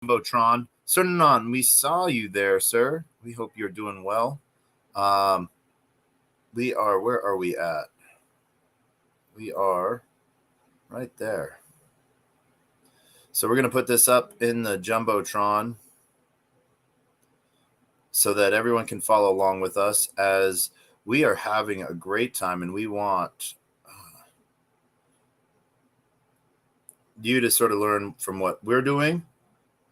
Jumbotron. Cernan, we saw you there, sir. We hope you're doing well. We are, where are we at? We are right there. So we're going to put this up in the Jumbotron so that everyone can follow along with us as we are having a great time, and we want you to sort of learn from what we're doing,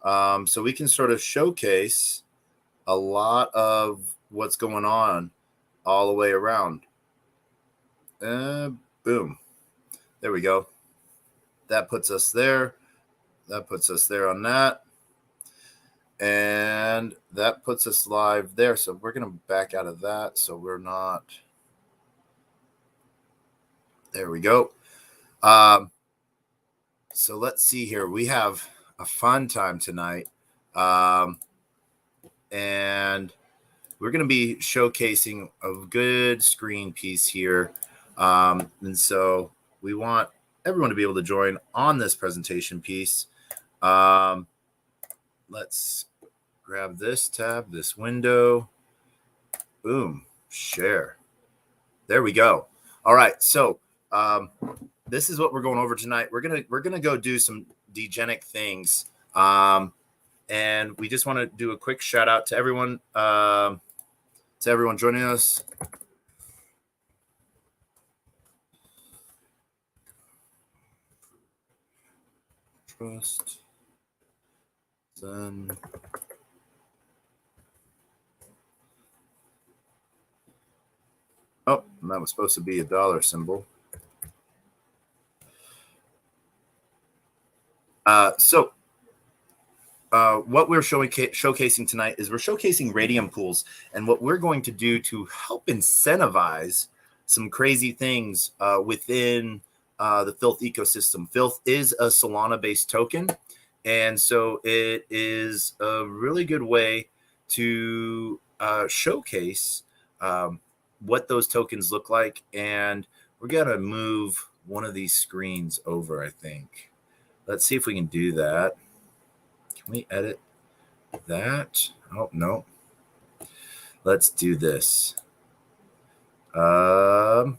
so we can sort of showcase a lot of what's going on all the way around. Boom. There we go. That puts us there. That puts us there on that. And that puts us live there. So we're going to back out of that. So we're not. There we go. So let's see here. We have a fun time tonight. And we're going to be showcasing a good screen piece here. And so we want everyone to be able to join on this presentation piece. Let's grab this tab, this window. Boom, share. There we go. All right, so this is what we're going over tonight. We're gonna go do some Degenic things, and we just want to do a quick shout out to everyone joining us. Trust. Then oh, that was supposed to be a dollar symbol. So what we're showcasing tonight is we're showcasing radium pools, and what we're going to do to help incentivize some crazy things within the Filth ecosystem. Filth is a Solana-based token, and so it is a really good way to showcase what those tokens look like. And we're going to move one of these screens over, I think. Let's see if we can do that. Can we edit that? Oh, no. Let's do this. Nope.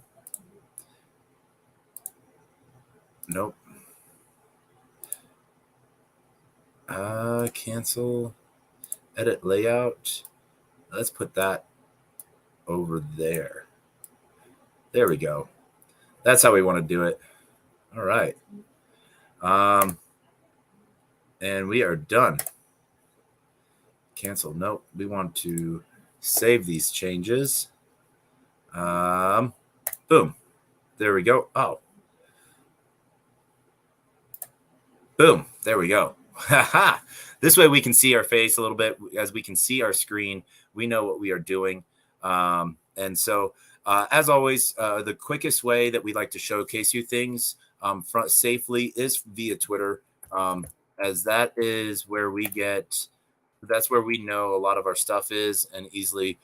Cancel. Edit layout. Let's put that over there. There we go. That's how we want to do it. All right. And we are done. Cancel. Nope. We want to save these changes. Boom. There we go. Oh. Boom. There we go. This way we can see our face a little bit. As we can see our screen, we know what we are doing. And so, as always, the quickest way that we like to showcase you things safely is via Twitter, as that is where that's where we know a lot of our stuff is and easily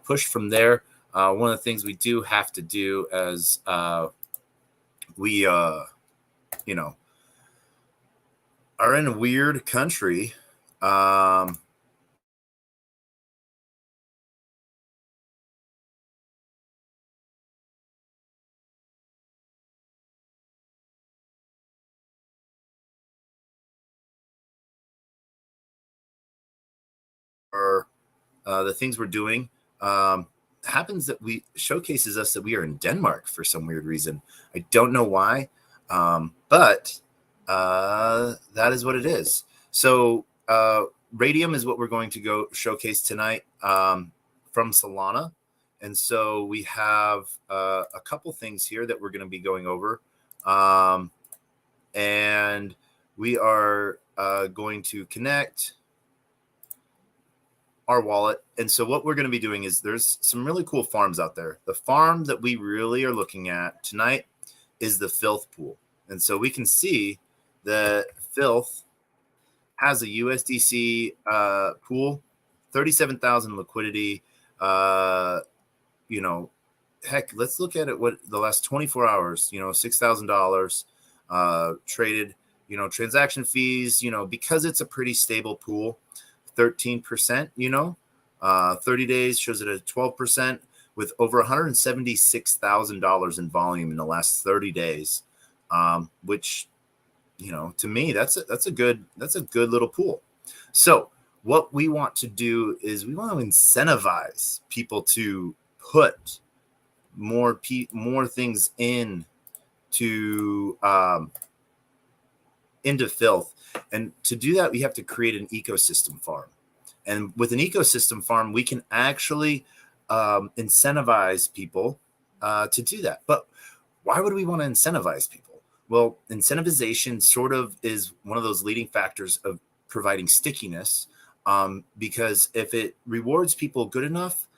push from there. One of the things we do have to do as we, are in a weird country. The things we're doing happens that we showcases us that we are in Denmark for some weird reason. I don't know why, but that is what it is. So radium is what we're going to go showcase tonight from Solana. And so we have a couple things here that we're going to be going over. And we are going to connect our wallet. And so what we're going to be doing is there's some really cool farms out there. The farm that we really are looking at tonight is the Filth pool. And so we can see that Filth has a USDC pool, 37,000 liquidity, heck, let's look at it. What the last 24 hours, $6,000 traded, transaction fees, because it's a pretty stable pool, 13%, 30 days shows it at 12% with over $176,000 in volume in the last 30 days, which, to me, that's a good little pool. So what we want to do is we want to incentivize people to put more things into filth. And to do that, we have to create an ecosystem farm. And with an ecosystem farm, we can actually incentivize people to do that. But why would we want to incentivize people? Well, incentivization sort of is one of those leading factors of providing stickiness, because if it rewards people good enough,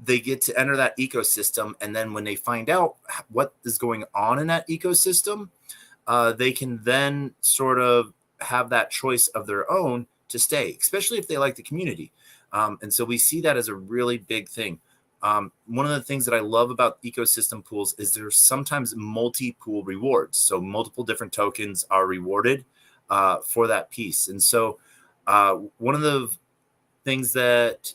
they get to enter that ecosystem. And then when they find out what is going on in that ecosystem, they can then sort of have that choice of their own to stay, especially if they like the community. And so we see that as a really big thing. One of the things that I love about ecosystem pools is there's sometimes multi-pool rewards. So multiple different tokens are rewarded for that piece. And so one of the things that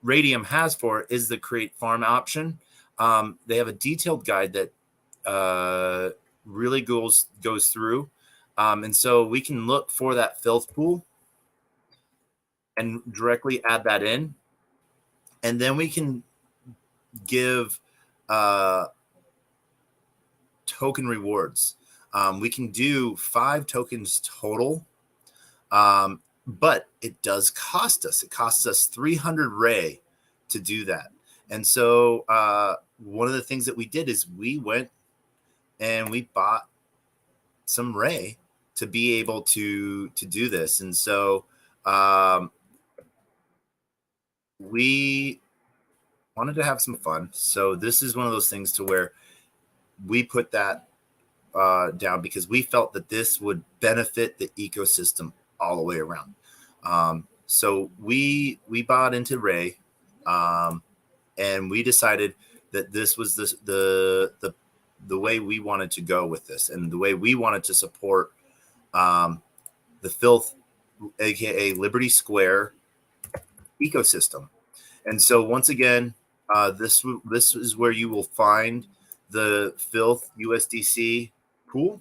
Radium has for is the create farm option. They have a detailed guide that really goes through. And so we can look for that filth pool and directly add that in. And then we can give token rewards. We can do 5 tokens total, but it does cost us. It costs us 300 Ray to do that. And so one of the things that we did is we went and we bought some Ray to be able to do this. And so we wanted to have some fun. So this is one of those things to where we put that down because we felt that this would benefit the ecosystem all the way around. So we bought into Ray, and we decided that this was the way we wanted to go with this, and the way we wanted to support the filth, aka Liberty Square ecosystem. And so once again, this is where you will find the filth USDC pool.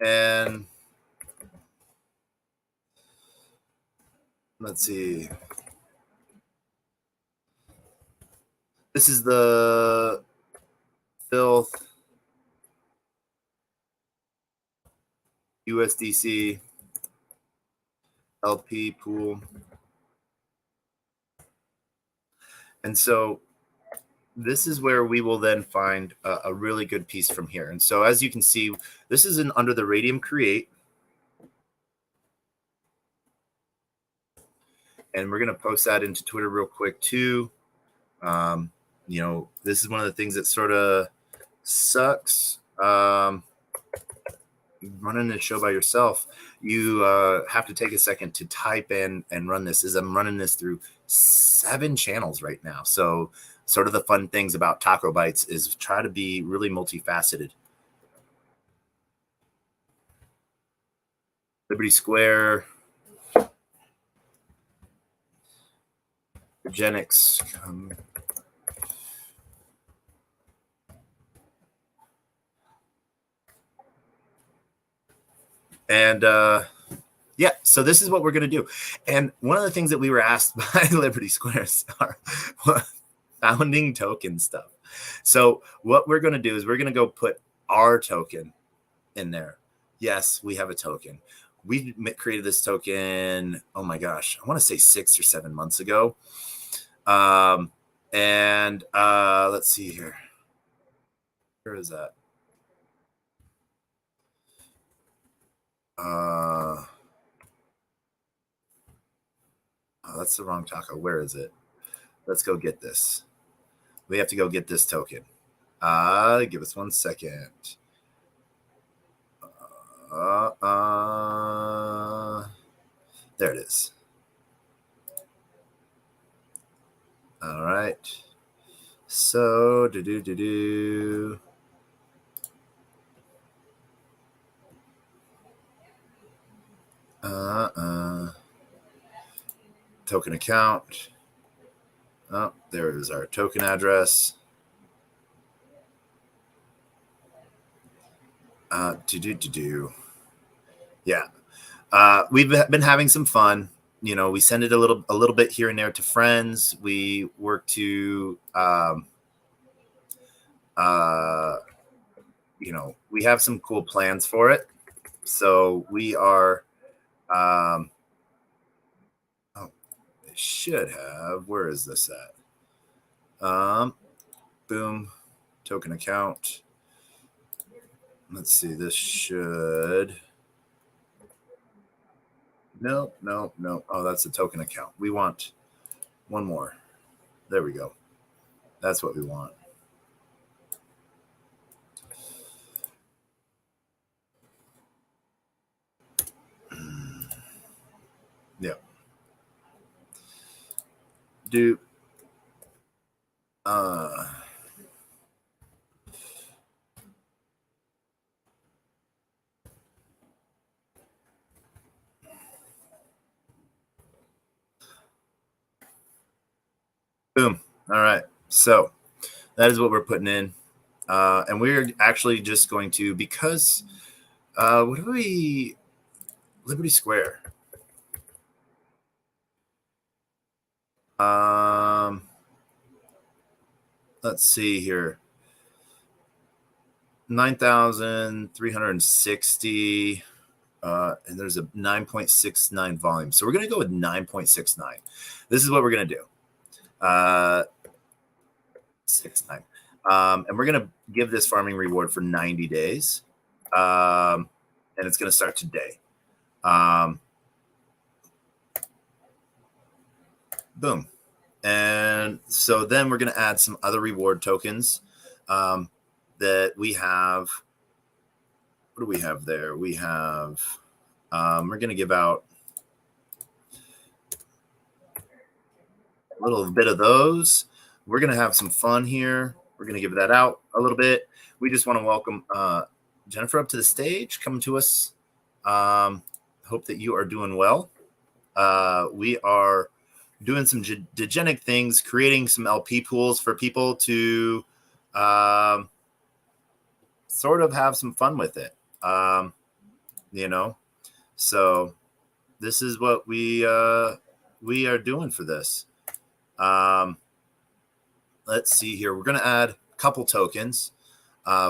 And let's see. This is the filth USDC LP pool. And so this is where we will then find a really good piece from here. And so as you can see, this is under the Radium Create. And we're going to post that into Twitter real quick too. This is one of the things that sort of sucks. Running a show by yourself, you have to take a second to type in and run this. As I'm running this through 7 channels right now. So sort of the fun things about TacoBytes is try to be really multifaceted. Liberty Square, Eugenics. And yeah, so this is what we're going to do. And one of the things that we were asked by Liberty Squares are founding token stuff. So what we're going to do is we're going to go put our token in there. Yes, we have a token. We created this token, oh my gosh, I want to say 6 or 7 months ago. And let's see here. Where is that? Oh, that's the wrong taco. Where is it? Let's go get this. We have to go get this token. Give us 1 second. There There it is. All right. So, token account. Oh, there is our token address. Yeah. We've been having some fun. You know, we send it a little bit here and there to friends. We work to, you know, we have some cool plans for it. So we are, oh, it should have, where is this at? Boom, token account. Let's see, this should, no. Oh, that's a token account. We want one more. There we go. That's what we want. Yeah. Do boom. All right. So that is what we're putting in. And we're actually just going to, because what do we, Liberty Square. Let's see here. 9,360. And there's a 9.69 volume. So we're going to go with 9.69. This is what we're going to do. 69. And we're going to give this farming reward for 90 days. And it's going to start today. Boom. And so then we're going to add some other reward tokens that we have. What do we have there? We have, we're going to give out a little bit of those. We're going to have some fun here. We're going to give that out a little bit. We just want to welcome Jennifer up to the stage, coming to us. Hope that you are doing well. We are doing some Degenic things, creating some LP pools for people to sort of have some fun with it. You know, so this is what we are doing for this. Let's see here. We're going to add a couple tokens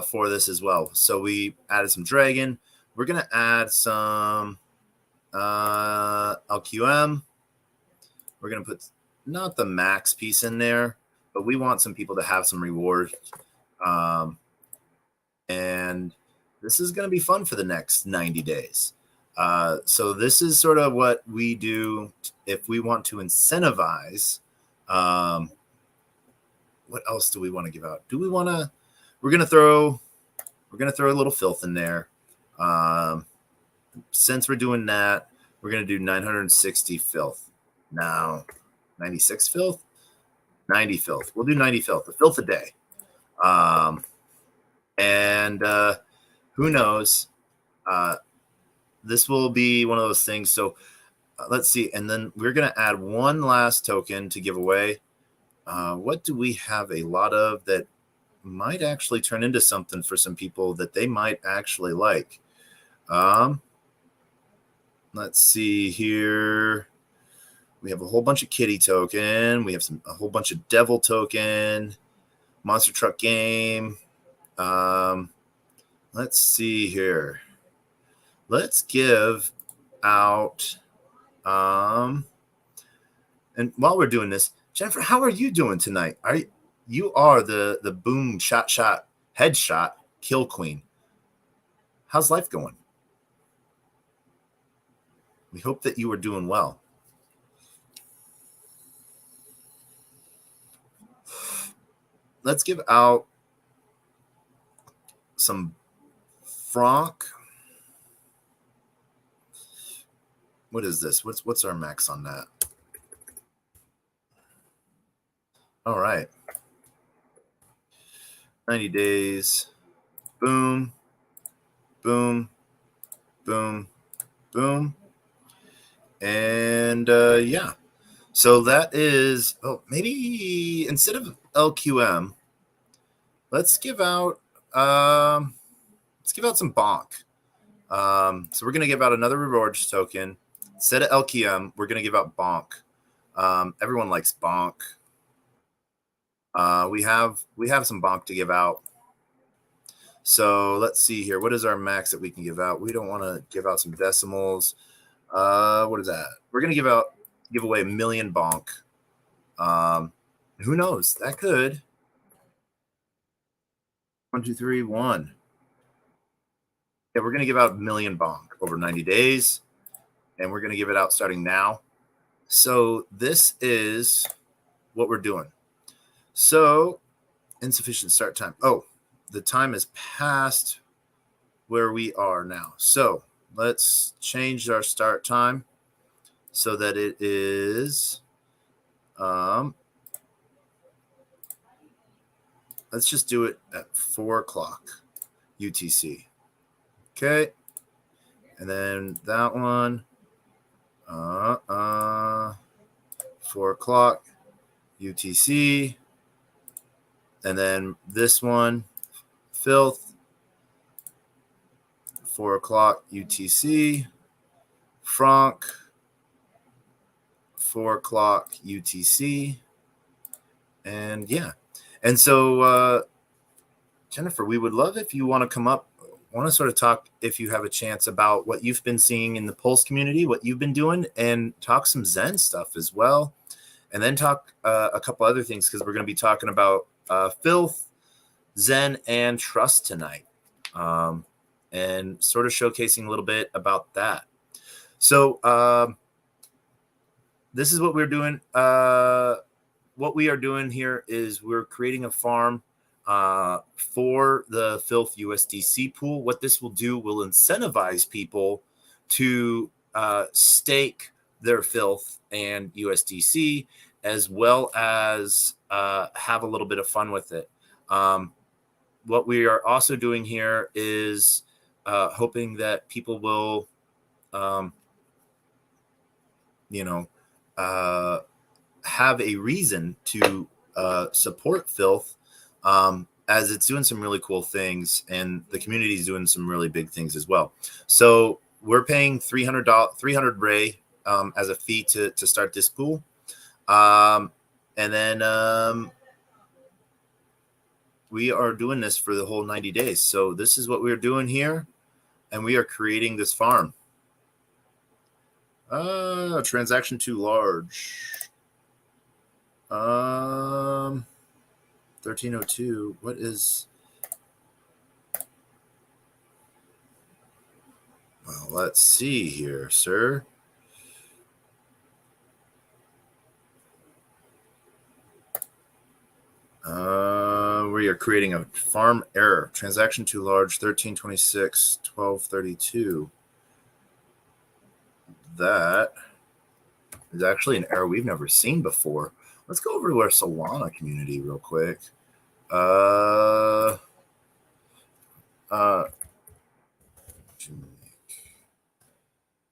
for this as well. So we added some Dragon. We're going to add some LQM. We're going to put not the max piece in there, but we want some people to have some reward. And this is going to be fun for the next 90 days. So this is sort of what we do if we want to incentivize. What else do we want to give out? Do we want to? We're going to throw a little filth in there. Since we're doing that, we're going to do 960 filth. Now, 96 filth, 90 filth. We'll do 90 filth, a filth a day. And who knows? This will be one of those things. So let's see. And then we're going to add one last token to give away. What do we have a lot of that might actually turn into something for some people that they might actually like? Let's see here. We have a whole bunch of kitty token. We have a whole bunch of devil token, monster truck game. Let's see here. Let's give out. And while we're doing this, Jennifer, how are you doing tonight? You are the boom shot headshot kill queen. How's life going? We hope that you are doing well. Let's give out some Franc. What is this? What's our max on that? All right. 90 days. Boom. Boom. Boom. Boom. And yeah. So that is, oh, maybe instead of LQM, let's give out some bonk. So we're gonna give out another rewards token. Instead of LQM, we're gonna give out bonk. Everyone likes bonk. We have some bonk to give out. So let's see here. What is our max that we can give out? We don't want to give out some decimals. What is that? We're gonna give away 1 million bonk. Who knows? That could. 1, 2, 3, 1. Yeah, we're gonna give out 1 million bonk over 90 days, and we're gonna give it out starting now. So this is what we're doing. So insufficient start time. Oh, the time is past where we are now. So let's change our start time so that it is, let's just do it at 4 o'clock UTC. Okay. And then that one, 4 o'clock UTC. And then this one, filth, 4 o'clock UTC. Franc, 4 o'clock UTC. And yeah. And so, Jennifer, we would love if you want to come up, want to sort of talk, if you have a chance, about what you've been seeing in the Pulse community, what you've been doing, and talk some Zen stuff as well. And then talk a couple other things, because we're going to be talking about filth, Zen, and trust tonight, and sort of showcasing a little bit about that. So this is what we're doing. What we are doing here is we're creating a farm for the filth USDC pool. What this will do will incentivize people to stake their filth and USDC, as well as have a little bit of fun with it. What we are also doing here is hoping that people will, have a reason to support filth, as it's doing some really cool things, and the community is doing some really big things as well. So we're paying $300 Ray as a fee to start this pool, and then we are doing this for the whole 90 days. So this is what we're doing here, and we are creating this farm. Transaction too large. 1302. What is? Well, let's see here, sir. We are creating a farm error. Transaction too large. 1326, 1232. That is actually an error we've never seen before. Let's go over to our Solana community real quick. To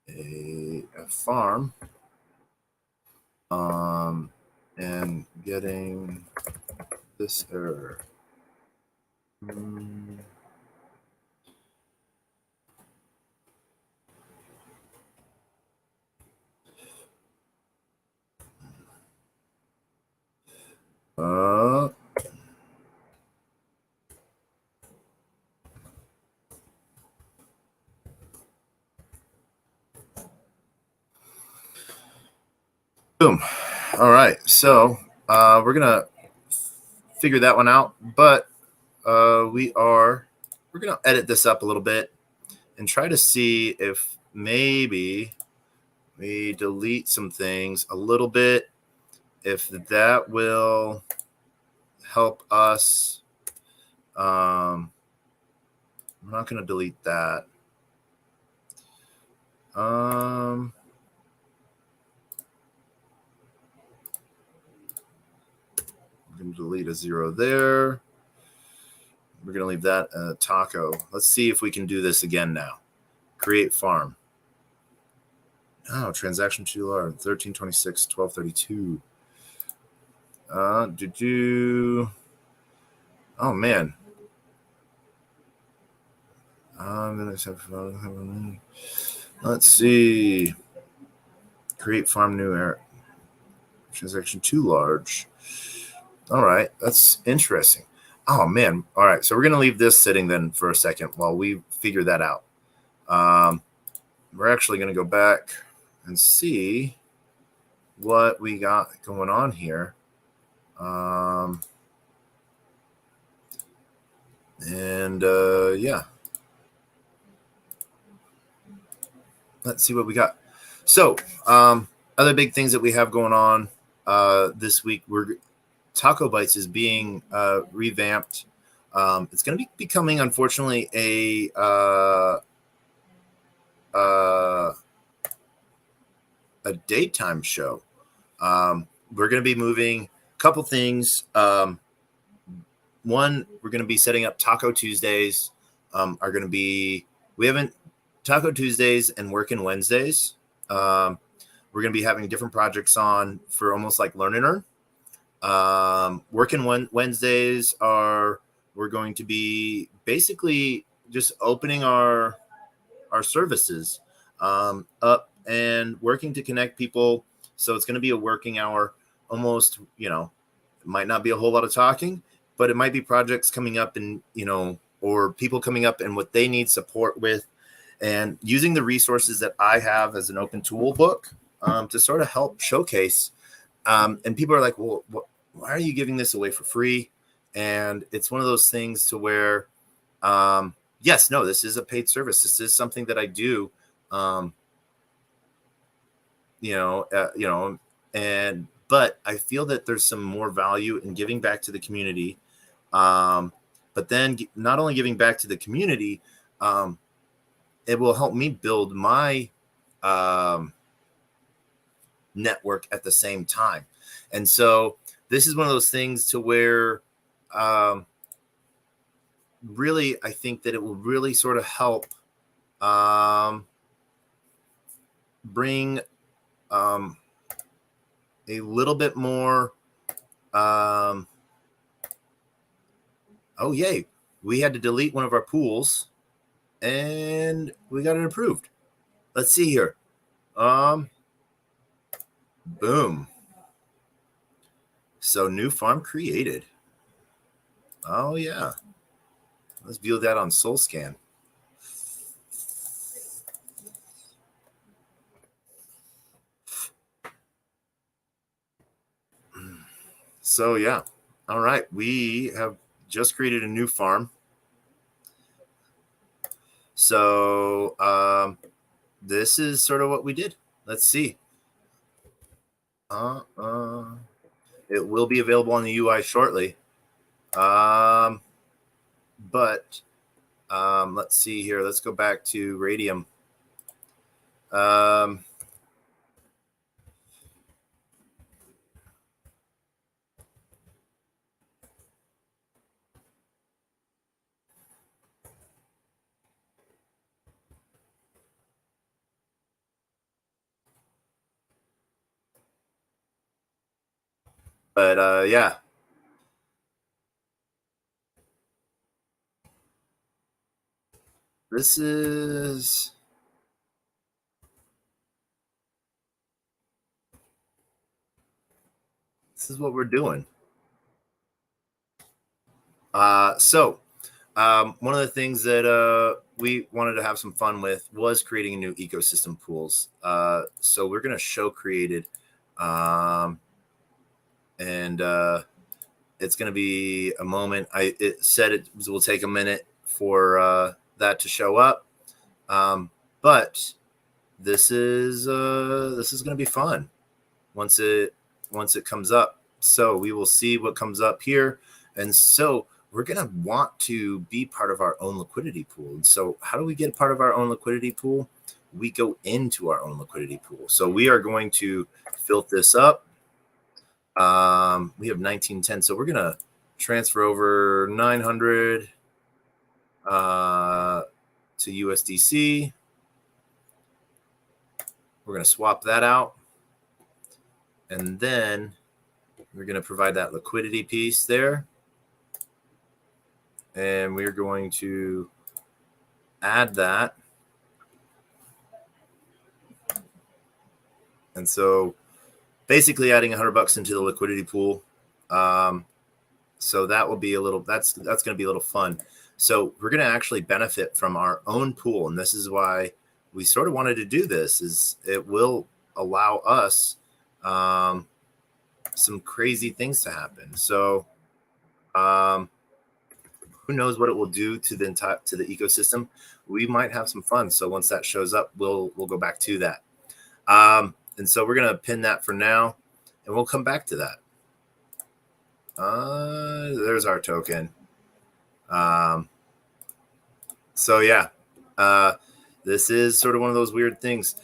make a farm, and getting this error. Boom. All right. So we're gonna figure that one out, but we're gonna edit this up a little bit and try to see if maybe we delete some things a little bit, if that will help us. I'm not going to delete that. We're going to delete a 0 there. We're going to leave that taco. Let's see if we can do this again now. Create farm. Oh, transaction too large. 1326, 1232. Oh man. Let's see. Create farm new error. Transaction too large. All right, that's interesting. Oh man. All right, so we're gonna leave this sitting then for a second while we figure that out. We're actually gonna go back and see what we got going on here. Yeah, let's see what we got. So other big things that we have going on this week, TacoBytes is being revamped. It's going to be becoming, unfortunately, a daytime show. We're going to be moving a couple things. One, we're going to be setting up Taco Tuesdays. Taco Tuesdays and Workin' Wednesdays. We're going to be having different projects on for almost like Learn and Earn. Workin' Wednesdays we're going to be basically just opening our services up and working to connect people. So it's going to be a working hour, almost, it might not be a whole lot of talking, but it might be projects coming up and, or people coming up and what they need support with, and using the resources that I have as an open tool book to sort of help showcase. And people are like, well, why are you giving this away for free? And it's one of those things to where, yes, no, this is a paid service. This is something that I do, but I feel that there's some more value in giving back to the community. But then not only giving back to the community, it will help me build my network at the same time. And so this is one of those things to where really, I think that it will really sort of help bring a little bit more. Oh, yay. We had to delete one of our pools and we got it approved. Let's see here. Boom. So new farm created. Oh yeah. Let's view that on SoulScan. So yeah. All right. We have just created a new farm. So this is sort of what we did. Let's see. It will be available on the UI shortly. But let's see here. Let's go back to Radium. But yeah. This is what we're doing. So one of the things that we wanted to have some fun with was creating a new ecosystem pools. So we're going to show created, and it's going to be a moment. It said it will take a minute for that to show up, but this is going to be fun once it comes up. So we will see what comes up here, and so we're going to want to be part of our own liquidity pool. And so how do we get a part of our own liquidity pool? We go into our own liquidity pool. So we are going to fill this up. We have 1910, so we're gonna transfer over 900 to USDC. We're gonna swap that out, and then we're gonna provide that liquidity piece there, and we're going to add that. And so basically adding $100 into the liquidity pool. So that will be a little, that's going to be a little fun. So we're going to actually benefit from our own pool. And this is why we sort of wanted to do this, is it will allow us some crazy things to happen. So who knows what it will do to the ecosystem. We might have some fun. So once that shows up, we'll go back to that. And so we're going to pin that for now, and we'll come back to that. There's our token. So yeah, this is sort of one of those weird things.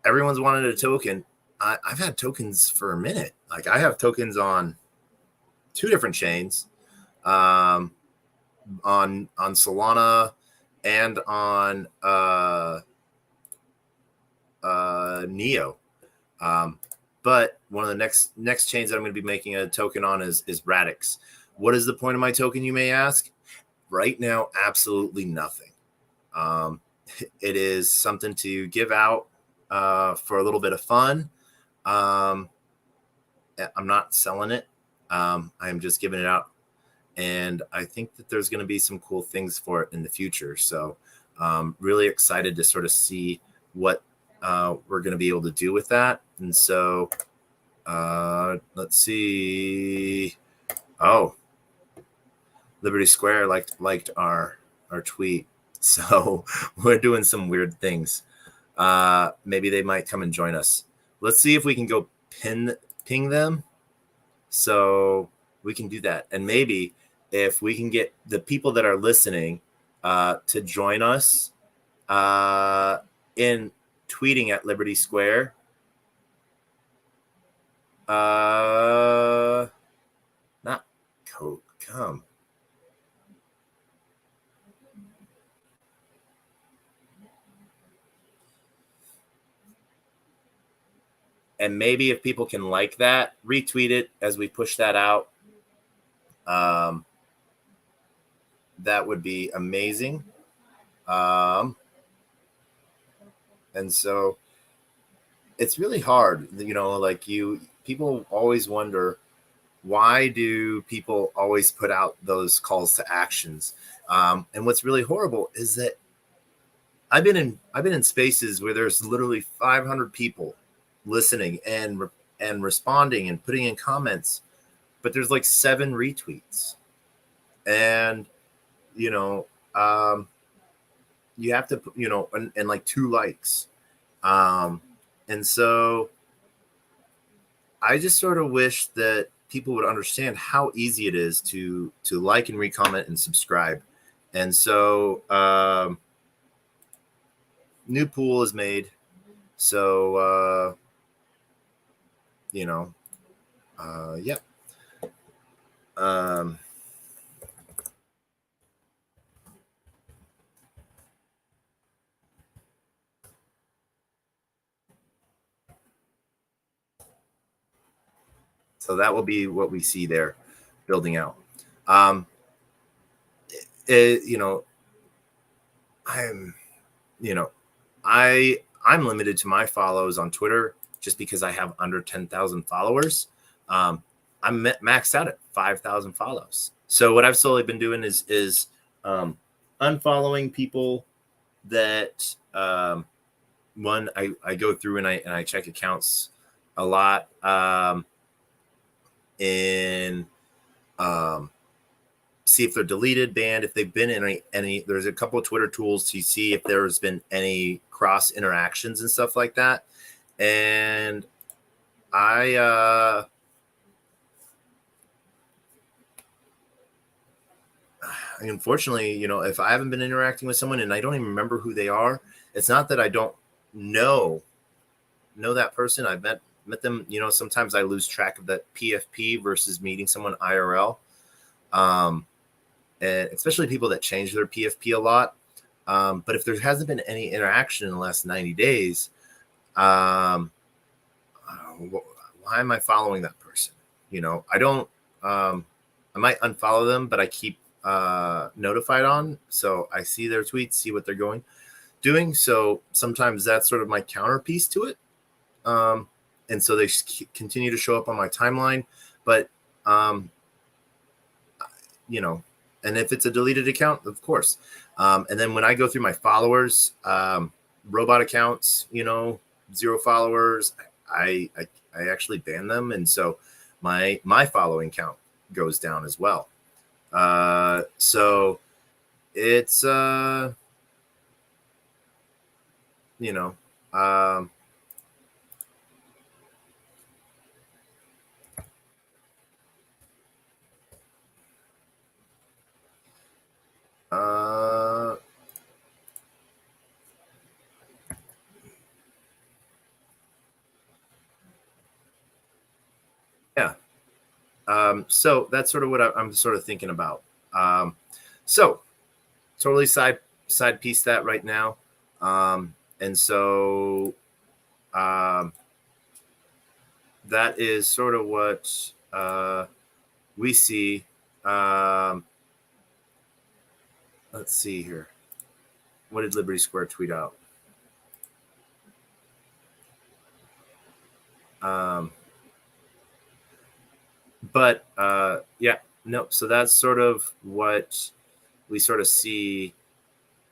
Everyone's wanted a token. I've had tokens for a minute. Like I have tokens on 2 different chains, on Solana and on Neo. But one of the next chains that I'm going to be making a token on is Radix. What is the point of my token, you may ask? Right now, absolutely nothing. It is something to give out for a little bit of fun. I'm not selling it. I'm just giving it out. And I think that there's going to be some cool things for it in the future. So really excited to sort of see what we're going to be able to do with that. And so let's see. Oh, Liberty Square liked our tweet. So we're doing some weird things. Maybe they might come and join us. Let's see if we can go ping them. So we can do that. And maybe if we can get the people that are listening to join us in tweeting at Liberty Square. Not come. And maybe if people can like that, retweet it as we push that out. That would be amazing. And so it's really hard, like people always wonder, why do people always put out those calls to actions? And what's really horrible is that I've been in spaces where there's literally 500 people listening and responding and putting in comments, but there's like 7 retweets, and you have to and like 2 likes, and so I just sort of wish that people would understand how easy it is to like and recomment and subscribe. And so new pool is made. So yeah. So that will be what we see there building out. I'm limited to my follows on Twitter just because I have under 10,000 followers. I'm maxed out at 5,000 follows. So what I've slowly been doing is unfollowing people that I go through and I check accounts a lot, and see if they're deleted, banned, if they've been in any. There's a couple of Twitter tools to see if there's been any cross interactions and stuff like that. And unfortunately, if I haven't been interacting with someone and I don't even remember who they are, it's not that I don't know that person. I've met met them. You know, sometimes I lose track of that PFP versus meeting someone IRL, and especially people that change their PFP a lot. But if there hasn't been any interaction in the last 90 days, why am I following that person? You know, I don't. I might unfollow them, but I keep notified on, so I see their tweets, see what they're doing. So sometimes that's sort of my counterpiece to it. And so they continue to show up on my timeline, but you know, and if it's a deleted account, of course. And then when I go through my followers, robot accounts, you know, 0 followers, I actually ban them, and so my following count goes down as well. So it's you know, yeah. So that's sort of what I'm sort of thinking about. So totally side piece that right now. And so that is sort of what we see. Let's see here. What did Liberty Square tweet out? But yeah, no. So that's sort of what we sort of see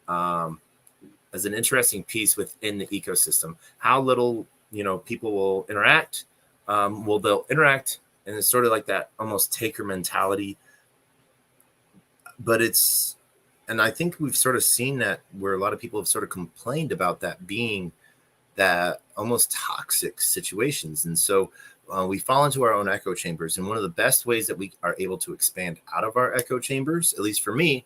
as an interesting piece within the ecosystem. How little, you know, people will interact. Well, they'll interact, and it's sort of like that almost taker mentality. But it's, and I think we've sort of seen that where a lot of people have sort of complained about that being that almost toxic situations. And so we fall into our own echo chambers. And one of the best ways that we are able to expand out of our echo chambers, at least for me,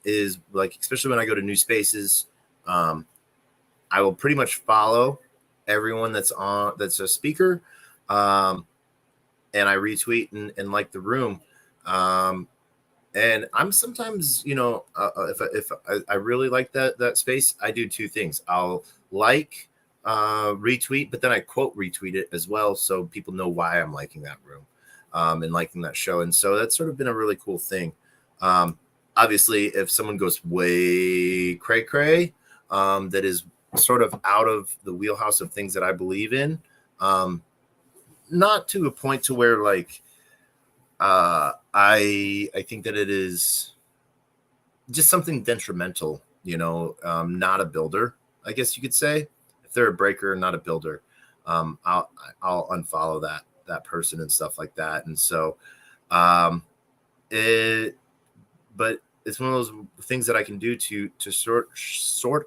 is like, especially when I go to new spaces, I will pretty much follow everyone that's a speaker. And I retweet and like the room. And I'm sometimes, you know, if I really like that space, I do 2 things. I'll like, retweet, but then I quote retweet it as well, so people know why I'm liking that room, and liking that show. And so that's sort of been a really cool thing. Obviously, if someone goes way cray, that is sort of out of the wheelhouse of things that I believe in, not to a point to where like I think that it is just something detrimental, you know, not a builder, I guess you could say. If they're a breaker, not a builder, I'll unfollow that person and stuff like that. And so but it's one of those things that I can do to sort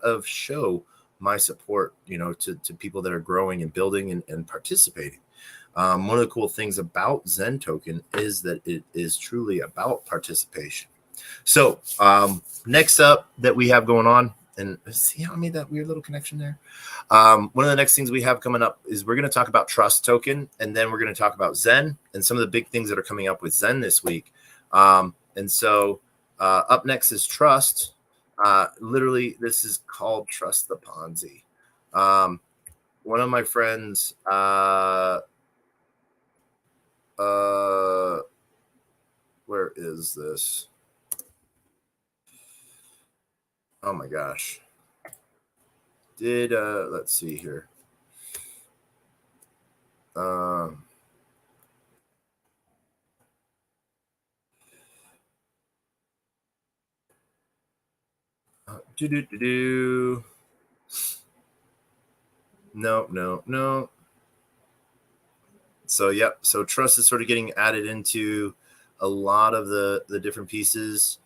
of show my support, you know, to people that are growing and building and participating. One of the cool things about Zen Token is that it is truly about participation. So next up that we have going on, and see how I made that weird little connection there. One of the next things we have coming up is we're going to talk about Trust Token, and then we're going to talk about Zen and some of the big things that are coming up with Zen this week. And so up next is Trust. Literally, this is called Trust the Ponzi. One of my friends, where is this? Oh my gosh. Let's see here. No. So yep. So Trust is sort of getting added into a lot of the different pieces.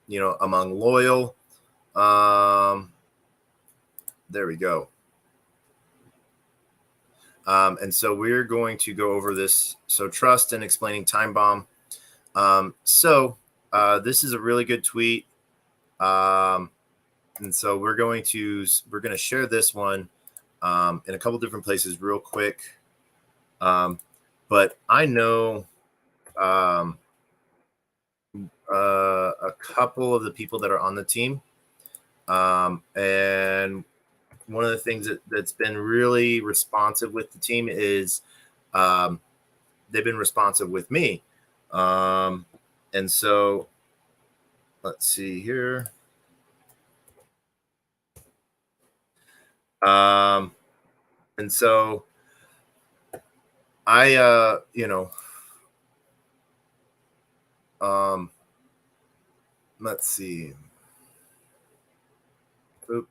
You know, among loyal. There we go. And so we're going to go over this. So Trust and explaining Time Bomb. So this is a really good tweet. And so we're going to share this one. in a couple different places real quick. But I know a couple of the people that are on the team. And one of the things that's been really responsive with the team is they've been responsive with me. And so let's see here. And so I, let's see. Oop.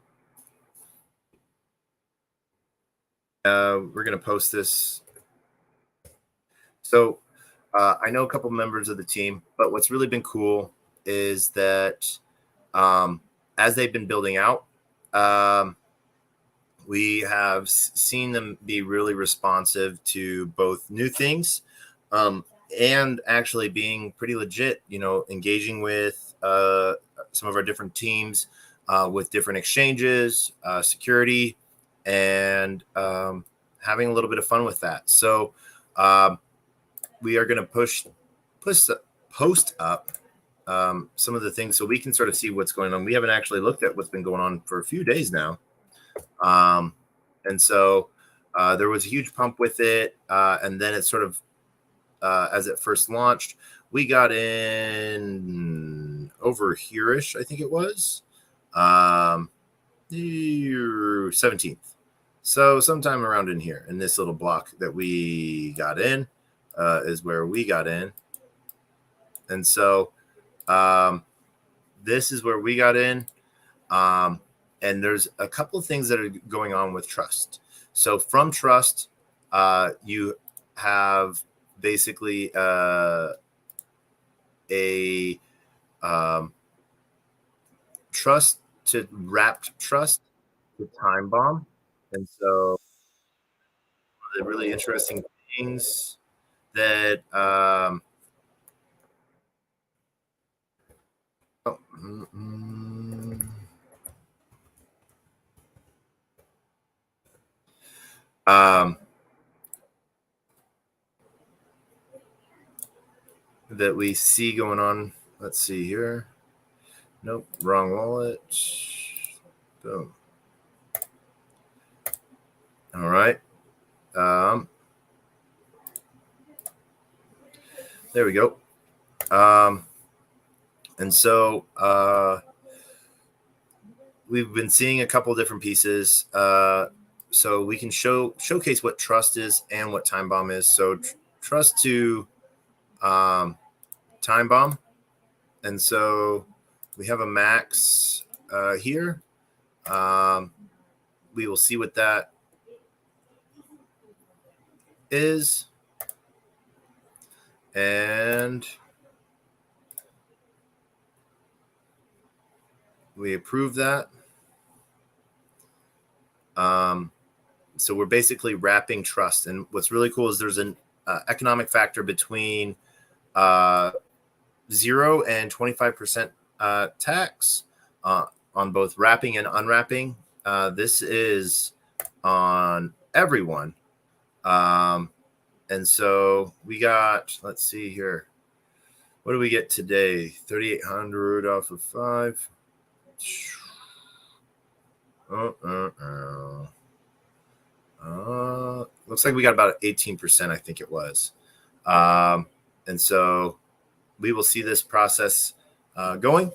We're going to post this. So I know a couple members of the team, but what's really been cool is that as they've been building out, we have seen them be really responsive to both new things and actually being pretty legit, engaging with some of our different teams with different exchanges, security, and having a little bit of fun with that. So we are going to post up some of the things so we can sort of see what's going on. We haven't actually looked at what's been going on for a few days now. And so there was a huge pump with it. And then it sort of, as it first launched, we got in over here-ish, I think it was, 17th. So sometime around in here, in this little block that we got in, is where we got in. And so this is where we got in. And there's a couple of things that are going on with Trust. So from Trust, you have basically a trust to wrapped trust to time bomb. And so the really interesting things that that we see going on. Let's see here. Nope, wrong wallet. Boom. All right. There we go. And so we've been seeing a couple different pieces. So we can showcase what Trust is and what Time Bomb is. So Trust to Time Bomb. And so we have a max here. We will see what that is. And we approve that. So we're basically wrapping Trust. And what's really cool is there's an economic factor between 0 and 25% tax on both wrapping and unwrapping. This is on everyone. And so we got, let's see here. What do we get today? 3,800 off of 5. Looks like we got about 18%, I think it was. And so we will see this process going.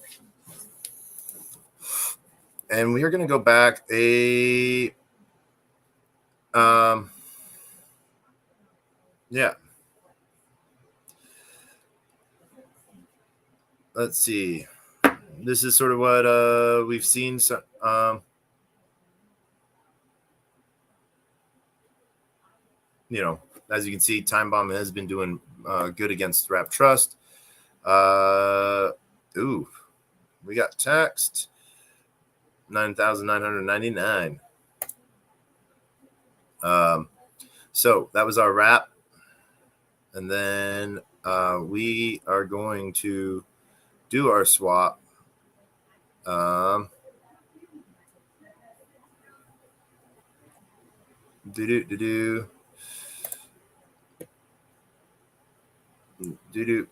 And we are going to go back yeah. Let's see. This is sort of what we've seen. So, as you can see, Time Bomb has been doing good against Wrap Trust. We got taxed 9,999. So that was our wrap. And then we are going to do our swap. Do-do-do-do. Do-do.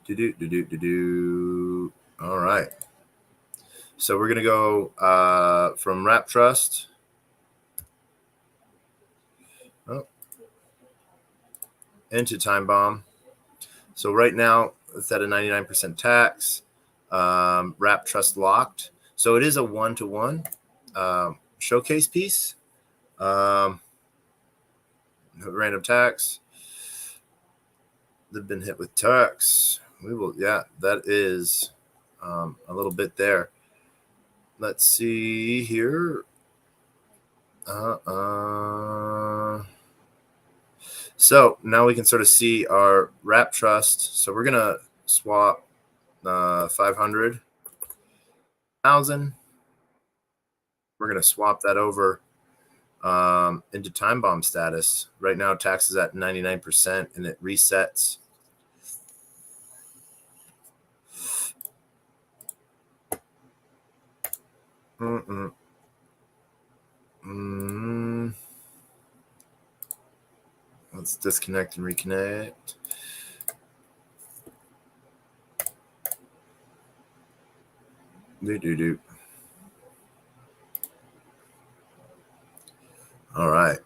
Do-do-do-do-do-do. All right. So we're going to go from Wrap Trust. Into Time Bomb. So right now it's at a 99% tax. Wrap Trust locked. So it is a 1-to-1 showcase piece. Random tax. They've been hit with tax. We will, yeah, that is a little bit there. Let's see here. So now we can sort of see our Wrap Trust. So we're gonna swap 500,000. We're gonna swap that over into Time Bomb status. Right now, tax is at 99%, and it resets. Let's disconnect and reconnect. Do. All right.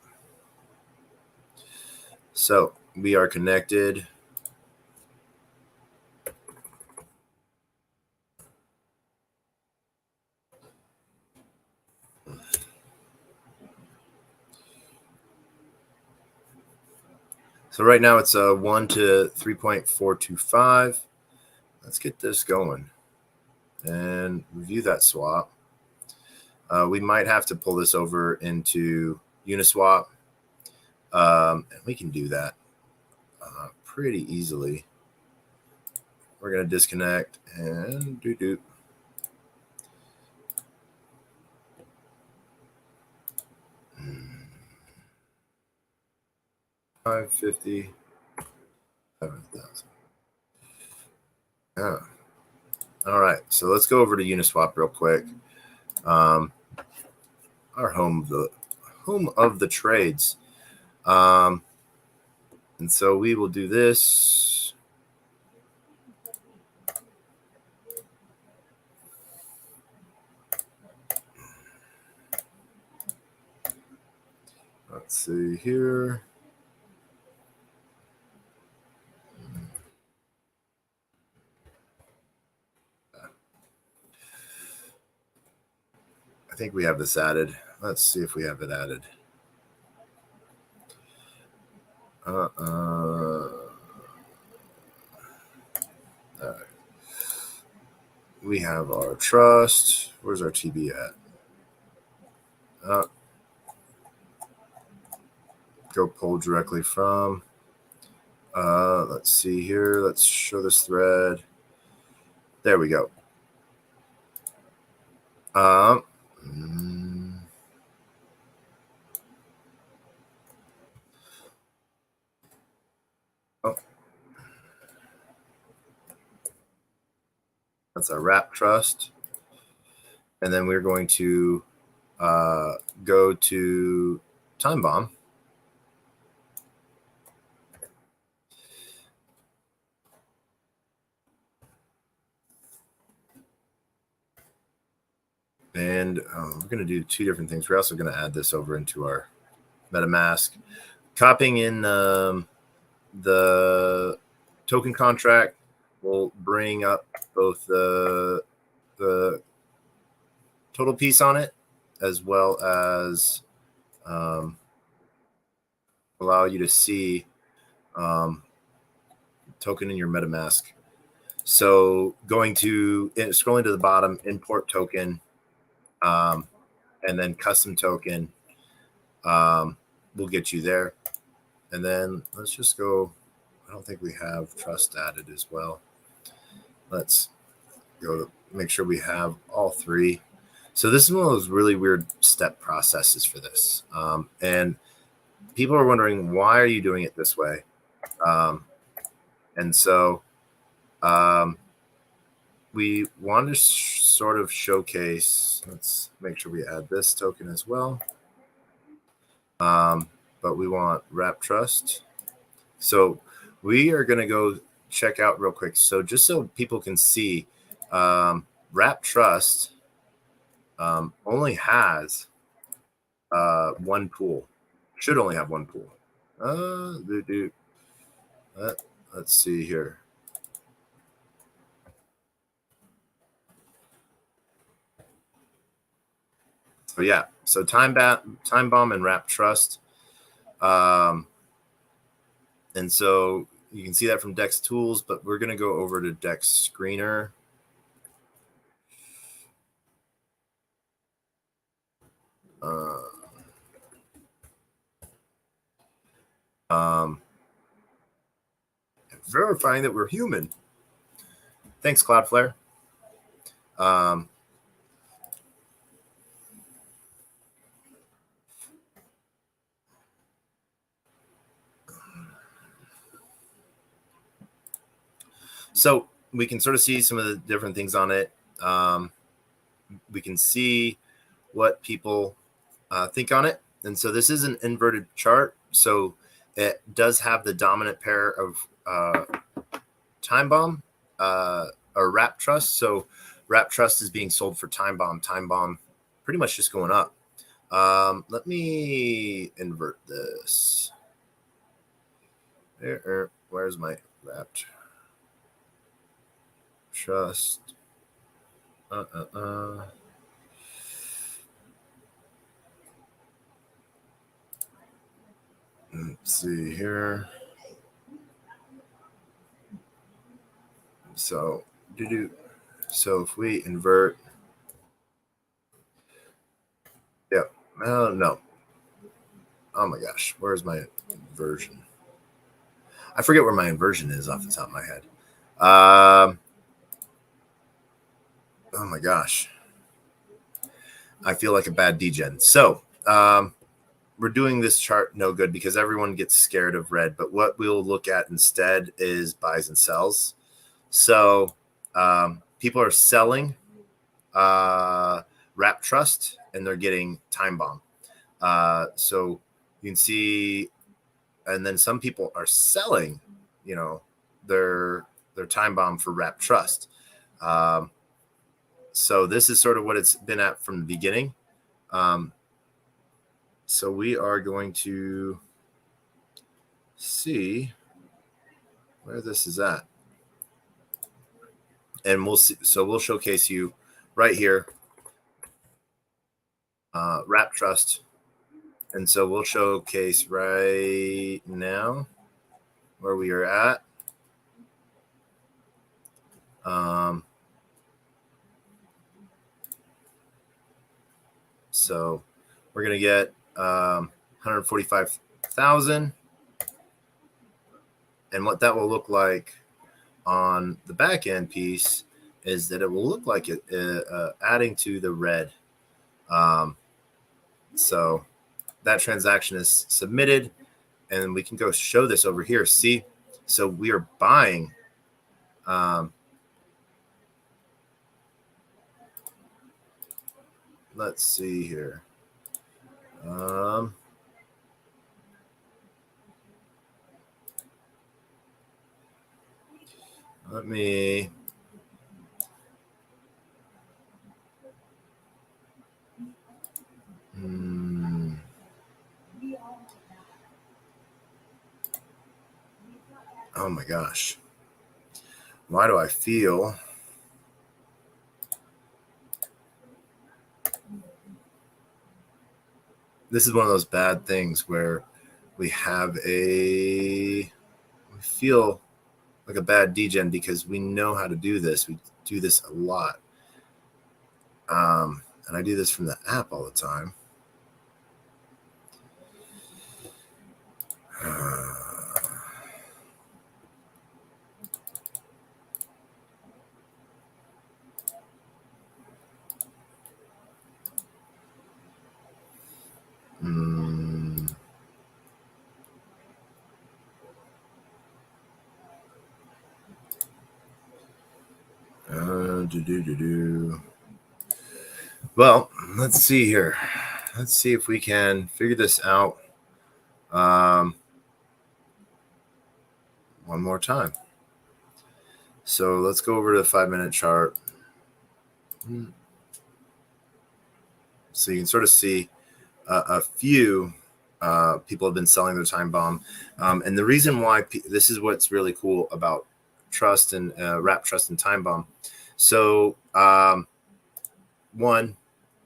So we are connected. So right now it's a 1 to 3.425. Let's get this going and review that swap. We might have to pull this over into Uniswap. And we can do that pretty easily. We're going to disconnect and do. 550, 7,000. Yeah. All right. So let's go over to Uniswap real quick. Our home of the trades. And so we will do this. Let's see here. I think we have this added. Let's see if we have it added. All right. We have our trust. Where's our TB at? Go pull directly from. Let's see here. Let's show this thread. There we go. That's our Wrap Trust. And then we're going to go to Time Bomb. And we're going to do two different things. We're also going to add this over into our MetaMask. Copying in the token contract will bring up both the total piece on it, as well as allow you to see token in your MetaMask. So scrolling to the bottom, import token, and then custom token will get you there. And then let's just go. I don't think we have trust added as well. Let's go to make sure we have all three. So this is one of those really weird step processes for this. And people are wondering, why are you doing it this way? And so we want to sort of showcase, let's make sure we add this token as well. But we want wrap trust. So we are going to go check out real quick. So just so people can see, wrap trust only has one pool. Should only have one pool. Let's see here. So yeah, so time bomb and wrap trust. And so you can see that from Dex tools, but we're going to go over to Dex screener. Verifying that we're human. Thanks, Cloudflare. So we can sort of see some of the different things on it. We can see what people think on it. And so this is an inverted chart. So it does have the dominant pair of time bomb or wrap trust. So wrap trust is being sold for time bomb pretty much just going up. Let me invert this. Where's my wrapped trust? Let's see here. So if we invert, yeah, no. Oh my gosh, where's my inversion? I forget where my inversion is off the top of my head. Oh my gosh, I feel like a bad Degen. So we're doing this chart no good because everyone gets scared of red. But what we'll look at instead is buys and sells. So people are selling wrap trust and they're getting time bomb. So you can see, and then some people are selling, their time bomb for wrap trust. So this is sort of what it's been at from the beginning. So we are going to see where this is at. And we'll see. So we'll showcase you right here, wrap trust. And so we'll showcase right now where we are at. So we're going to get 145,000. And what that will look like on the back end piece is that it will look like it adding to the red. So that transaction is submitted, and we can go show this over here. See, so we are buying. Let's see here. Let me. Oh my gosh. Why do I feel this is one of those bad things where we feel like a bad degen because we know how to do this. We do this a lot. And I do this from the app all the time. Well, let's see here. Let's see if we can figure this out one more time. So let's go over to the 5-minute chart. So you can sort of see a few people have been selling their time bomb. And the reason why this is what's really cool about Trust and Wrap, Trust, and Time Bomb. So one,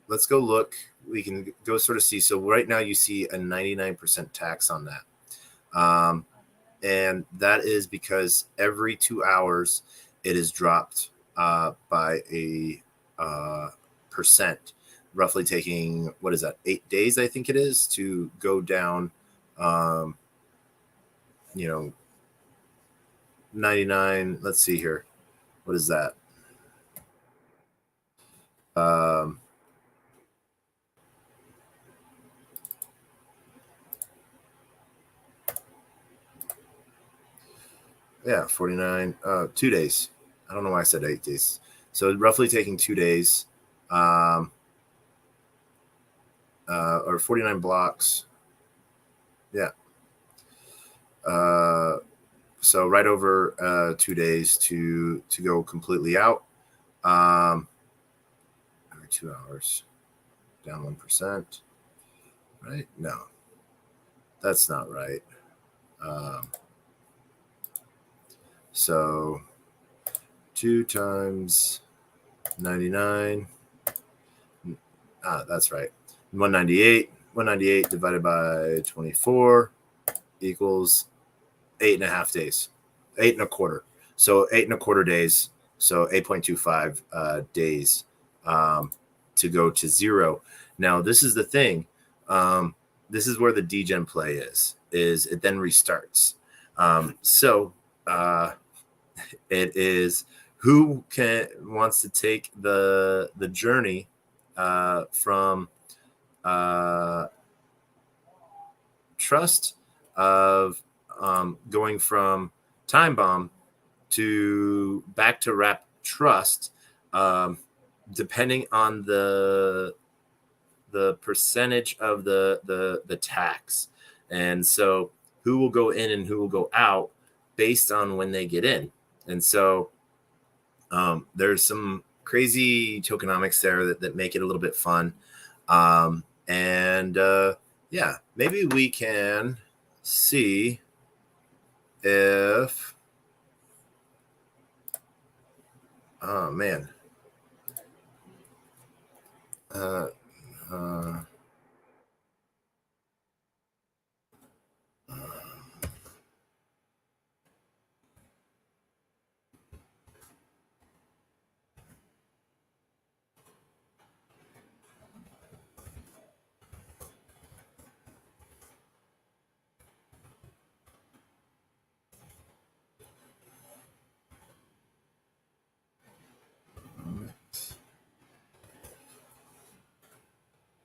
let's go look. We can go sort of see. So right now you see a 99% tax on that. And that is because every 2 hours it is dropped by a percent, roughly taking, what is that, 8 days, I think it is, to go down, 99. Let's see here. What is that? Yeah, 49, 2 days. I don't know why I said 8 days. So roughly taking 2 days, or 49 blocks. Yeah. So right over 2 days to go completely out. Every 2 hours, down 1%. Right? No, that's not right. So 2 times 99. That's right. 198. 198 divided by 24 equals 8.5 days. 8.25. So 8.25 days. So 8.25 days to go to zero. Now, this is the thing. This is where the Degen play is it then restarts. So it is who wants to take the journey from Trust of going from Time Bomb to back to Wrap Trust, depending on the percentage of the tax. And so who will go in and who will go out based on when they get in. And so there's some crazy tokenomics there that make it a little bit fun. Yeah, maybe we can see if, oh man,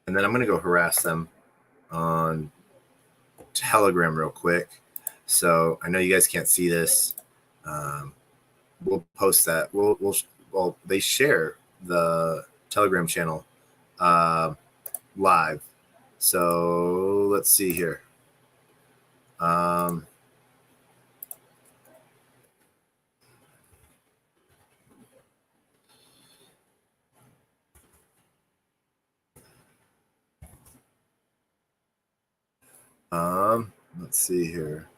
and then I'm going to go harass them on Telegram real quick. So I know you guys can't see this. We'll post that. Well, they share the Telegram channel live. So let's see here. Let's see here.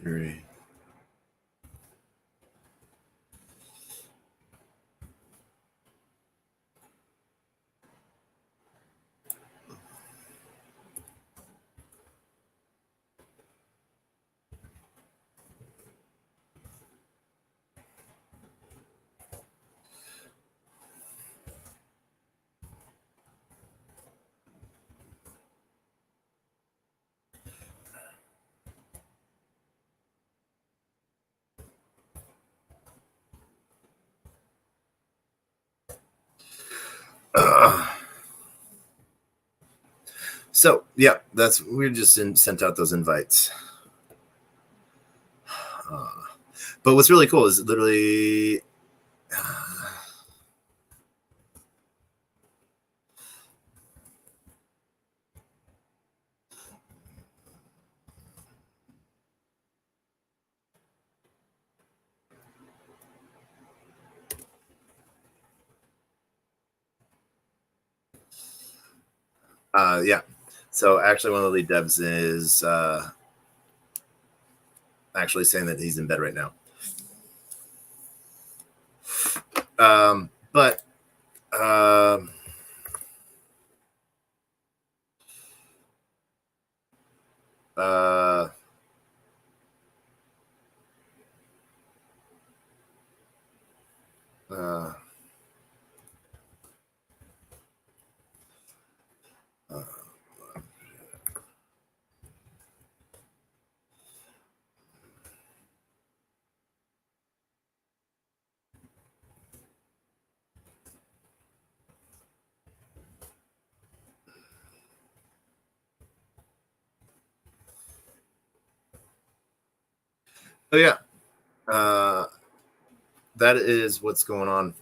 Theory. So yeah, we just sent out those invites. But what's really cool is literally yeah. So actually, one of the lead devs is actually saying that he's in bed right now. But oh yeah, that is what's going on.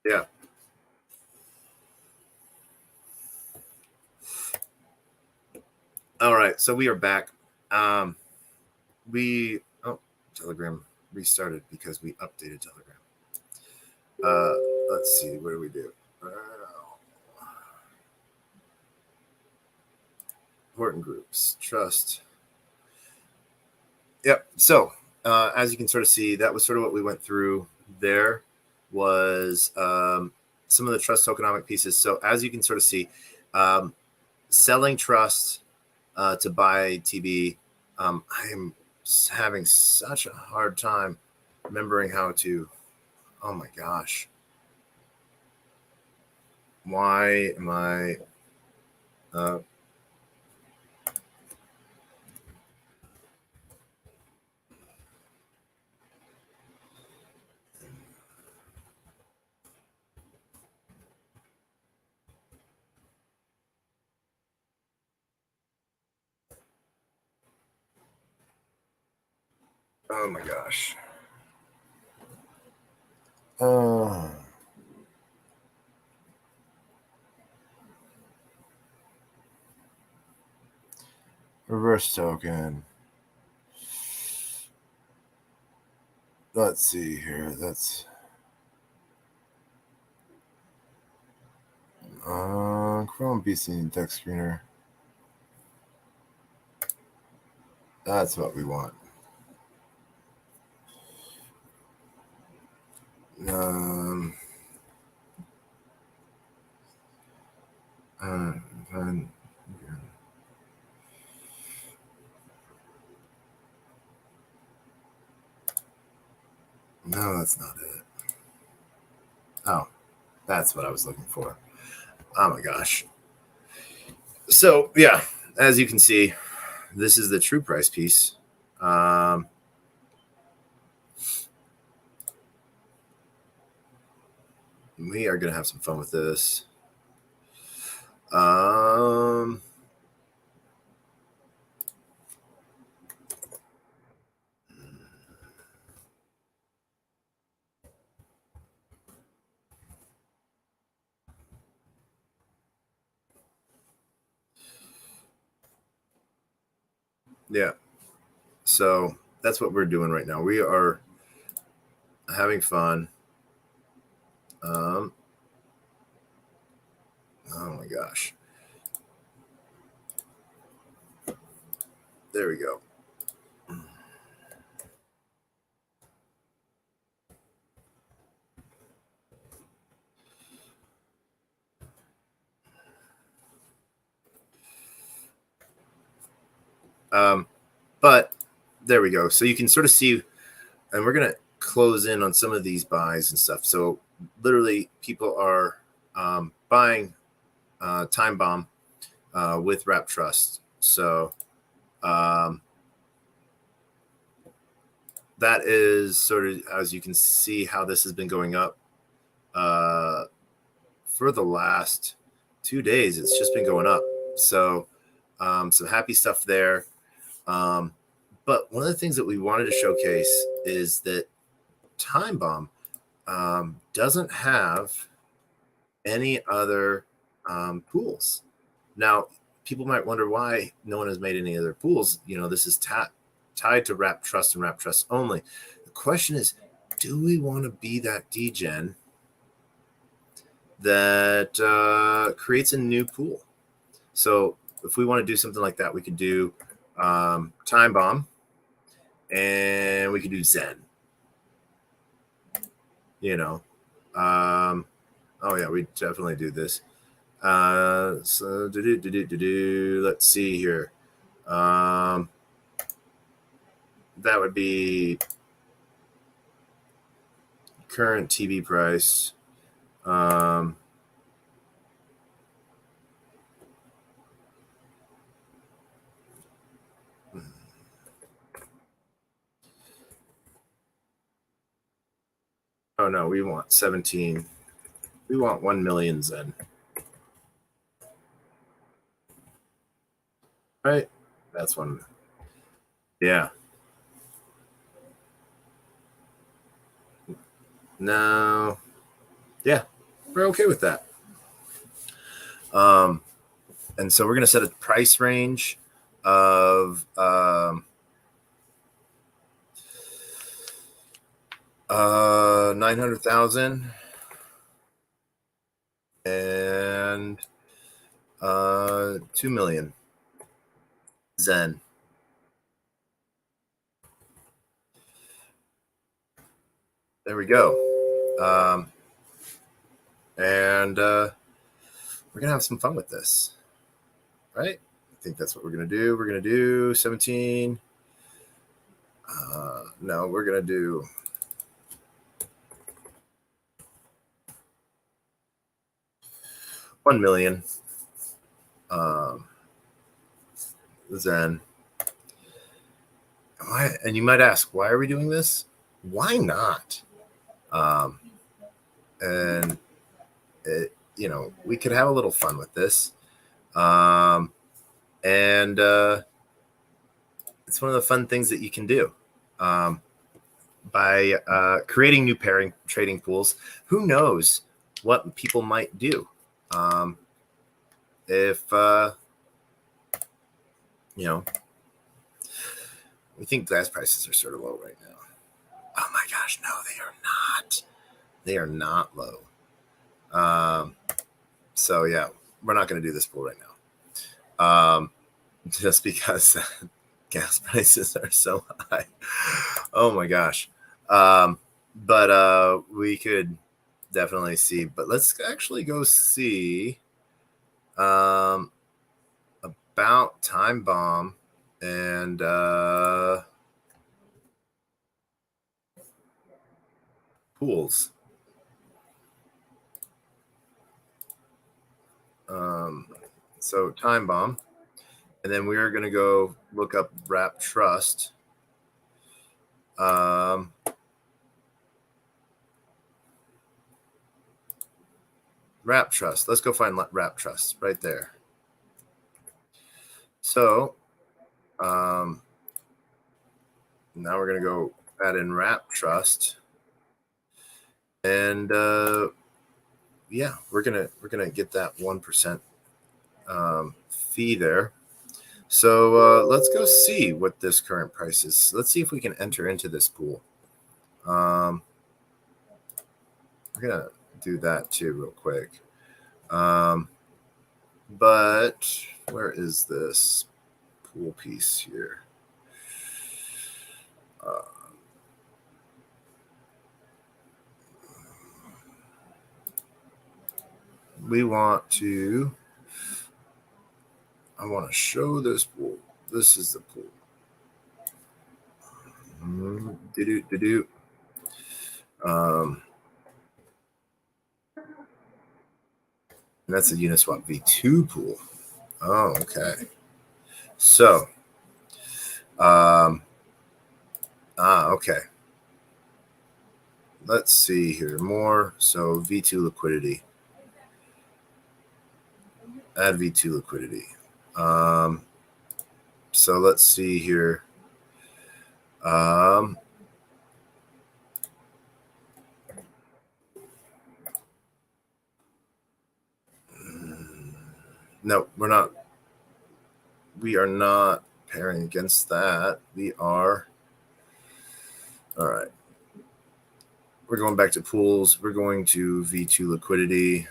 Yeah. All right, so we are back. Telegram restarted because we updated Telegram. Let's see, what do we do? Important groups, trust. Yep. So as you can sort of see, that was sort of what we went through. There was some of the trust tokenomic pieces. So as you can sort of see, selling trust to buy TB. I am having such a hard time remembering how to. Oh my gosh. Why am I? Oh my gosh. Reverse token. Let's see here. That's Chrome BC text screener. That's what we want. No, that's not it. Oh, that's what I was looking for. Oh my gosh. So yeah, as you can see, this is the true price piece. We are going to have some fun with this. Yeah. So that's what we're doing right now. We are having fun. Oh my gosh. There we go. But there we go. So you can sort of see, and we're going to close in on some of these buys and stuff. So literally people are buying Time Bomb with Wrap Trust. So that is sort of, as you can see, how this has been going up for the last 2 days. It's just been going up. So some happy stuff there. But one of the things that we wanted to showcase is that Time Bomb doesn't have any other pools. Now, people might wonder why no one has made any other pools. You know, this is tied to Wrap Trust and Wrap Trust only. The question is, do we want to be that Degen that creates a new pool? So if we want to do something like that, we could do Time Bomb, and we could do Zen. You know, oh yeah, we definitely do this. So let's see here. That would be current TV price. Oh no, we want 17. We want 1 million Zen. Right? That's one. Yeah. No. Yeah, we're okay with that. And so we're going to set a price range of 900,000 and 2 million Zen. There we go. And we're gonna have some fun with this, right? I think that's what we're gonna do. We're gonna do 17. No, we're gonna do $1 million Zen. Why? And you might ask, why are we doing this? Why not? And it, you know, we could have a little fun with this. And it's one of the fun things that you can do by creating new pairing trading pools. Who knows what people might do if you know, we think gas prices are sort of low right now. Oh my gosh, no, they are not. They are not low. So yeah, we're not going to do this pool right now, just because gas prices are so high. Oh my gosh. But we could definitely see. But let's actually go see about Time Bomb and pools. So Time Bomb, and then we are going to go look up Wrap Trust. Wrap Trust. Let's go find Wrap Trust right there. So now we're going to go add in Wrap Trust, and yeah, we're gonna get that 1% fee there. So let's go see what this current price is. Let's see if we can enter into this pool. We're gonna do that too real quick. But where is this pool piece here? We want to. I want to show this pool. This is the pool. That's a Uniswap V2 pool. Oh, okay. So, okay. Let's see here more. So V2 liquidity. Add V2 liquidity. So let's see here. No, we're not. We are not pairing against that. We are. All right. We're going back to pools. We're going to V2 liquidity.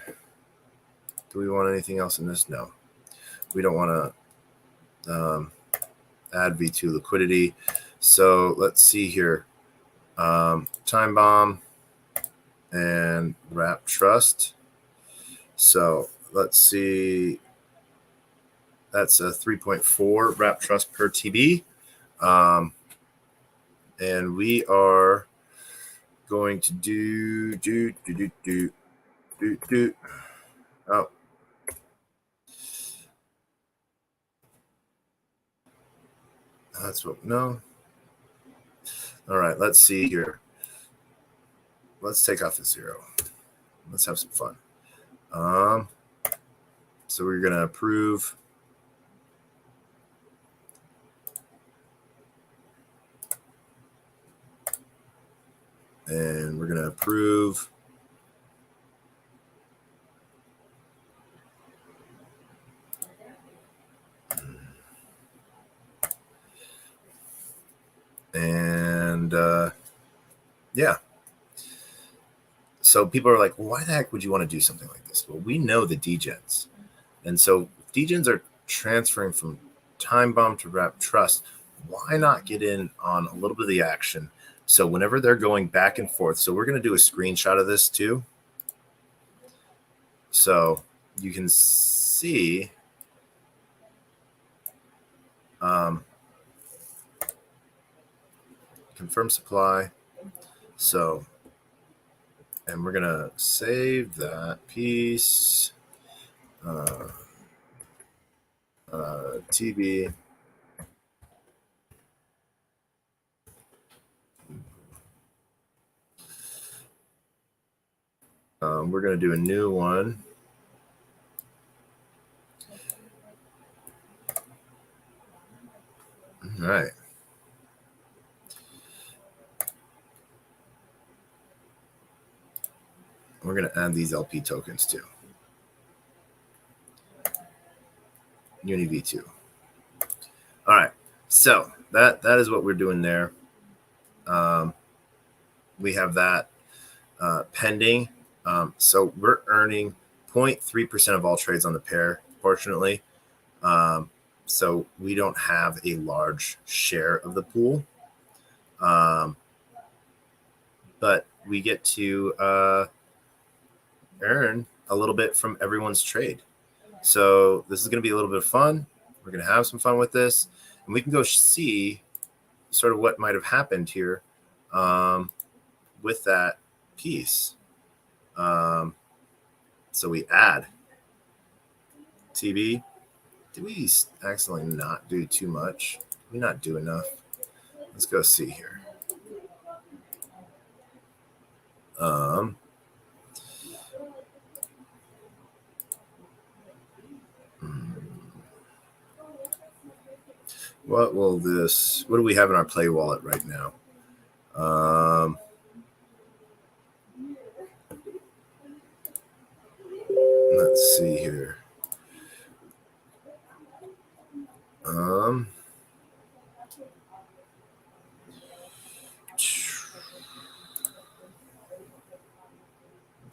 Do we want anything else in this? No. We don't want to add V2 liquidity. So let's see here. Time bomb and wrap trust. So let's see. That's a 3.4 wrap trust per TB. And we are going to do. Oh. That's what, no. All right, let's see here. Let's take off the 0. Let's have some fun. So we're going to approve. And we're going to approve. And yeah. So people are like, well, why the heck would you want to do something like this? Well, we know the degens. And so degens are transferring from time bomb to wrap trust. Why not get in on a little bit of the action? So whenever they're going back and forth, so we're going to do a screenshot of this too. So you can see confirm supply. So, and we're going to save that piece. TB. We're going to do a new one. All right. We're going to add these LP tokens too. Uni V2. All right. So that is what we're doing there. We have that pending. So we're earning 0.3% of all trades on the pair, fortunately. So we don't have a large share of the pool. But we get to earn a little bit from everyone's trade. So this is going to be a little bit of fun. We're going to have some fun with this. And we can go see sort of what might have happened here with that piece. So we add TB. Did we accidentally not do too much? Did we not do enough? Let's go see here. What do we have in our play wallet right now? Let's see here.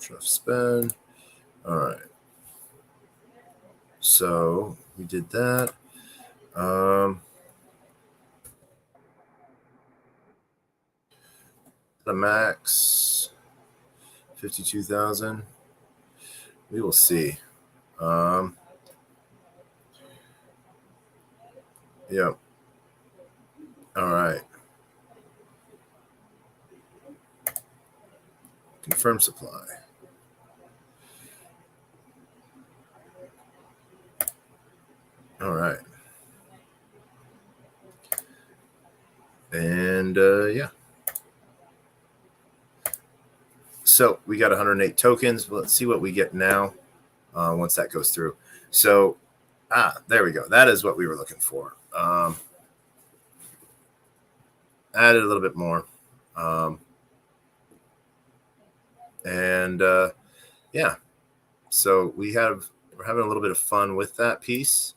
Trust spend. All right. So we did that. The max 52,000. We will see. Yep. All right. Confirm supply. All right. And yeah. So we got 108 tokens. Let's see what we get now once that goes through. So, there we go. That is what we were looking for. Added a little bit more. And yeah, so we're having a little bit of fun with that piece.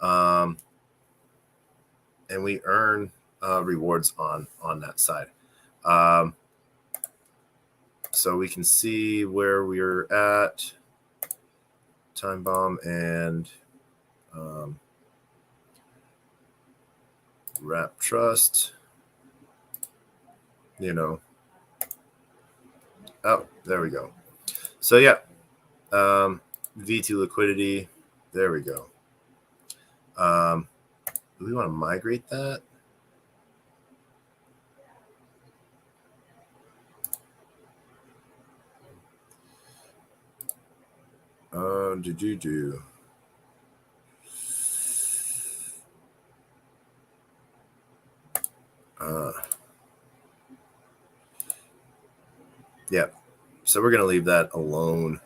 And we earn rewards on that side. So we can see where we're at. Time bomb and wrap trust. You know. Oh, there we go. So yeah, V2 liquidity. There we go. Do we want to migrate that? Yeah. So we're going to leave that alone.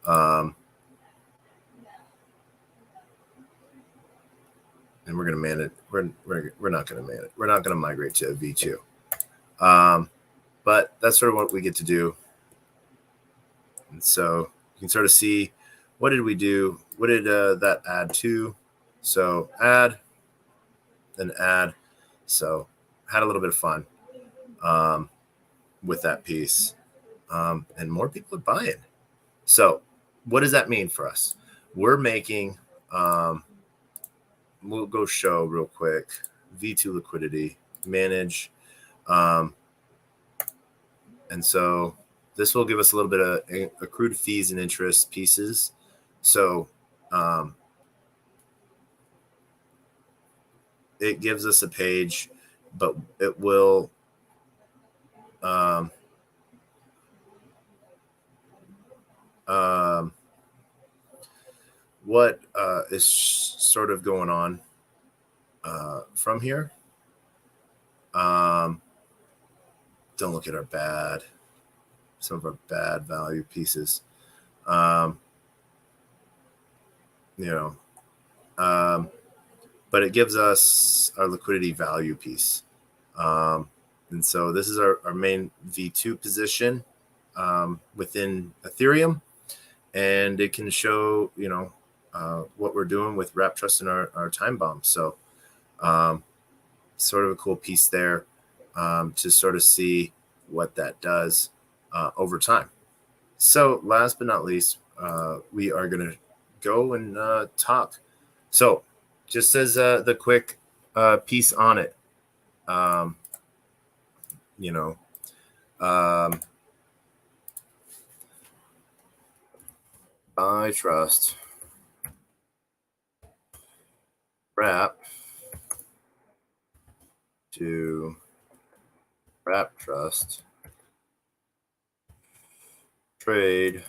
And we're going to man it. We're not going to man it. We're not going to migrate to a V2. But that's sort of what we get to do. And so you can sort of see, what did we do? What did that add to? So add, then add. So had a little bit of fun with that piece. And more people are buying. So what does that mean for us? We're making, we'll go show real quick, V2 liquidity, manage. And so this will give us a little bit of accrued fees and interest pieces. So it gives us a page, but it will what is sort of going on from here. Don't look at some of our bad value pieces. But it gives us our liquidity value piece. And so this is our main V2 position within Ethereum. And it can show, what we're doing with wrap trust and our time bomb. So sort of a cool piece there to sort of see what that does over time. So last but not least, we are going to go and talk. So just as the quick piece on it, I trust wrap to wrap trust trade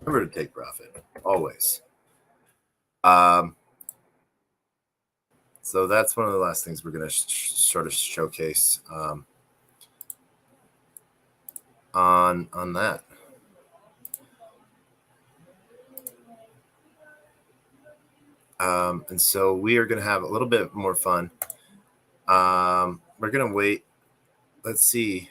Remember to take profit always. So that's one of the last things we're going to sort of showcase on that. And so we are going to have a little bit more fun. We're going to wait. Let's see.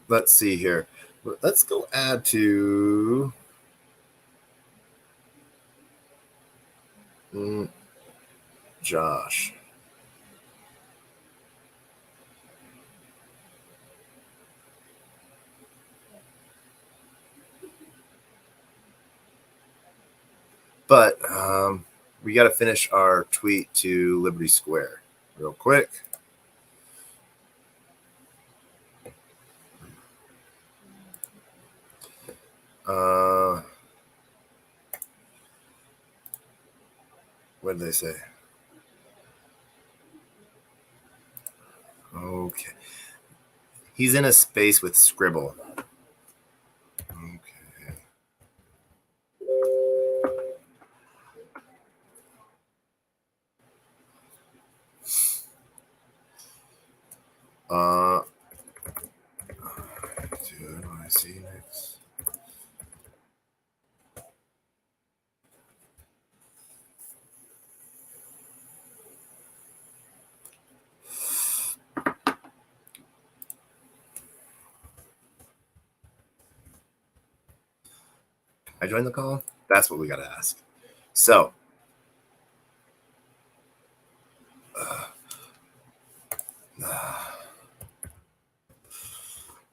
Let's see here. Let's go add to Josh. But we got to finish our tweet to Liberty Square real quick. What did they say? Okay. He's in a space with Scribble. Okay. What do I see next? I joined the call? That's what we got to ask. So,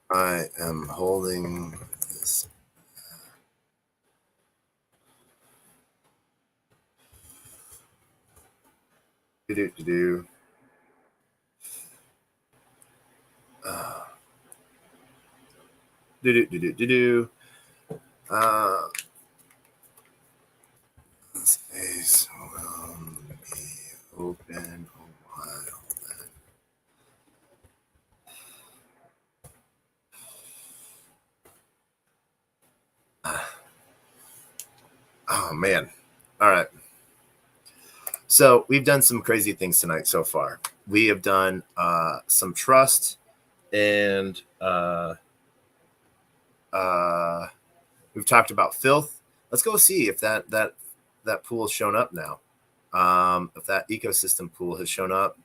I am holding this. Do. Do. Space will be open a while. Oh man. All right. So we've done some crazy things tonight so far. We have done some trust, and we've talked about filth. Let's go see if that pool has shown up now. If that ecosystem pool has shown up,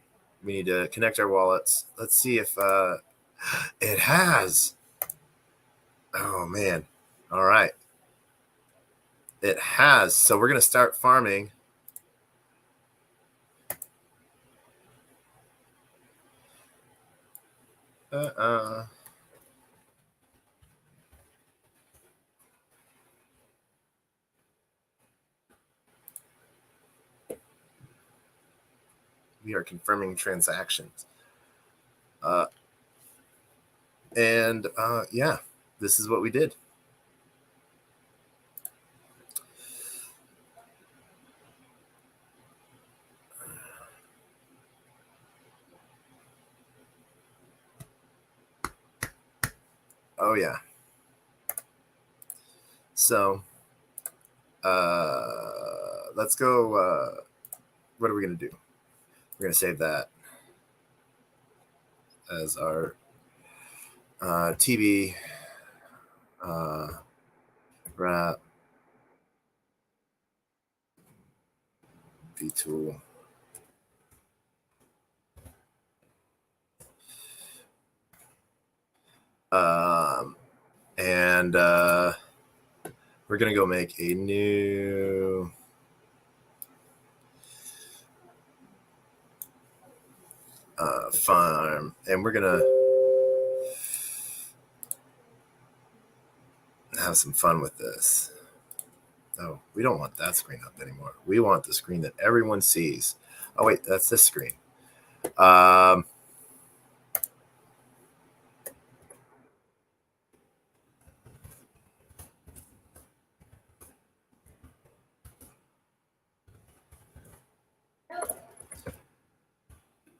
we need to connect our wallets. Let's see if it has. Oh man. All right. It has. So we're going to start farming. We are confirming transactions. And yeah, this is what we did. Oh yeah. So let's go. What are we going to do? We're going to save that as our TB wrap B tool. And we're going to go make a new farm, and we're going to have some fun with this. Oh, we don't want that screen up anymore. We want the screen that everyone sees. Oh, wait, that's this screen.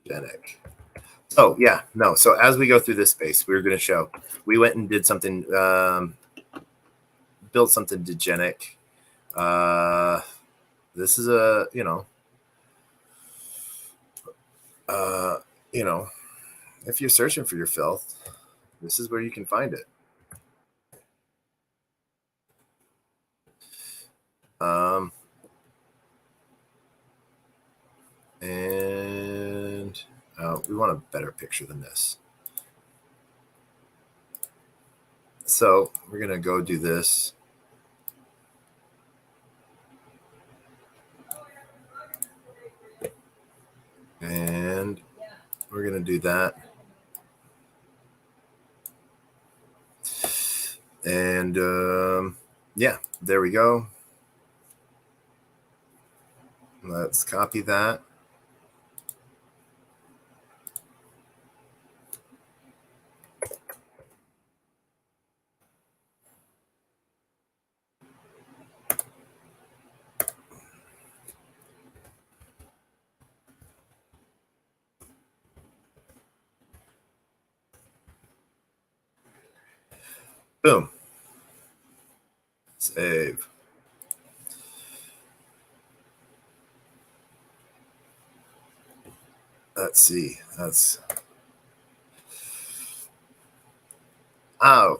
Genic. Oh, yeah, no. So as we go through this space, we're going to show. We went and did something, built something Degenic. This is a, if you're searching for your filth, this is where you can find it. And we want a better picture than this. So we're going to go do this. And we're going to do that. And yeah, there we go. Let's copy that. Boom. Save. Let's see.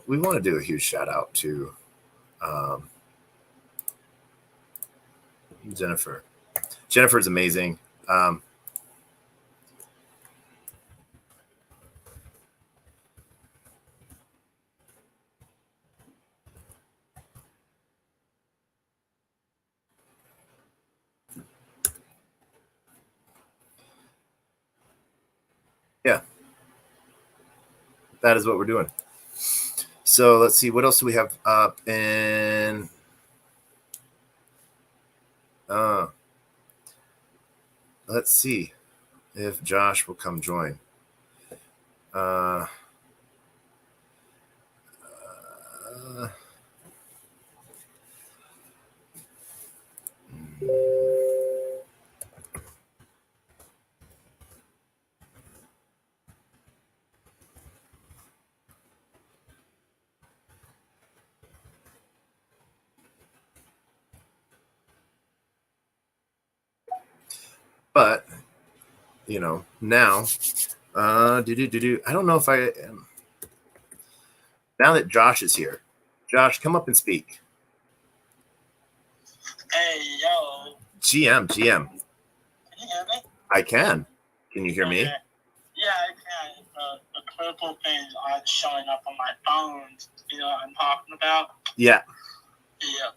We want to do a huge shout out to Jennifer. Jennifer's amazing. Yeah, that is what we're doing. So let's see, what else do we have up? And let's see if Josh will come join. But now, I don't know if I am. Now that Josh is here, Josh, come up and speak. Hey, yo. GM. Can you hear me? I can. Can you hear me? Yeah, I can. The purple thing is showing up on my phone. You know what I'm talking about? Yeah. Yeah.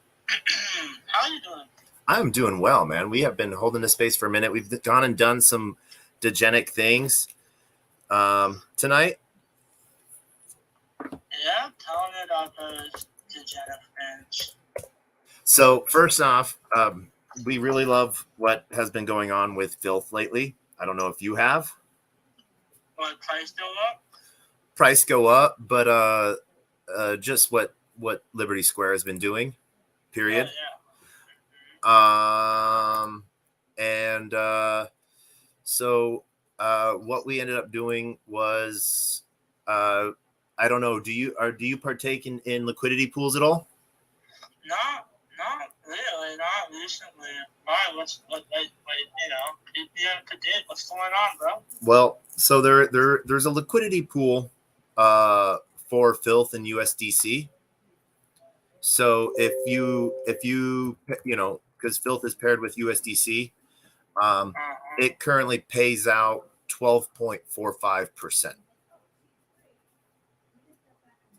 How are you doing? I'm doing well, man. We have been holding this space for a minute. We've gone and done some Degenic things tonight. Yeah, tell me about those Degen things. So first off, we really love what has been going on with filth lately. I don't know if you have. What, price go up? Price go up, but just what Liberty Square has been doing, period. So what we ended up doing was, I don't know. Do you partake in liquidity pools at all? Not really. Not recently. Why? What's keep me up to date. What's going on, bro? Well, so there's a liquidity pool for filth in USDC. So if you because filth is paired with USDC, it currently pays out 12.45%.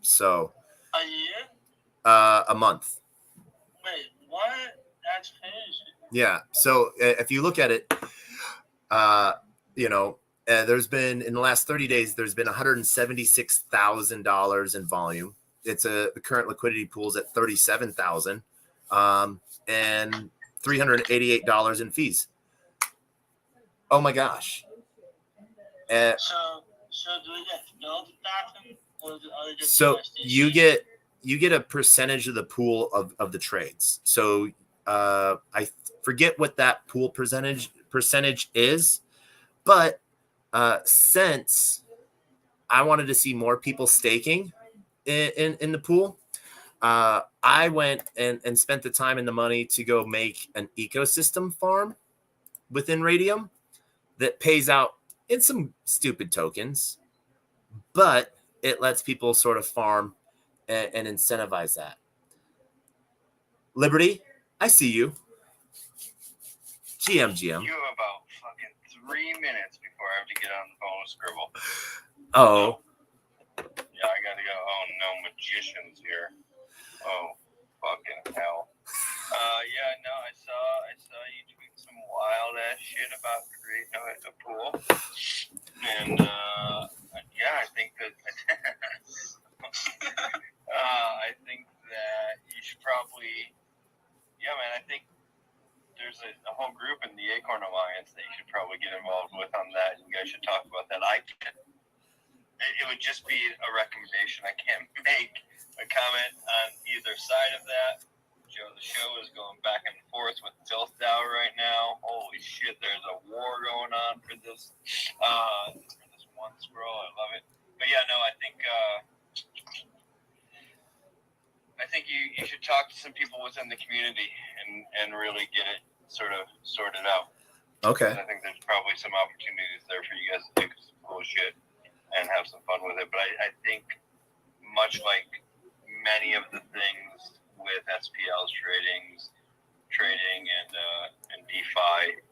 So a year? A month. Wait, what? That's crazy. Yeah. So if you look at it, there's been in the last 30 days, there's been $176,000 in volume the current liquidity pool is at 37,000, and $388 in fees. Oh my gosh! So do we get billed back, or are they just So USDC? you get a percentage of the pool of the trades. So I forget what that pool percentage is, but since I wanted to see more people staking in the pool, I went and spent the time and the money to go make an ecosystem farm within Radium that pays out in some stupid tokens, but it lets people sort of farm and incentivize that. Liberty, I see you. GM. You have about fucking 3 minutes before I have to get on the phone with Scribble. Oh. Yeah, I gotta go. Oh, no magicians here. Oh, fucking hell. Yeah, no, I saw you tweet some wild ass shit about creating a pool. And, yeah, I think that, I think that you should probably, yeah, man, I think there's a whole group in the Acorn Alliance that you should probably get involved with on that. You guys should talk about that. It would just be a recommendation. I can't make a comment on either side of that. Joe, the show is going back and forth with Filth Dow right now. Holy shit, there's a war going on for this one scroll. I love it. But yeah, no, I think you should talk to some people within the community and really get it sort of sorted out. Okay. I think there's probably some opportunities there for you guys to do some cool shit and have some fun with it. But I think much like many of the things with SPL's trading and DeFi,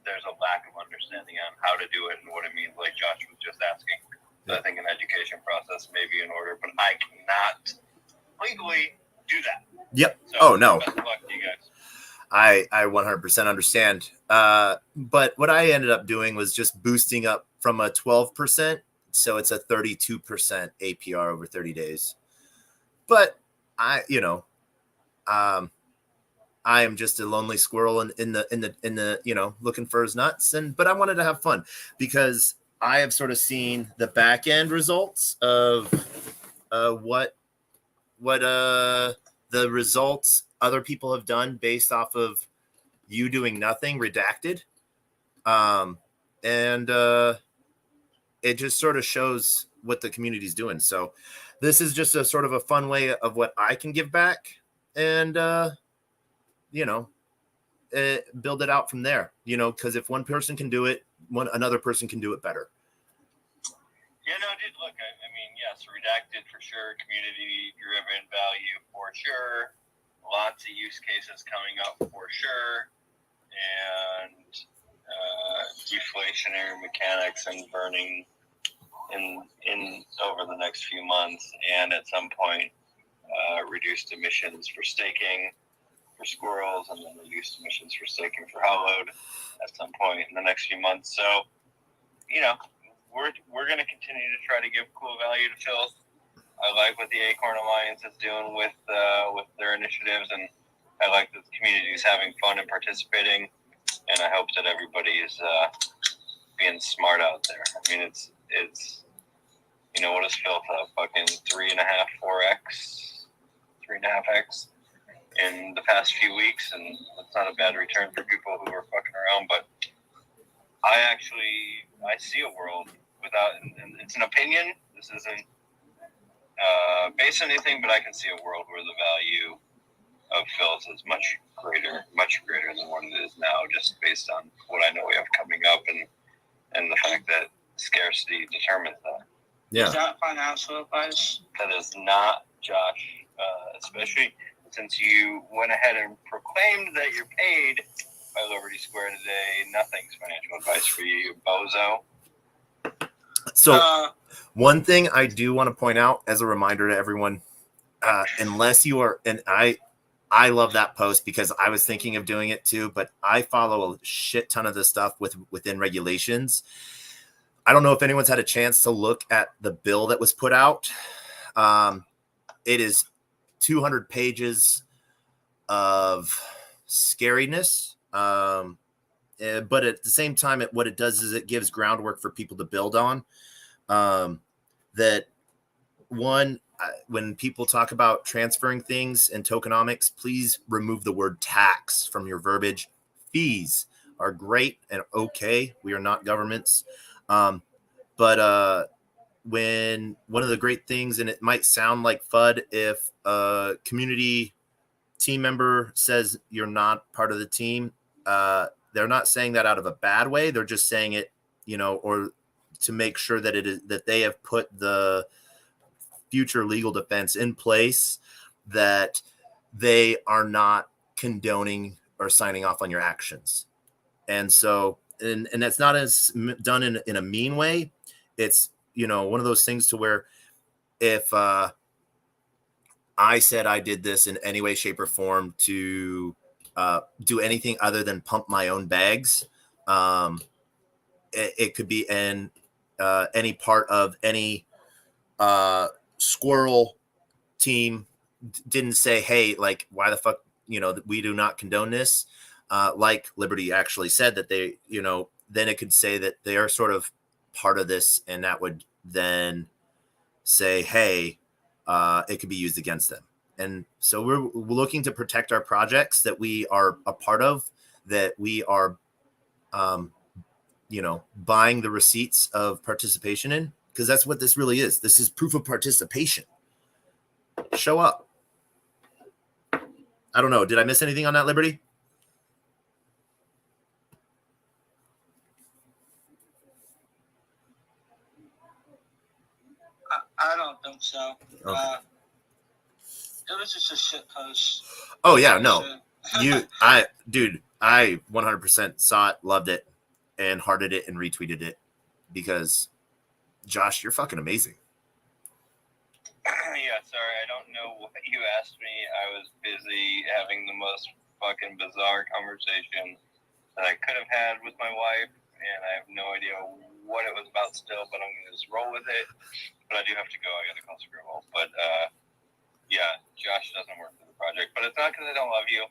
there's a lack of understanding on how to do it and what it means, like Josh was just asking. So I think an education process may be in order, but I cannot legally do that. Yep. So, no. best of luck to you guys. I 100% understand. But what I ended up doing was just boosting up from a 12%. So it's a 32% APR over 30 days. But I am just a lonely squirrel in the looking for his nuts. But I wanted to have fun because I have sort of seen the back end results of what the results other people have done based off of you doing nothing redacted. It just sort of shows what the community's doing. So this is just a sort of a fun way of what I can give back and, build it out from there, because if one person can do it, another person can do it better. Yeah, no, dude, look, I mean, yes, redacted for sure, community-driven value for sure, lots of use cases coming up for sure, and deflationary mechanics and burning in over the next few months, and at some point, reduced emissions for staking for squirrels, and then reduced emissions for staking for Howload at some point in the next few months. So, we're going to continue to try to give cool value to Filth. I like what the Acorn Alliance is doing with their initiatives, and I like that the community is having fun and participating. And I hope that everybody is being smart out there. I mean, it's what is Filth? Fucking 3.5x in the past few weeks, and that's not a bad return for people who are fucking around. But I see a world without, and it's an opinion. This isn't based on anything, but I can see a world where the value of Filth is much greater than what it is now, just based on what I know we have coming up and the fact that scarcity determines that. Yeah. Is that financial advice? That is not, Josh, especially since you went ahead and proclaimed that you're paid by Liberty Square today. Nothing's financial advice for you, you bozo. So one thing I do want to point out as a reminder to everyone, unless you are, and I love that post because I was thinking of doing it too, but I follow a shit ton of this stuff within regulations. I don't know if anyone's had a chance to look at the bill that was put out. it is 200 pages of scariness. But at the same time, what it does is it gives groundwork for people to build on. That one, when people talk about transferring things in tokenomics, please remove the word tax from your verbiage. Fees are great and okay. We are not governments. But when one of the great things, and it might sound like FUD if a community team member says you're not part of the team, they're not saying that out of a bad way. They're just saying it, or to make sure that it is that they have put the future legal defense in place, that they are not condoning or signing off on your actions. And so, and that's not as done in a mean way. It's, one of those things to where if I said I did this in any way, shape, or form to do anything other than pump my own bags, it could be in any part of any squirrel team didn't say, hey, like, why the fuck, we do not condone this. Like Liberty actually said that they, then it could say that they are sort of part of this, and that would then say, hey, it could be used against them. And so we're looking to protect our projects that we are a part of, that we are, buying the receipts of participation in, because that's what this really is. This is proof of participation. Show up. I don't know. Did I miss anything on that, Liberty? I don't think so. Okay. It was just a shit post. Oh yeah, no. I 100% saw it, loved it, and hearted it and retweeted it, because Josh, you're fucking amazing. Yeah, sorry, I don't know what you asked me. I was busy having the most fucking bizarre conversation that I could have had with my wife, and I have no idea what it was about still, but I'm gonna just roll with it. But I do have to go. I gotta call Scribble. But yeah, Josh doesn't work for the project, but it's not because I don't love you.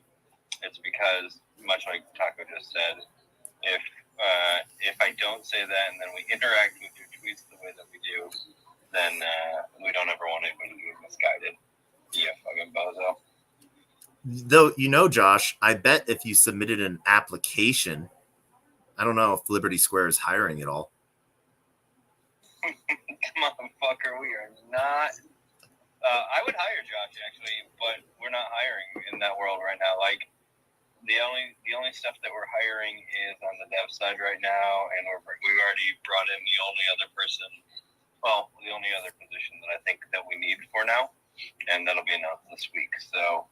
It's because, much like Taco just said, if I don't say that and then we interact with your tweets the way that we do, then we don't ever want anybody to be misguided. Yeah, fucking bozo. Though, Josh, I bet if you submitted an application, I don't know if Liberty Square is hiring at all. Come on, fucker, we are not. I would hire Josh, actually, but we're not hiring in that world right now. Like, the only stuff that we're hiring is on the dev side right now, and we've already brought in the only other position that I think that we need for now, and that'll be announced this week. So,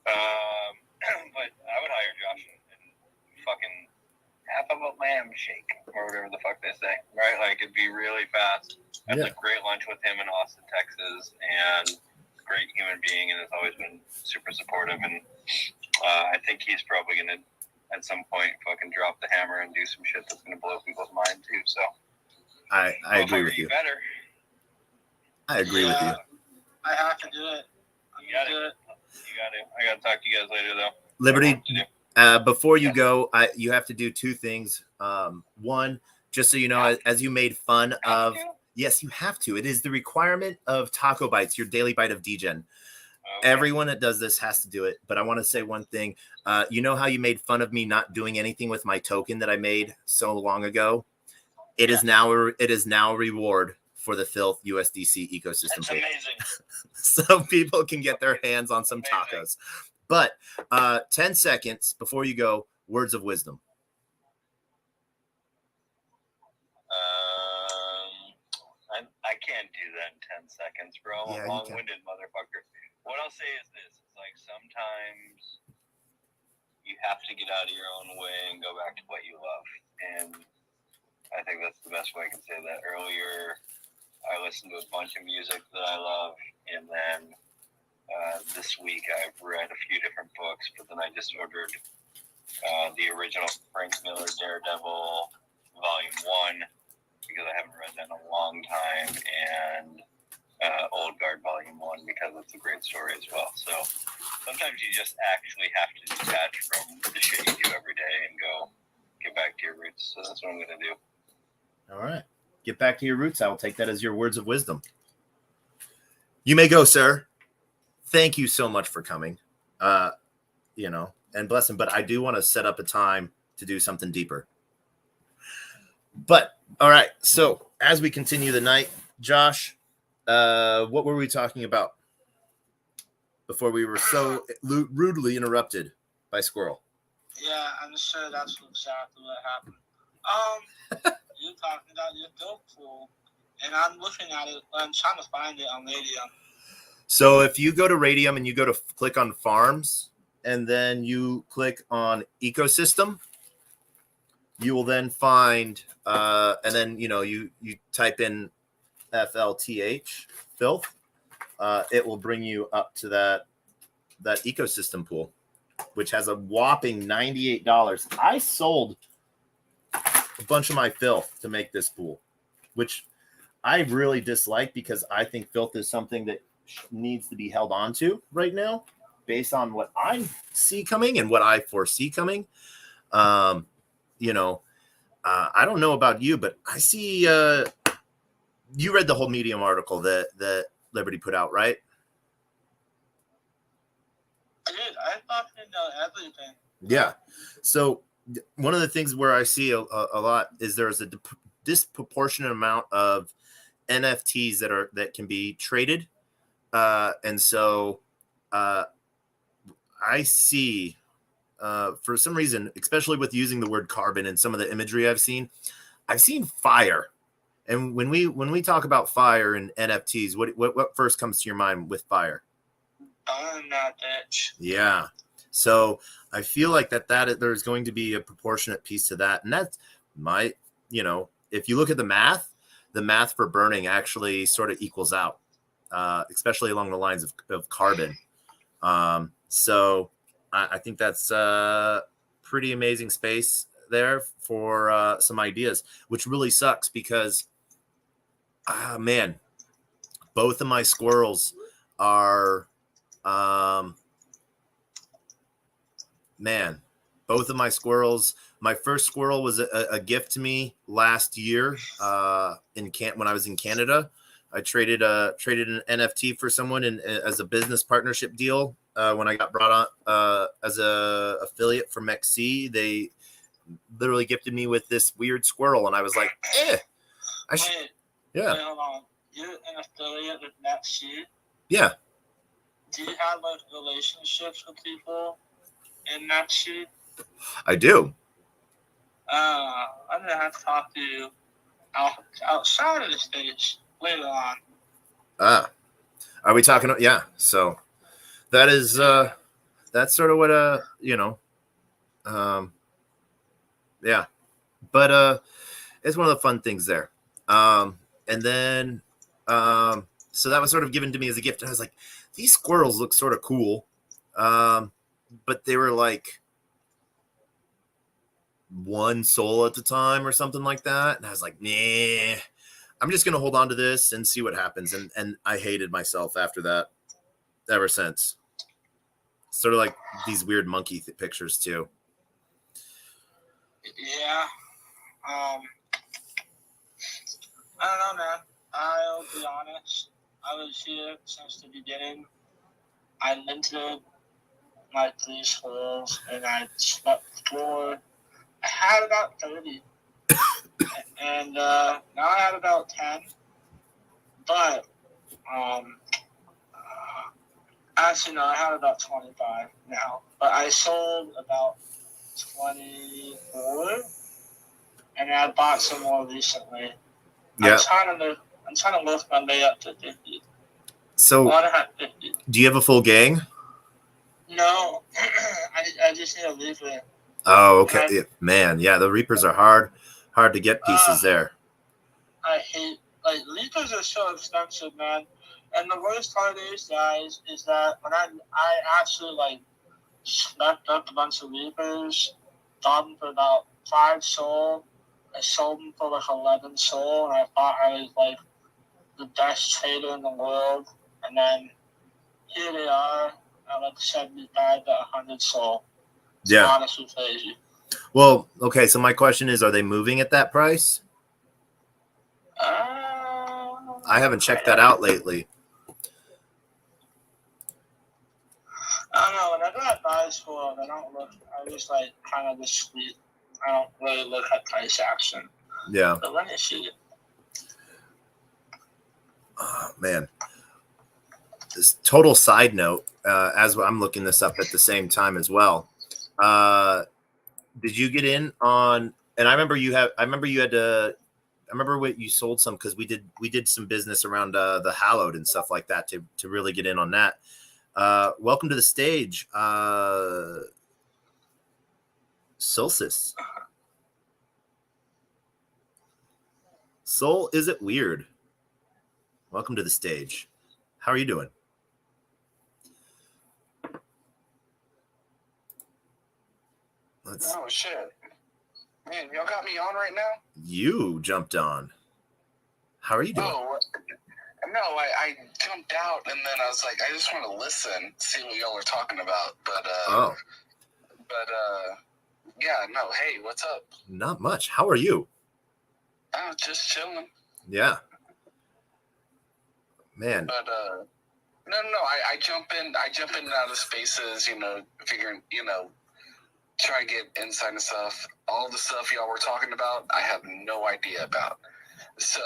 but I would hire Josh and fucking half of a lamb shake, or whatever the fuck they say, right? Like, it'd be really fast. I had a great lunch with him in Austin, Texas, and great human being, and has always been super supportive. And I think he's probably going to, at some point, fucking drop the hammer and do some shit that's going to blow people's mind, too. So I agree with you. Better. I agree with you. I have to do it. You got to. I got to talk to you guys later, though. Liberty, before you go, you have to do two things. One, just so you know, as you made fun of... Yes, you have to. It is the requirement of TacoBytes, your daily bite of Degen. Okay. Everyone that does this has to do it. But I want to say one thing. You know how you made fun of me not doing anything with my token that I made so long ago? It is now a reward for the Filth USDC ecosystem. That's amazing. So people can get their hands on some tacos. But 10 seconds before you go, words of wisdom. I can't do that in 10 seconds, bro. I'm a long-winded motherfucker. What I'll say is this. It's like, sometimes you have to get out of your own way and go back to what you love. And I think that's the best way I can say that. Earlier, I listened to a bunch of music that I love. And then this week, I've read a few different books. But then I just ordered the original Frank Miller Daredevil Volume 1. Because I haven't read that in a long time, and Old Guard Volume 1 because it's a great story as well. So sometimes you just actually have to detach from the shit you do every day and go get back to your roots. So that's what I'm going to do. All right. Get back to your roots. I will take that as your words of wisdom. You may go, sir. Thank you so much for coming. And bless him. But I do want to set up a time to do something deeper. But all right. So as we continue the night, Josh, what were we talking about before we were so rudely interrupted by Squirrel? Yeah, I'm sure that's exactly what happened. You're talking about your build pool, and I'm looking at it. I'm trying to find it on Radium. So if you go to Radium and you go to click on Farms, and then you click on Ecosystem, you will then find, and then you type in FLTH, filth. It will bring you up to that ecosystem pool, which has a whopping $98. I sold a bunch of my filth to make this pool, which I really dislike because I think filth is something that needs to be held on to right now based on what I see coming and what I foresee coming. I don't know about you, but I see you read the whole Medium article that Liberty put out, right? I did. I thought you know everything. Yeah. So one of the things where I see a lot is there's a disproportionate amount of NFTs that can be traded. And so I see for some reason, especially with using the word carbon and some of the imagery I've seen fire. And when we talk about fire and NFTs, what first comes to your mind with fire? Burn that bitch. Yeah. So I feel like that there's going to be a proportionate piece to that. And that's if you look at the math for burning actually sort of equals out, especially along the lines of carbon. So I think that's a pretty amazing space there for some ideas, which really sucks because, man, both of my squirrels are, my first squirrel was a gift to me last year when I was in Canada. I traded an NFT for someone as a business partnership deal. When I got brought on as a affiliate from XEN, they literally gifted me with this weird squirrel, and I was like, yeah. Wait, hold on. You're an affiliate with XEN? Yeah. Do you have relationships with people in XEN? I do. I'm gonna have to talk to you outside of the stage later on. Are we talking? Yeah. So that is that's sort of what yeah. But it's one of the fun things there. And then so that was sort of given to me as a gift, and I was like, these squirrels look sort of cool, but they were like one soul at the time or something like that, and I was like, nah, I'm just gonna hold on to this and see what happens. And I hated myself after that ever since. Sort of like these weird monkey pictures too. Yeah. I don't know, man. I'll be honest. I was here since the beginning. I minted my 3 squirrels, and I slept for. I had about 30, and now I have about 10. But actually, no, I have about 25 now. But I sold about 24, and I bought some more recently. Yeah. I'm trying to lift my way up to 50. So, I have 50. Do you have a full gang? No, I just need a Reaper. Oh, okay. Man, yeah, the Reapers are hard to get pieces there. I hate, Reapers are so expensive, man. And the worst part is, guys, is that when I actually, swept up a bunch of Reapers, bought them for about 5 soul. I sold them for 11 soul, and I thought I was the best trader in the world, and then here they are at like 75 to 100 soul. It's honestly crazy. Well, okay, so my question is, are they moving at that price? I haven't checked that out lately. I don't know. Whenever I buy for them, I don't look. I just like kind of discreet. I don't really look at price action. Yeah. But let me see. Oh, man. This total side note, as I'm looking this up at the same time as well. Did you get in on? And I remember you had to. I remember what you sold some because we did some business around the Hallowed and stuff like that to really get in on that. Welcome to the stage, Solstice. Soul, is it weird? Welcome to the stage. How are you doing? Oh shit. Man, y'all got me on right now? You jumped on. How are you doing? Oh, no, I jumped out and then I was like, I just want to listen, see what y'all are talking about. But yeah, no, hey, what's up? Not much. How are you? Oh, just chilling. Yeah. Man. But no, I jump in and out of spaces, figuring, try to get inside and stuff. All the stuff y'all were talking about, I have no idea about. So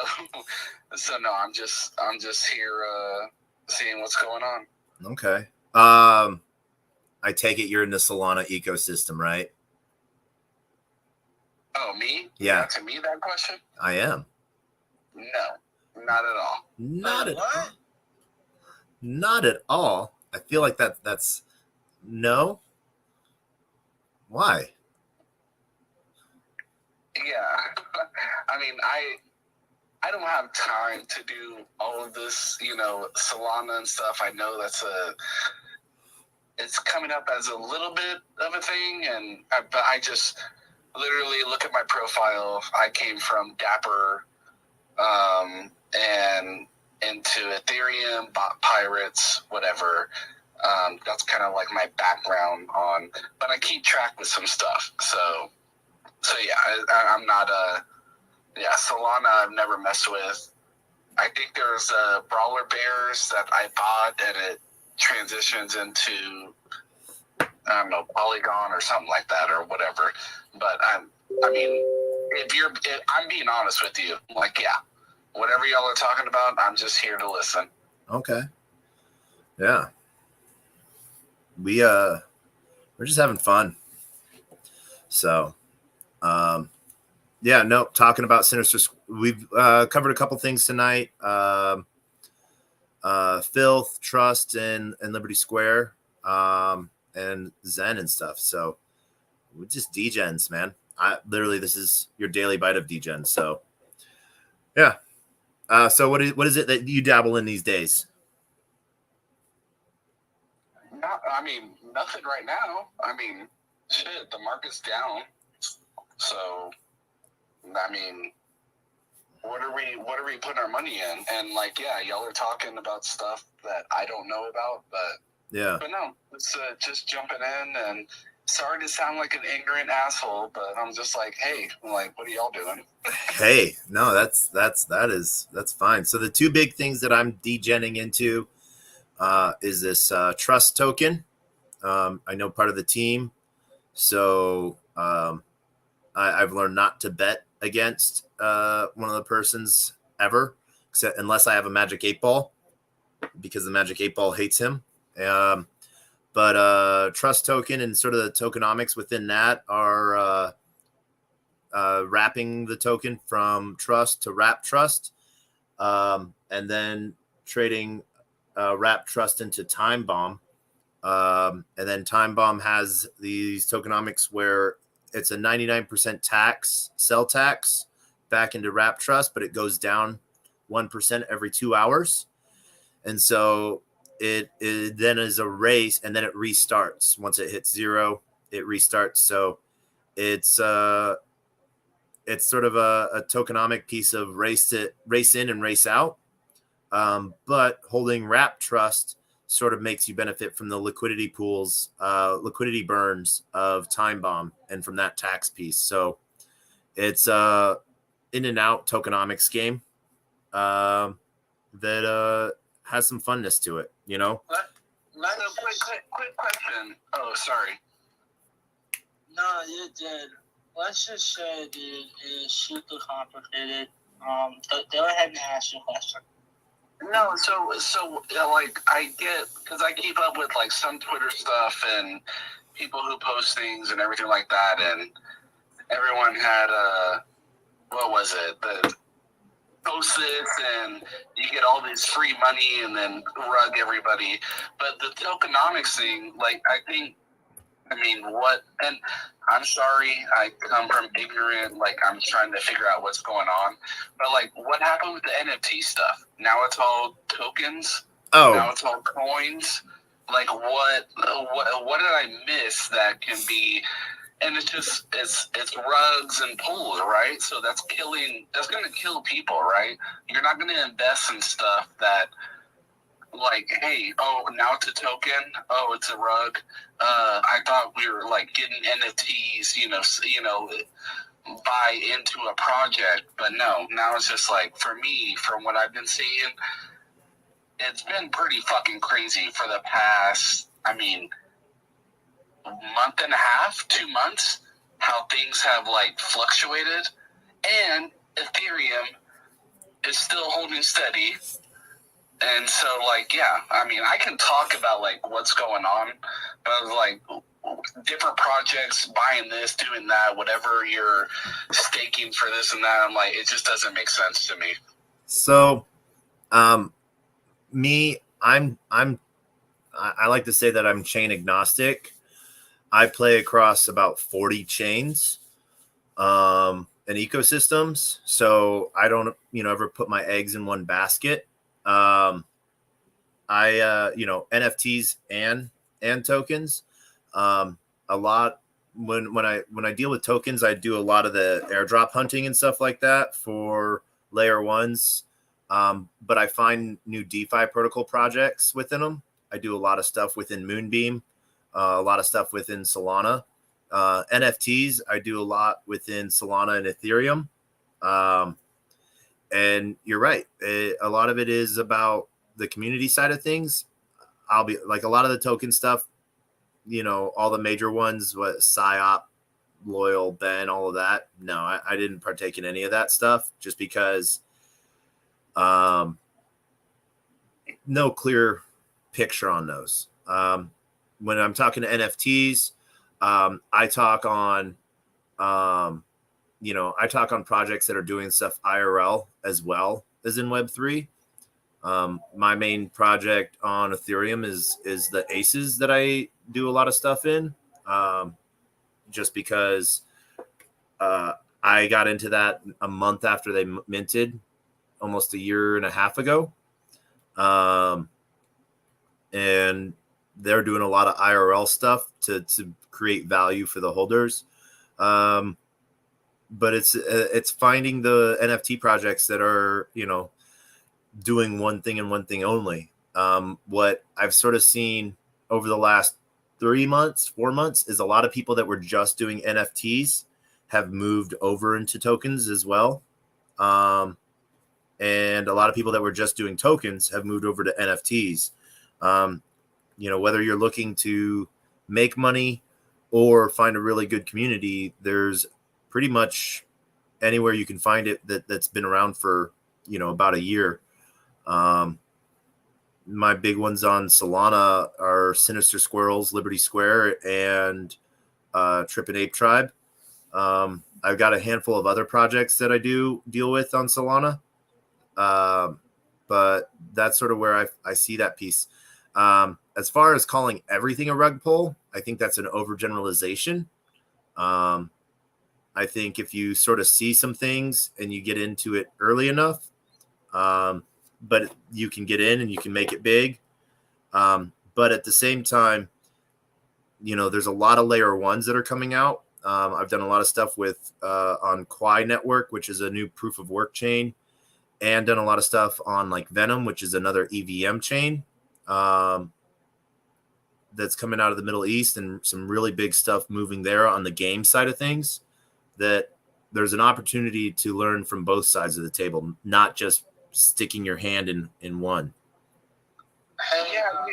no, I'm just here seeing what's going on. Okay. I take it you're in the Solana ecosystem, right? Oh, me? Yeah. To me, that question? I am. No, not at all. Not at all. Not at all. I feel like that's no. Why? Yeah. I mean, I don't have time to do all of this, Solana and stuff. I know it's coming up as a little bit of a thing, but I just literally look at my profile. I came from Dapper, and into Ethereum, bot pirates, whatever. That's kind of like my background but I keep track with some stuff. So yeah, I'm not Solana I've never messed with. I think there's Brawler Bears that I bought and it transitions into, I don't know, Polygon or something like that or whatever. But I mean, if I'm being honest with you, like, yeah, whatever y'all are talking about, I'm just here to listen. Okay. Yeah. We're just having fun. So, yeah, no, talking about Sinister. We've covered a couple things tonight. Filth, Trust, and Liberty Square, and Zen and stuff. So we're just degens, man. This is your daily bite of degen. So yeah. So what is it that you dabble in these days? I mean, nothing right now. I mean, shit, the market's down. So, I mean, what are we putting our money in? And like, yeah, y'all are talking about stuff that I don't know about, but no, it's just jumping in. And sorry to sound like an ignorant asshole, but I'm just like, hey, like, what are y'all doing? Hey, no, that's fine. So the two big things that I'm degenning into is this trust token. I know part of the team, so I've learned not to bet against one of the persons ever, except unless I have a Magic 8-Ball, because the Magic 8-Ball hates him. But trust token and sort of the tokenomics within that are wrapping the token from trust to wrap trust, and then trading wrap trust into time bomb. And then time bomb has these tokenomics where it's a 99% sell tax back into wrap trust, but it goes down 1% every 2 hours. And so it then is a race, and then it restarts. Once it hits 0, it restarts. So it's sort of a tokenomic piece of race in and race out. But holding wrap trust sort of makes you benefit from the liquidity pools, liquidity burns of Time Bomb, and from that tax piece. So it's in and out tokenomics game that has some funness to it, you know. Quick question. Oh, sorry. No, you did. Let's just say, dude, it's super complicated. Go ahead and ask your question. No, so like I get, because I keep up with like some Twitter stuff and people who post things and everything like that, and everyone had what was it, the post this and you get all this free money and then rug everybody. But the tokenomics thing, like I mean, what? And I'm sorry, I come from ignorant. Like, I'm trying to figure out what's going on. But like, what happened with the NFT stuff? Now it's all tokens. Oh, now it's all coins. Like, what did I miss that can be? And it's just it's rugs and pools, right? So that's going to kill people, right? You're not going to invest in stuff that, like, hey, oh, now it's a token. Oh, it's a rug. I thought we were like getting NFTs, buy into a project, but no. Now it's just like, for me, from what I've been seeing, it's been pretty fucking crazy for the past, month and a half, 2 months, how things have like fluctuated, and Ethereum is still holding steady. And so, like, yeah, I can talk about, like, what's going on, but, like, different projects, buying this, doing that, whatever you're staking for this and that, I'm like, it just doesn't make sense to me. So, I like to say that I'm chain agnostic. I play across about 40 chains and ecosystems. So I don't, ever put my eggs in one basket. NFTs and tokens. A lot when I deal with tokens, I do a lot of the airdrop hunting and stuff like that for layer ones. But I find new DeFi protocol projects within them. I do a lot of stuff within Moonbeam, a lot of stuff within Solana. NFTs, I do a lot within Solana and Ethereum. And you're right. A lot of it is about the community side of things. I'll be like, a lot of the token stuff, all the major ones, what PsyOp, Loyal, Ben, all of that. No, I didn't partake in any of that stuff just because no clear picture on those. When I'm talking to NFTs, I talk on projects that are doing stuff IRL as well as in Web3. My main project on Ethereum is the ACEs that I do a lot of stuff in, just because I got into that a month after they minted, almost a year and a half ago. And they're doing a lot of IRL stuff to create value for the holders. But it's finding the NFT projects that are, doing one thing and one thing only. What I've sort of seen over the last 4 months is a lot of people that were just doing NFTs have moved over into tokens as well. And a lot of people that were just doing tokens have moved over to NFTs. Whether you're looking to make money or find a really good community, there's pretty much anywhere you can find it that's been around for, about a year. My big ones on Solana are Sinister Squirrels, Liberty Square, and Trip and Ape Tribe. I've got a handful of other projects that I do deal with on Solana. But that's sort of where I see that piece. As far as calling everything a rug pull, I think that's an overgeneralization. I think if you sort of see some things and you get into it early enough, but you can get in and you can make it big. But at the same time, there's a lot of layer ones that are coming out. I've done a lot of stuff with on Quai Network, which is a new proof of work chain. and done a lot of stuff on like Venom, which is another EVM chain that's coming out of the Middle East, and some really big stuff moving there on the game side of things, that there's an opportunity to learn from both sides of the table, not just sticking your hand in one. Yeah,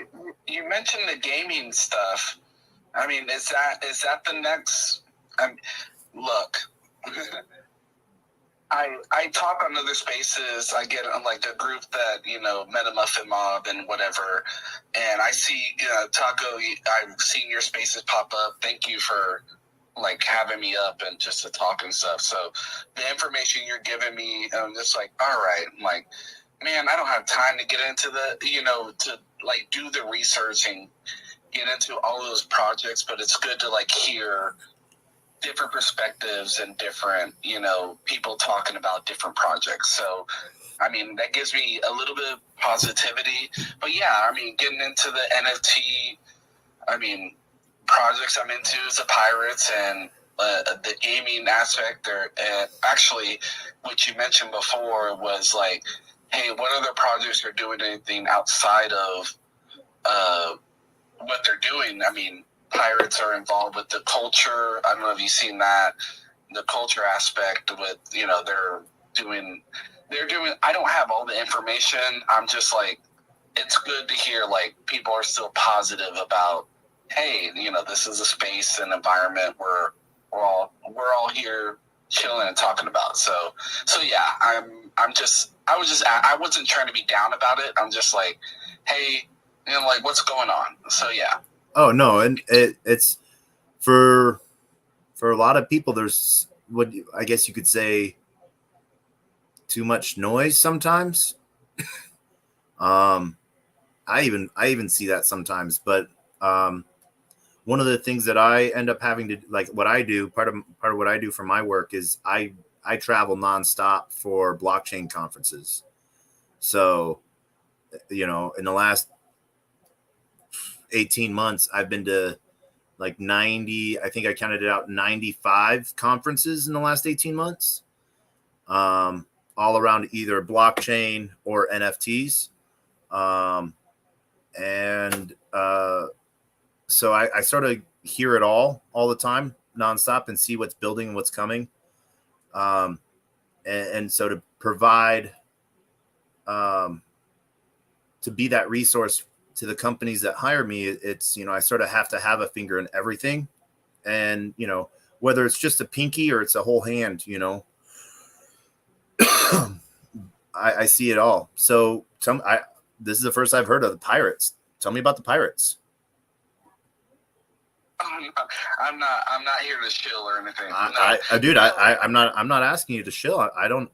you mentioned the gaming stuff. I mean, is that the next? Look, I talk on other spaces. I get on like a group that, you know, Metamuffin Mob and whatever, and I see Taco. I've seen your spaces pop up. Thank you for like having me up and just to talk and stuff. So the information you're giving me, I'm just like, all right. I'm like, man, I don't have time to get into to like do the research and get into all those projects, but it's good to like hear different perspectives and different, people talking about different projects. So, I mean, that gives me a little bit of positivity. But yeah, I mean, getting into the NFT, projects I'm into is the Pirates and the gaming aspect there. And actually, what you mentioned before was like, hey, what other projects are doing anything outside of what they're doing? I mean, Pirates are involved with the culture. I don't know if you've seen that, the culture aspect with, they're doing, I don't have all the information. I'm just like, it's good to hear like people are still positive about, hey, this is a space and environment where we're all here chilling and talking about. So yeah, I wasn't trying to be down about it. I'm just like, hey, like what's going on? So yeah. Oh no, and it's for a lot of people. There's what I guess you could say too much noise sometimes. I even see that sometimes, but one of the things that I end up having to like what I do, part of what I do for my work is I travel nonstop for blockchain conferences. So, in the last 18 months, I've been to like 90, I think I counted it out, 95 conferences in the last 18 months, all around either blockchain or NFTs. So I sort of hear it all the time, nonstop, and see what's building and what's coming. And so to provide, to be that resource to the companies that hire me, it's, I sort of have to have a finger in everything. And, whether it's just a pinky or it's a whole hand, I see it all. So this is the first I've heard of the Pirates. Tell me about the Pirates. I'm not here to chill or anything. I'm not asking you to chill. I don't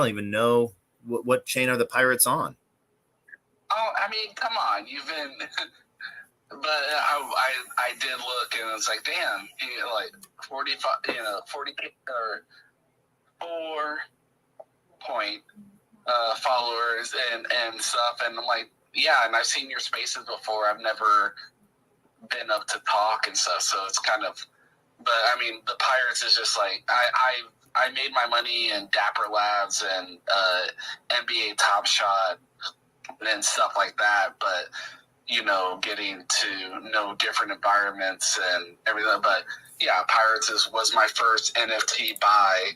even know what chain are the Pirates on. Oh, I mean, come on, you've been, but I did look and it's like, damn, like 45, 40 or 4 point followers and stuff, and I'm like, yeah, and I've seen your spaces before. I've never been up to talk and stuff, so it's kind of, but I mean, the Pirates is just like, I made my money in Dapper Labs and NBA Top Shot and stuff like that, but getting to know different environments and everything. But yeah, Pirates was my first NFT buy,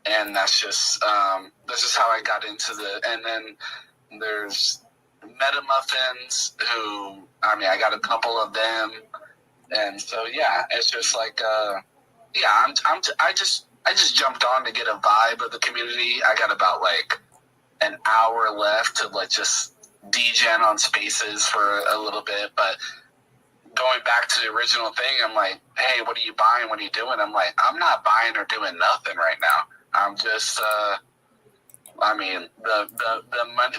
and that's just how I got into and then there's Metamuffins, who, I mean, I got a couple of them, and so yeah, it's just like I just jumped on to get a vibe of the community. I got about like an hour left to like just Degen on spaces for a little bit, but going back to the original thing, I'm like, hey, what are you buying? What are you doing? I'm like, I'm not buying or doing nothing right now. I'm just I mean, the money,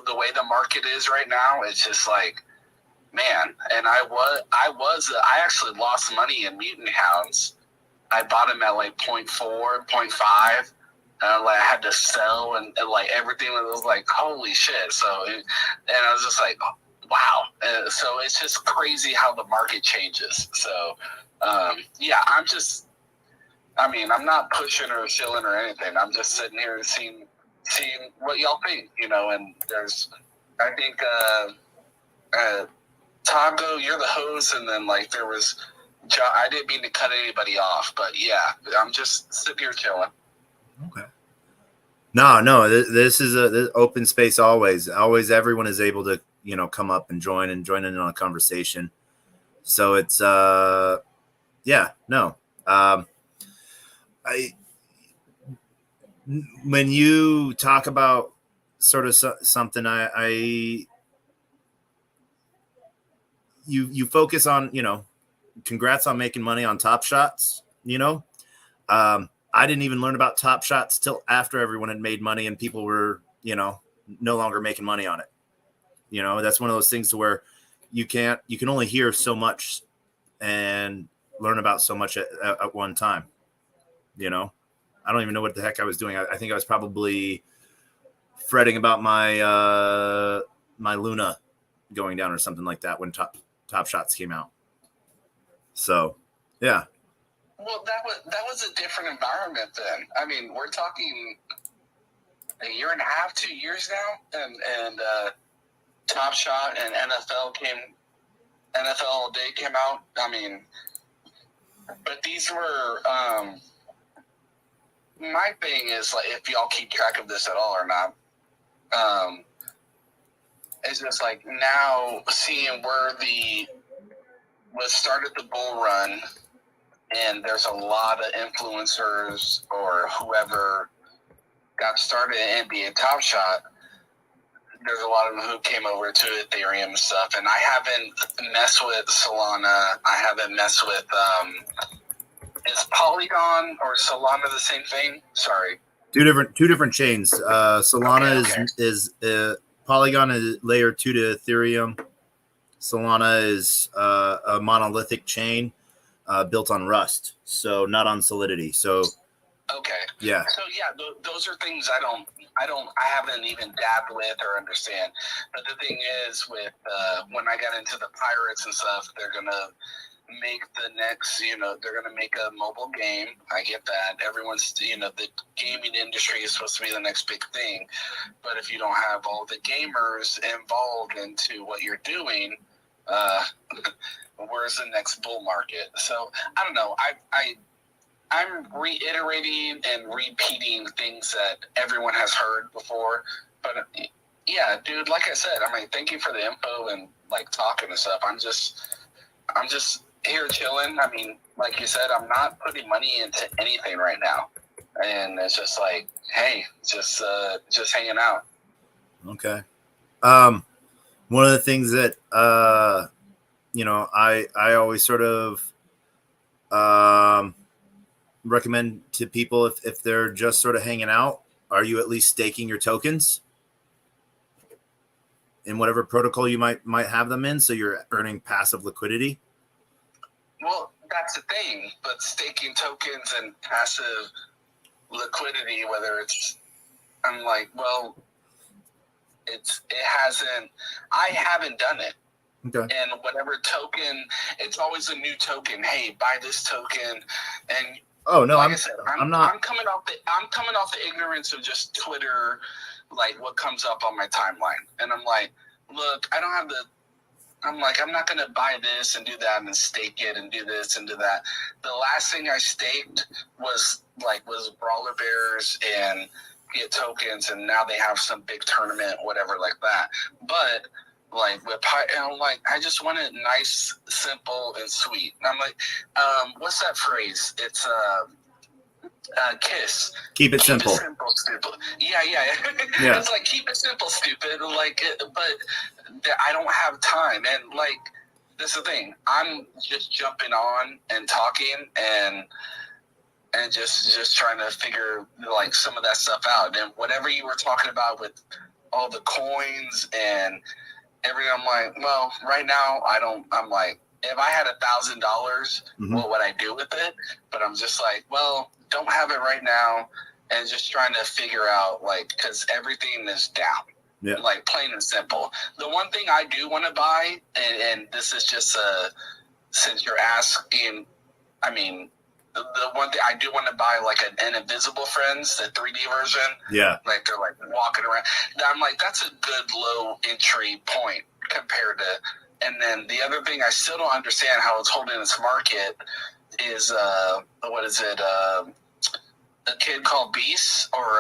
the way the market is right now, it's just like, man. And I actually lost money in Mutant Hounds. I bought them at like 0.4, 0.5. Like I had to sell and like everything was like, holy shit. So, and I was just like, wow. So it's just crazy how the market changes. So, yeah, I'm not pushing or chilling or anything. I'm just sitting here seeing seeing what y'all think, and I think, Taco, you're the host, and then there was John. I didn't mean to cut anybody off, but yeah, I'm just sitting here chilling. Okay. No, this is this open space always. Always everyone is able to, come up and join in on a conversation. So it's when you talk about sort of something, you focus on, congrats on making money on Top Shots, I didn't even learn about Top Shots till after everyone had made money and people were, no longer making money on it. That's one of those things to where you can only hear so much and learn about so much at one time. I don't even know what the heck I was doing. I think I was probably fretting about my my Luna going down or something like that when Top Shots came out. So, yeah. Well, that was a different environment then. I mean, we're talking a year and a half, 2 years now, and Top Shot and NFL All Day came out. I mean, but these were my thing is if y'all keep track of this at all or not. It's just now seeing where what started the bull run, and there's a lot of influencers or whoever got started in NBA Top Shot. There's a lot of them who came over to Ethereum and stuff, and I haven't messed with Solana. I haven't messed with is Polygon or Solana the same thing? Sorry. Two different chains. Solana is Polygon is layer 2 to Ethereum. Solana is a monolithic chain built on Rust, so not on Solidity. So okay, yeah. So yeah, those are things I haven't even dabbed with or understand. But the thing is, with when I got into the pirates and stuff, they're gonna make the next, they're gonna make a mobile game. I get that. Everyone's, the gaming industry is supposed to be the next big thing. But if you don't have all the gamers involved into what you're doing, where's the next bull market? So I don't know. I'm reiterating and repeating things that everyone has heard before. But yeah, dude, like I said, thank you for the info and talking and stuff. I'm just here chilling. Like you said, I'm not putting money into anything right now. And it's just hey, just hanging out. Okay. One of the things that I always sort of recommend to people if they're just sort of hanging out, are you at least staking your tokens in whatever protocol you might have them in, so you're earning passive liquidity? Well, that's the thing, but staking tokens and passive liquidity, whether it's, I haven't done it. Okay. And whatever token, it's always a new token. Hey, buy this token. And oh no, I said, I'm coming off the ignorance of just Twitter, what comes up on my timeline. And I'm look, I don't have I'm not going to buy this and do that and stake it and do this and do that. The last thing I staked was Brawler Bears and get tokens, and now they have some big tournament, whatever like that. But with I just want it nice, simple, and sweet. And I'm what's that phrase? It's KISS. Keep it simple. Keep it simple, stupid. Yeah. Yeah. It's keep it simple, stupid. But I don't have time. And this is the thing. I'm just jumping on and talking and just trying to figure some of that stuff out. And whatever you were talking about with all the coins and everything, I'm well, right now I'm if I had $1,000, mm-hmm. what would I do with it? But I'm just well, don't have it right now, and just trying to figure out because everything is down. Yeah. Plain and simple. The one thing I do want to buy, and this is just since you're asking, the one thing I do want to buy, like an Invisible Friends, the 3D version. Yeah. Like they're like walking around. I'm like, that's a good low entry point compared to. And then the other thing I still don't understand how it's holding its market is what is it? A Kid Called Beast, or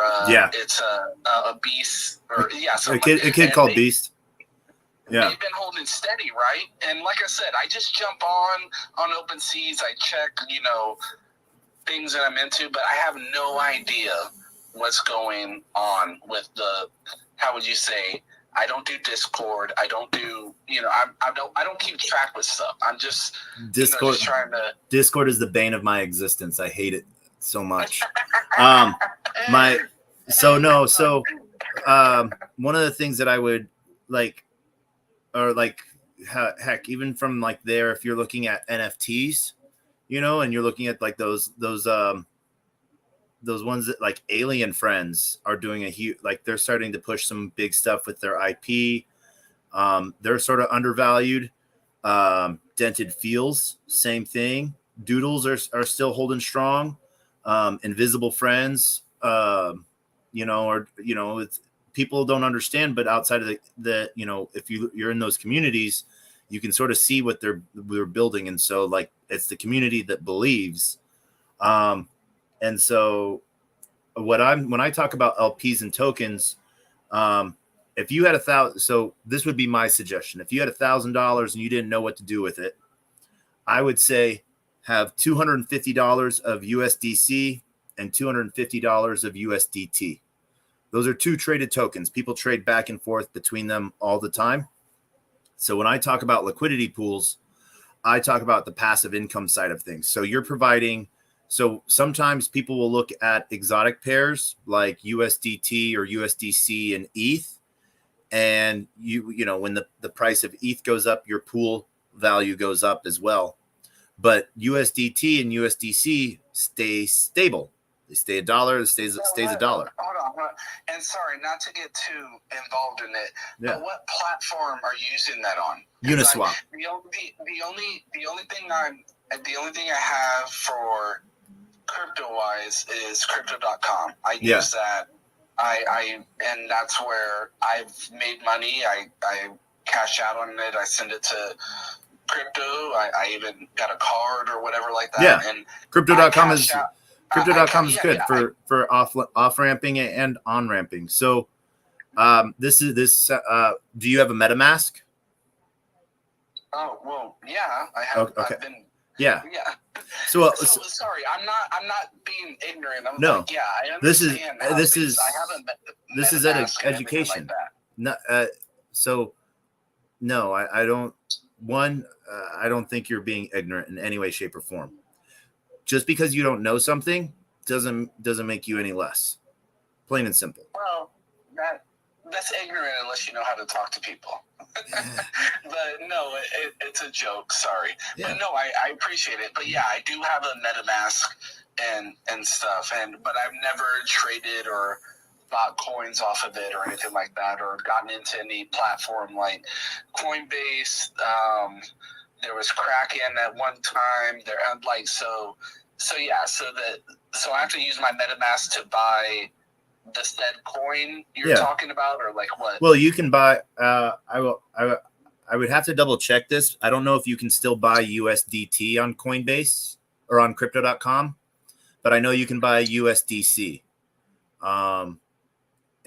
it's a Beast, or a kid called Beast. Yeah, they've been holding steady, right? And like I said, I just jump on Open Seas. I check, things that I'm into, but I have no idea what's going on with the. How would you say? I don't do Discord. I don't do, I don't keep track with stuff. I'm just Discord. Just trying to. Discord is the bane of my existence. I hate it so much. One of the things that I would like, or like, heck, even from like there, if you're looking at NFTs, and you're looking at like those ones that like Alien Friends are doing a huge, like they're starting to push some big stuff with their IP. They're sort of undervalued. Dented Feels, same thing. Doodles are still holding strong. Invisible Friends, it's, people don't understand, but outside of the if you're in those communities, you can sort of see what they're building. And so like, it's the community that believes. And so when I talk about LPs and tokens, if you had $1,000, so this would be my suggestion. If you had $1,000 and you didn't know what to do with it, I would say have $250 of USDC and $250 of USDT. Those are two traded tokens. People trade back and forth between them all the time. So when I talk about liquidity pools, I talk about the passive income side of things. So you're providing, so sometimes people will look at exotic pairs like USDT or USDC and ETH. And when the price of ETH goes up, your pool value goes up as well. But USDT and USDC stay stable. They stay $1. It stays $1. Hold on. And sorry, not to get too involved in it, but what platform are you using that on? Uniswap. The only thing I have for crypto wise is crypto.com. I use that. And that's where I've made money. I cash out on it. I send it to crypto. I even got a card or whatever like that. Yeah. And crypto.com is good for off ramping and on ramping. So this do you have a MetaMask? Oh, well, yeah, I have. Okay. I've been, yeah. So sorry, I'm not being ignorant. I'm I understand. This is I haven't. This is education. Like that. No, I don't. I don't think you're being ignorant in any way, shape, or form. Just because you don't know something doesn't make you any less. Plain and simple. Well, that's ignorant unless you know how to talk to people. But no, it's a joke. Sorry. Yeah. But no, I appreciate it. But yeah, I do have a MetaMask and stuff. But I've never traded or bought coins off of it or anything like that, or gotten into any platform like Coinbase. There was Kraken at one time. There, like so I have to use my MetaMask to buy the said coin you're talking about, or like what? Well, you can buy. I would have to double check this. I don't know if you can still buy USDT on Coinbase or on Crypto.com, but I know you can buy USDC. And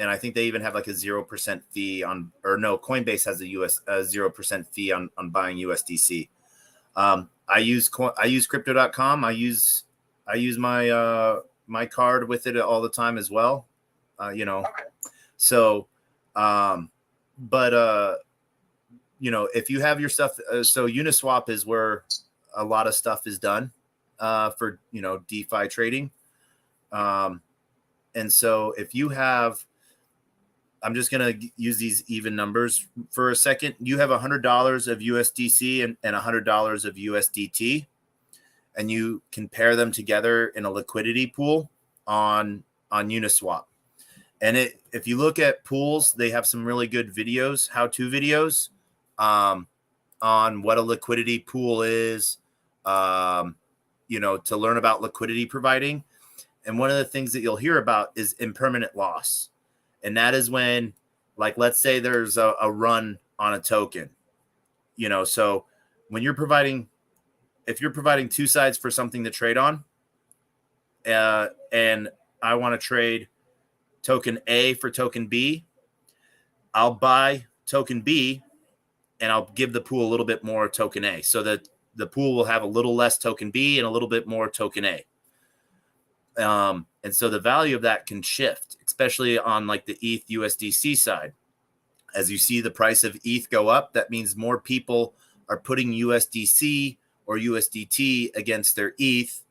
I think they even have like a 0% fee on, or no, Coinbase has a 0% fee on buying USDC. I use Crypto.com. I use my card with it all the time as well. Okay. So, if you have your stuff, so Uniswap is where a lot of stuff is done, for, DeFi trading. And so if you have, I'm just going to use these even numbers for a second. You have $100 of USDC and $100 of USDT, and you can pair them together in a liquidity pool on Uniswap. And if you look at pools, they have some really good videos, how-to videos, on what a liquidity pool is, to learn about liquidity providing. And one of the things that you'll hear about is impermanent loss. And that is when, like, let's say there's a run on a token, so when if you're providing two sides for something to trade on, and I want to trade token A for token B, I'll buy token B and I'll give the pool a little bit more token A, so that the pool will have a little less token B and a little bit more token A. And so the value of that can shift, especially on like the ETH USDC side. As you see the price of ETH go up, that means more people are putting USDC or USDT against their ETH,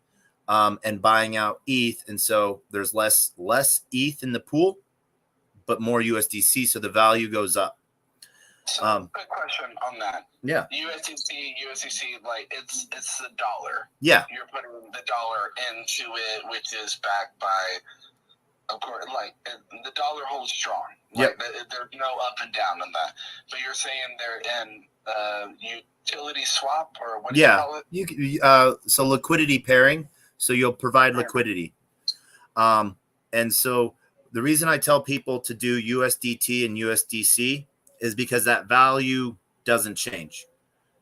and buying out ETH. And so there's less ETH in the pool, but more USDC. So the value goes up. So, good question on that. Yeah. USDC, like it's the dollar. Yeah. You're putting the dollar into it, which is backed by, of course, like the dollar holds strong. Like, there's no up and down in that. But you're saying they're in utility swap, or what do you call it? So liquidity pairing. So you'll provide liquidity. And so the reason I tell people to do USDT and USDC is because that value doesn't change.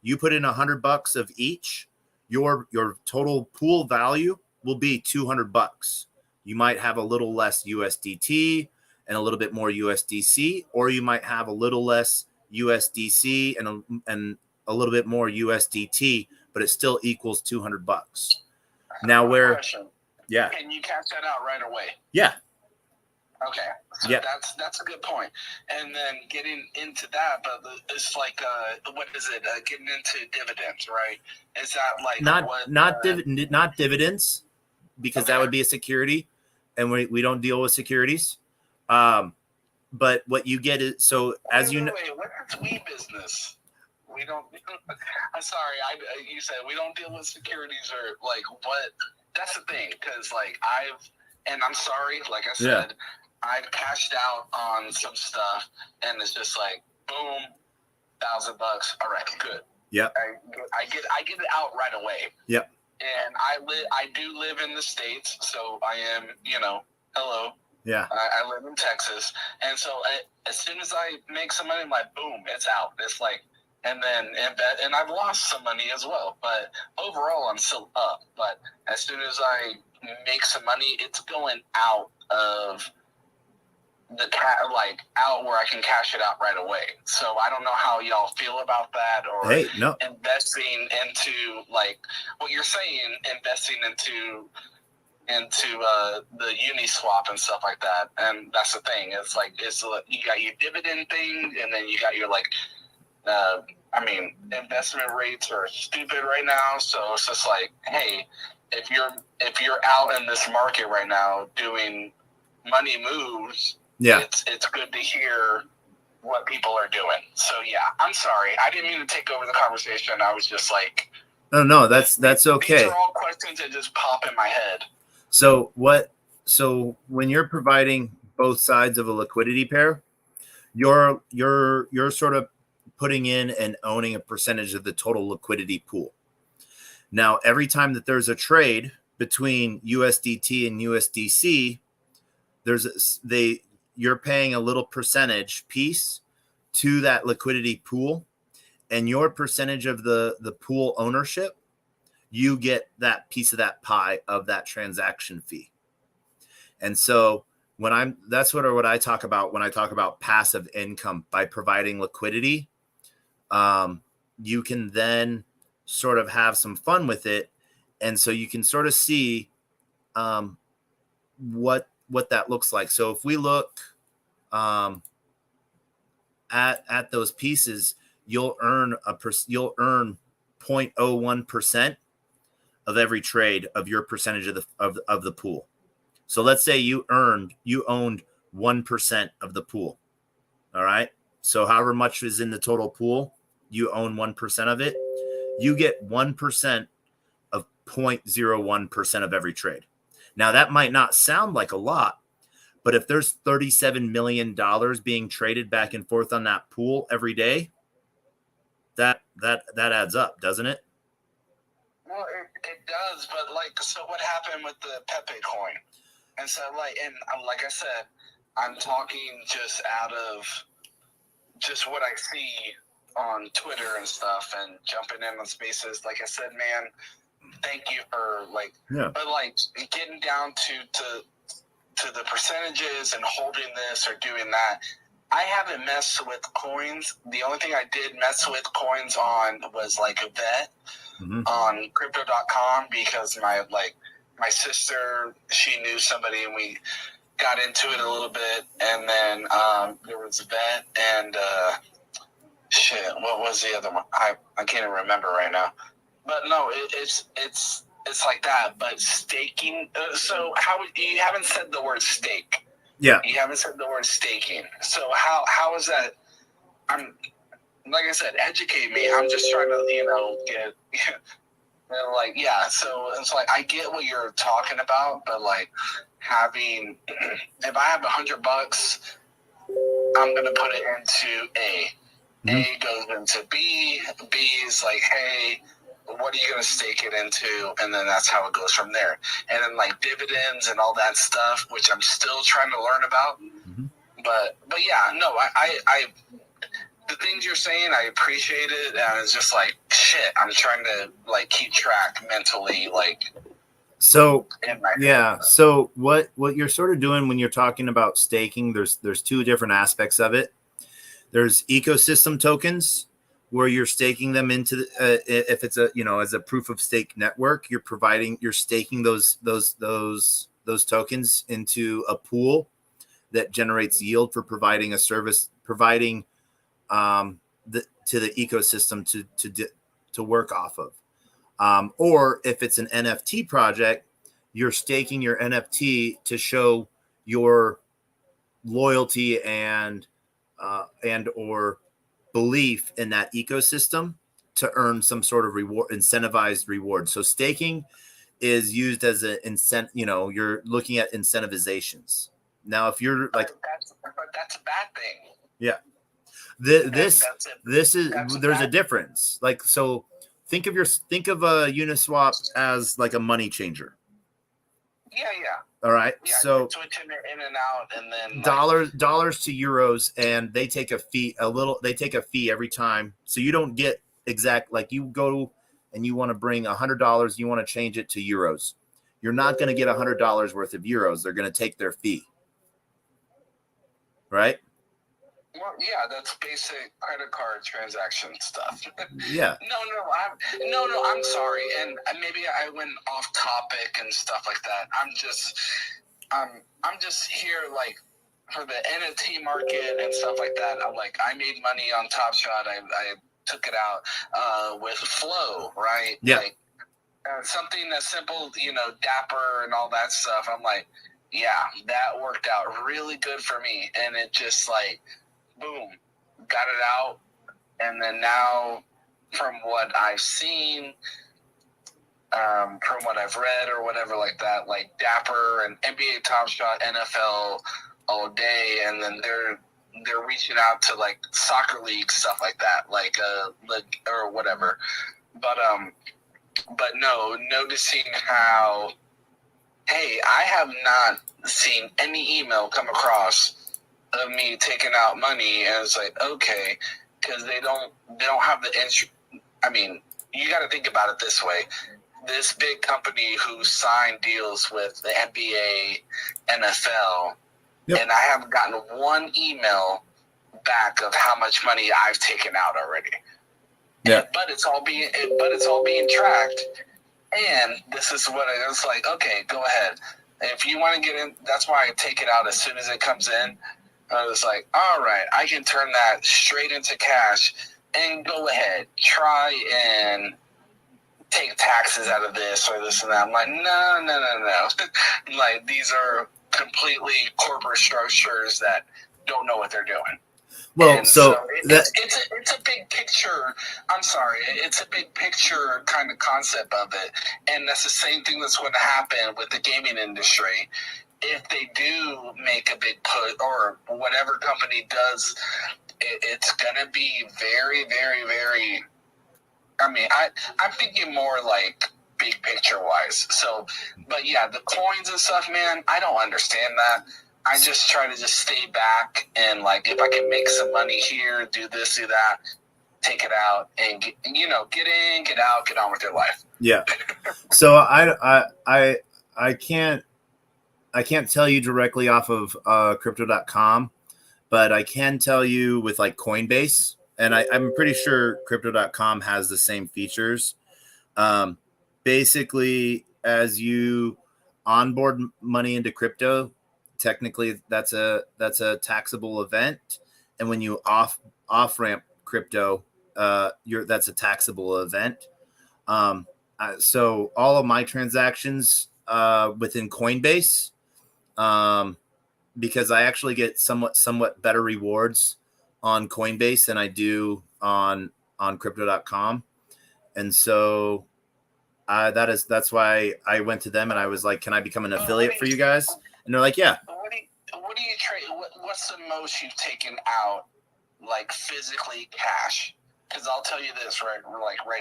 You put in $100 of each, your total pool value will be $200. You might have a little less USDT and a little bit more USDC, or you might have a little less USDC and a little bit more USDT, but it still equals $200. Now, yeah, can you cash that out right away? Yeah. Okay, so that's a good point. And then getting into that, but it's like, what is it? Getting into dividends, right? Is that like not dividends, because that would be a security, and we don't deal with securities. But what you get is, so as you know, what's we business? We don't. I'm sorry, you said we don't deal with securities, or like what? That's the thing, because like I'm sorry, like I said. I've cashed out on some stuff, and it's just like, boom, $1,000. All right, good. Yeah. I get it out right away. Yep. And I do live in the States, so I am, hello. Yeah. I live in Texas, and so as soon as I make some money, I'm like, boom, it's out. It's like, and I've lost some money as well, but overall I'm still up. But as soon as I make some money, it's going out of out where I can cash it out right away. So I don't know how y'all feel about that, or investing into like what you're saying, investing into the Uniswap and stuff like that. And that's the thing. It's like you got your dividend thing, and then you got your investment rates are stupid right now. So it's just like, hey, if you're out in this market right now doing money moves, it's good to hear what people are doing. So yeah, I'm sorry, I didn't mean to take over the conversation. I was just like, no, that's okay. These are all questions that just pop in my head. So when you're providing both sides of a liquidity pair, you're sort of putting in and owning a percentage of the total liquidity pool. Now, every time that there's a trade between USDT and USDC, you're paying a little percentage piece to that liquidity pool, and your percentage of the pool ownership, you get that piece of that pie of that transaction fee. And so that's what I talk about when I talk about passive income. By providing liquidity, you can then sort of have some fun with it. And so you can sort of see what that looks like. So if we look at those pieces, you'll earn 0.01% of every trade of your percentage of the pool. So let's say you owned 1% of the pool. All right. So however much is in the total pool, you own 1% of it. You get 1% of 0.01% of every trade. Now that might not sound like a lot, but if there's $37 million being traded back and forth on that pool every day, that adds up, doesn't it? Well, it does, but like, so what happened with the Pepe coin? And so, like, and like I said, I'm talking just out of just what I see on Twitter and stuff, and jumping in on spaces. Like I said, man, thank you for like, but like getting down to the percentages and holding this or doing that. I haven't messed with coins. The only thing I did mess with coins on was like a vet on crypto.com, because my sister, she knew somebody and we got into it a little bit, and then there was a vet and what was the other one? I can't even remember right now. But no, it's like that. But staking. So how you haven't said the word stake? Yeah, you haven't said the word staking. So how is that? I'm like I said, educate me. I'm just trying to get. Like, yeah, so it's like I get what you're talking about, but like having, if I have $100, I'm gonna put it into A. A goes into B. B is like, hey, what are you gonna stake it into? And then that's how it goes from there. And then like dividends and all that stuff, which I'm still trying to learn about. But yeah, no, I the things you're saying, I appreciate it, and it's just like shit. I'm trying to like keep track mentally, like. So yeah, so what you're sort of doing when you're talking about staking, there's two different aspects of it. There's ecosystem tokens, where you're staking them into if it's a as a proof of stake network, you're staking those tokens into a pool that generates yield for providing a service, providing to the ecosystem to work off of. Or if it's an NFT project, you're staking your NFT to show your loyalty and or belief in that ecosystem to earn some sort of reward, incentivized reward. So staking is used as an incentive. You're looking at incentivizations. Now, if you're like, but that's a bad thing. Yeah. There's a difference. Like, so think of Uniswap as like a money changer. Yeah. All right. Yeah, so switching it in and out, and then dollars to euros, and they take a fee. They take a fee every time. So you don't get exact, like you go and you want to bring $100, you want to change it to euros. You're not going to get $100 worth of euros. They're going to take their fee. Right. Well, yeah, that's basic credit card transaction stuff. Yeah. No, I'm sorry, and maybe I went off topic and stuff like that. I'm just here like for the NFT market and stuff like that. I made money on Top Shot. I took it out with Flow, right? Yeah. Like something as simple, Dapper and all that stuff. I'm like, yeah, that worked out really good for me, and it just like. Boom, got it out. And then now, from what I've seen, from what I've read or whatever like that, like Dapper and NBA Top Shot, NFL all day, and then they're reaching out to like soccer league stuff like that, like or whatever. But no, noticing how, hey, I have not seen any email come across of me taking out money, and it's like, okay, because they don't have the interest. I mean, you got to think about it this way. This big company who signed deals with the NBA, NFL, and I haven't gotten one email back of how much money I've taken out already. Yeah. But it's all being tracked. And this is what I was like, okay, go ahead. If you want to get in, that's why I take it out as soon as it comes in. I was like, all right, I can turn that straight into cash and go ahead, try and take taxes out of this or this and that. I'm like, no. Like, these are completely corporate structures that don't know what they're doing. Well, it's a big picture. I'm sorry, it's a big picture kind of concept of it, and that's the same thing that's going to happen with the gaming industry. If they do make a big push, or whatever company does, it's going to be very, very, very. I mean, I'm thinking more like big picture wise. So, but yeah, the coins and stuff, man, I don't understand that. I just try to just stay back and like if I can make some money here, do this, do that, take it out and get in, get out, get on with your life. Yeah. So I can't tell you directly off of crypto.com, but I can tell you with like Coinbase, and I'm pretty sure crypto.com has the same features. Basically, as you onboard money into crypto, technically that's a taxable event, and when you off ramp crypto, that's a taxable event. So all of my transactions within Coinbase, because I actually get somewhat better rewards on Coinbase than I do on crypto.com. And so that's why I went to them and I was like, can I become an affiliate for you guys? And they're like, yeah. What do you trade? What's the most you've taken out, like physically cash? Because I'll tell you this right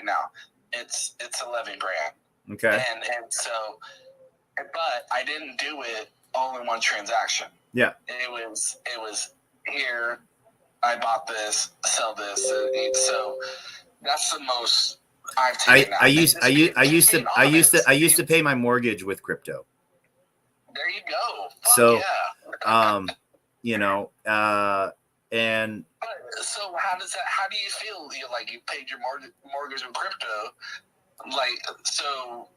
now, it's 11 grand. Okay. And so, but I didn't do it all in one transaction. Yeah. It was here. I bought this, sell this. So that's the most I've taken out. I used to pay my mortgage with crypto. There you go. Fuck so, yeah. And so how do you feel? You paid your mortgage with crypto, so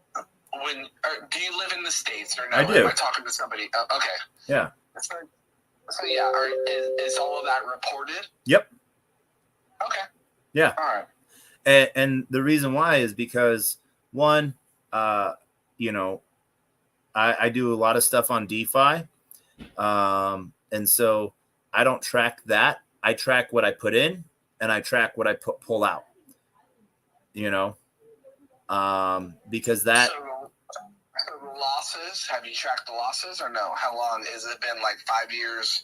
do you live in the States or no? I do. Am I talking to somebody? Okay. Yeah. So yeah, is all of that reported? Yep. Okay. Yeah. All right. And the reason why is because one, I do a lot of stuff on DeFi. And so I don't track that. I track what I put in and I track what I pull out, because that. So the losses, have you tracked the losses or no? How long has it been? Like 5 years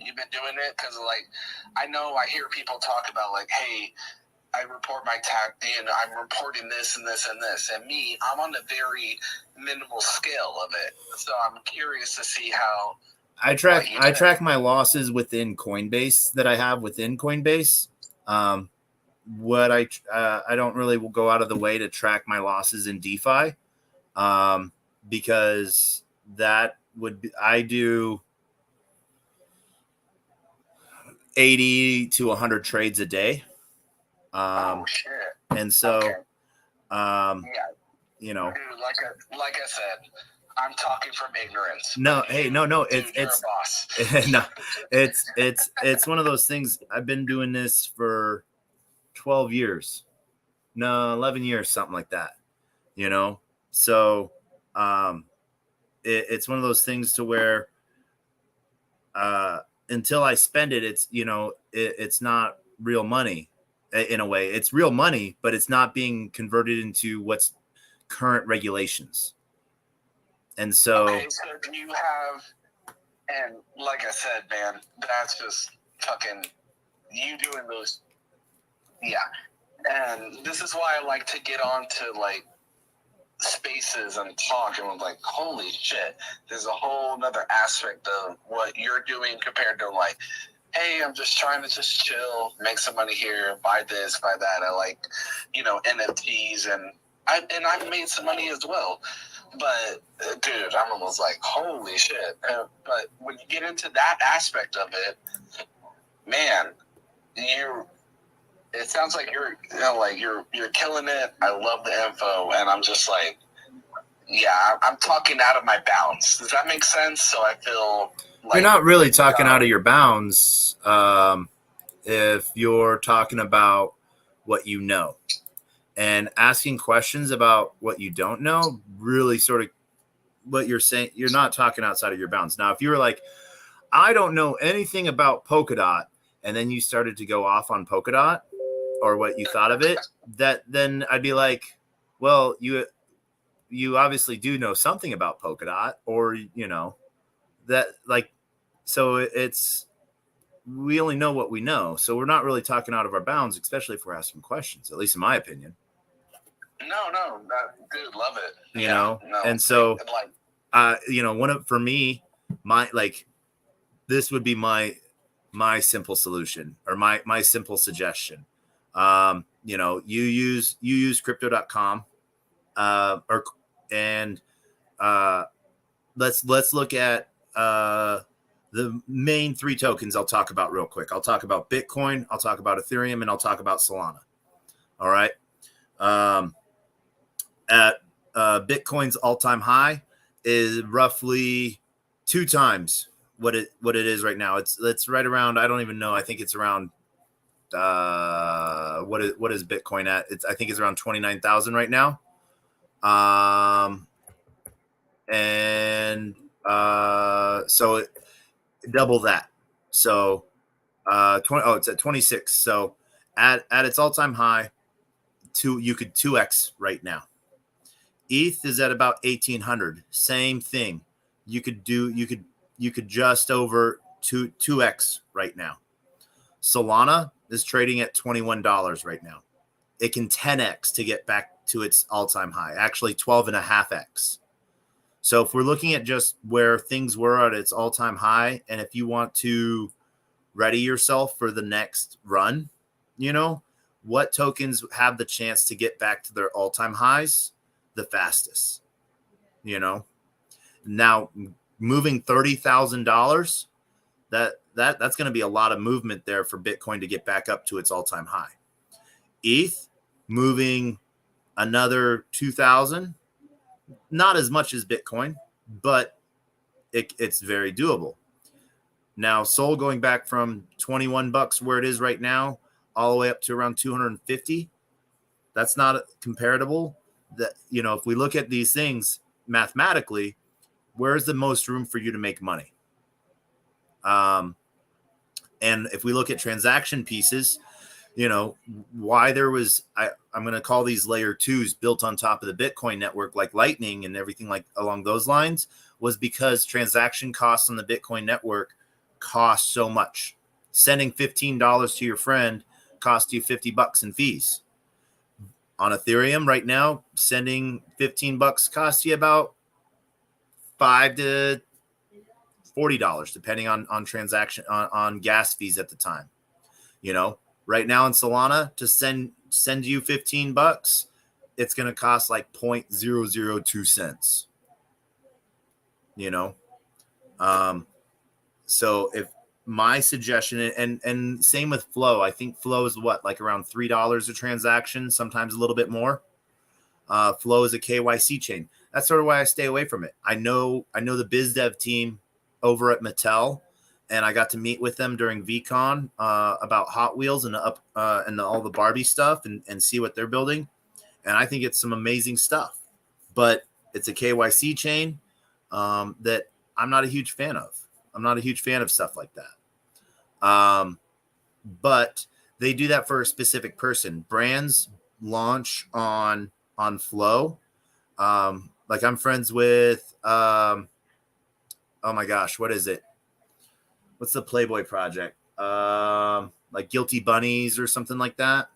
you've been doing it? Because I know I hear people talk about hey, I report my tax, I'm reporting this and this and this. And me, I'm on a very minimal scale of it. So I'm curious to see how I track my losses within Coinbase that I have within Coinbase. What I don't really go out of the way to track my losses in DeFi, because that would be, I do 80 to 100 trades a day. Oh shit! And so, okay. Yeah, Dude, like I said, I'm talking from ignorance. No, hey, no, Dude, it's you're a boss. no, it's one of those things. I've been doing this for 12 years, no, 11 years, something like that. So, it's one of those things to where, until I spend it, it's it's not real money. In a way, it's real money, but it's not being converted into what's current regulations. And so, okay, so do you have, and like I said, man, that's just fucking you doing those. Yeah. And this is why I like to get on to spaces and talk, and I'm like, holy shit, there's a whole nother aspect of what you're doing compared to hey, I'm just trying to just chill, make some money here, buy this, buy that. I like, NFTs, and I've made some money as well. But dude, I'm almost like, holy shit. But when you get into that aspect of it, man, it sounds like you're killing it. I love the info, and I'm just like, yeah, I'm talking out of my bounds. Does that make sense? So I feel like you're not really talking out of your bounds if you're talking about what you know, and asking questions about what you don't know. Really, sort of what you're saying, you're not talking outside of your bounds. Now, if you were like, I don't know anything about Polkadot, and then you started to go off on Polkadot or what you thought of it, then I'd be like, well, you obviously do know something about Polkadot, or that so it's, we only know what we know, so we're not really talking out of our bounds, especially if we're asking questions, at least in my opinion. No, dude, love it. You know, and so, for me, this would be my simple solution or my simple suggestion. You use crypto.com, let's look at the main 3 tokens I'll talk about real quick. I'll talk about Bitcoin, I'll talk about Ethereum, and I'll talk about Solana. All right. At Bitcoin's all-time high is roughly 2 times what it is right now. It's right around, I don't even know. I think it's around what is Bitcoin at? I think it's around 29,000 right now. So double that. So it's at 26. So at its all-time high, you could 2x right now. ETH is at about 1,800. Same thing. You could just over 2x right now. Solana is trading at $21 right now. It can 10x to get back to its all-time high. Actually, 12.5x. So if we're looking at just where things were at its all-time high, and if you want to ready yourself for the next run, what tokens have the chance to get back to their all-time highs the fastest? Now moving $30,000, that's going to be a lot of movement there for Bitcoin to get back up to its all-time high. ETH moving another 2,000, not as much as Bitcoin, but it's very doable. Now, Sol going back from $21 where it is right now, all the way up to around 250. That's not comparable. That, if we look at these things mathematically, where's the most room for you to make money? And if we look at transaction pieces, why there was, I'm going to call these layer 2s built on top of the Bitcoin network, like Lightning and everything like along those lines, was because transaction costs on the Bitcoin network cost so much. Sending $15 to your friend cost you $50 in fees. On Ethereum right now, sending $15 costs you about $5 to $40, depending on transaction on gas fees at the time. Right now in Solana, to send you $15, it's going to cost like 0.002 cents. So if my suggestion, and same with Flow, I think Flow is like around $3 a transaction, sometimes a little bit more. Flow is a KYC chain. That's sort of why I stay away from it. I know the biz dev team over at Mattel, and I got to meet with them during VCon about Hot Wheels and all the Barbie stuff and see what they're building. And I think it's some amazing stuff, but it's a KYC chain that I'm not a huge fan of. I'm not a huge fan of stuff like that. But they do that for a specific person. Brands launch on Flow. Like I'm friends with, oh my gosh, what is it? What's the Playboy project? Like Guilty Bunnies or something like that.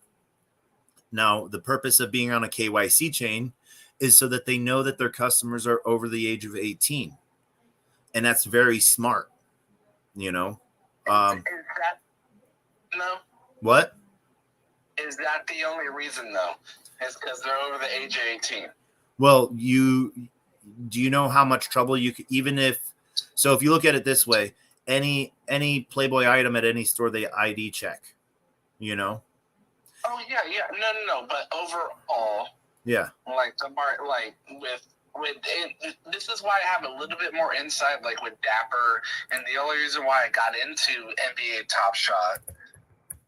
Now, the purpose of being on a KYC chain is so that they know that their customers are over the age of 18. And that's very smart, Is that, no? What? Is that the only reason, though? Is because they're over the age of 18. Well, do you know how much trouble you could, so if you look at it this way, any Playboy item at any store, they ID check, Oh, yeah. No. But overall, yeah. Like, this is why I have a little bit more insight, like with Dapper, and the only reason why I got into NBA Top Shot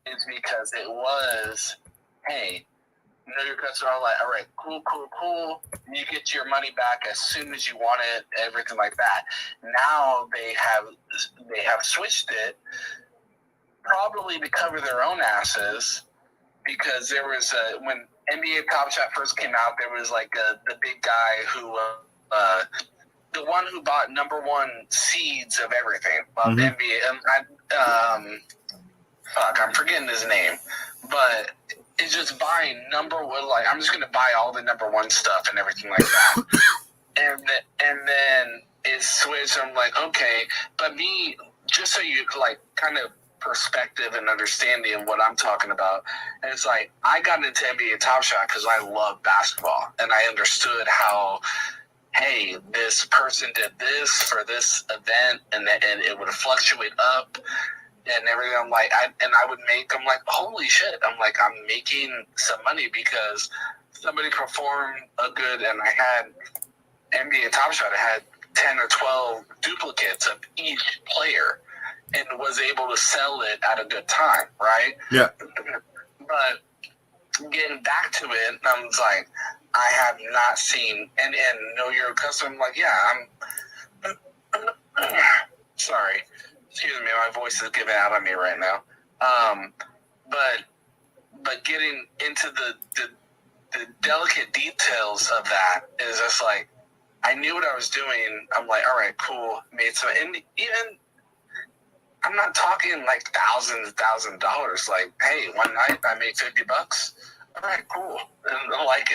is because it was, hey, your customer are like, all right, cool. You get your money back as soon as you want it, everything like that. Now they have switched it, probably to cover their own asses, because there was when NBA Top Shot first came out, there was like the big guy who, the one who bought number one seeds of everything, NBA. I'm forgetting his name, but is just buying number one. Like, I'm just gonna buy all the number one stuff and everything like that. and then it switched. I'm like, okay, but me, just so you like kind of perspective and understanding what I'm talking about. And it's like, I got into NBA Top Shot because I love basketball, and I understood how, hey, this person did this for this event, and it would fluctuate up and everything. I'm like, I would make, I'm like, holy shit. I'm like, I'm making some money because somebody performed a good, and I had NBA Top Shot. I had 10 or 12 duplicates of each player and was able to sell it at a good time, right? Yeah. But getting back to it, I was like, I have not seen, and know your customer. I'm like, yeah, I'm sorry. Excuse me, my voice is giving out on me right now. But getting into the delicate details of that is just like, I knew what I was doing. I'm like, all right, cool, made some, and even, I'm not talking like $1,000. Like, hey, one night I made $50. All right, cool. And like,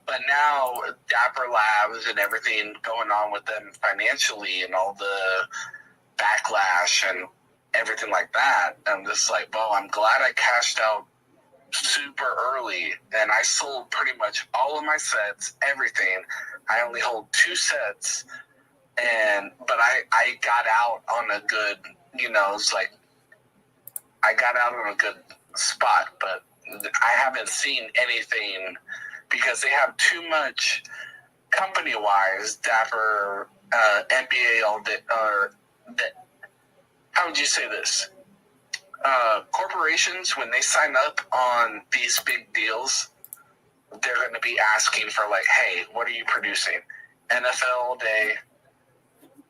but now Dapper Labs and everything going on with them financially and all the backlash and everything like that, I'm just like, well, I'm glad I cashed out super early, and I sold pretty much all of my sets, everything. I only hold 2 sets, but I got out on a good, it's like I got out on a good spot, but I haven't seen anything because they have too much company-wise. Dapper, NBA, all that, or that. How would you say this? Corporations, when they sign up on these big deals, they're going to be asking for like, hey, what are you producing? NFL all day,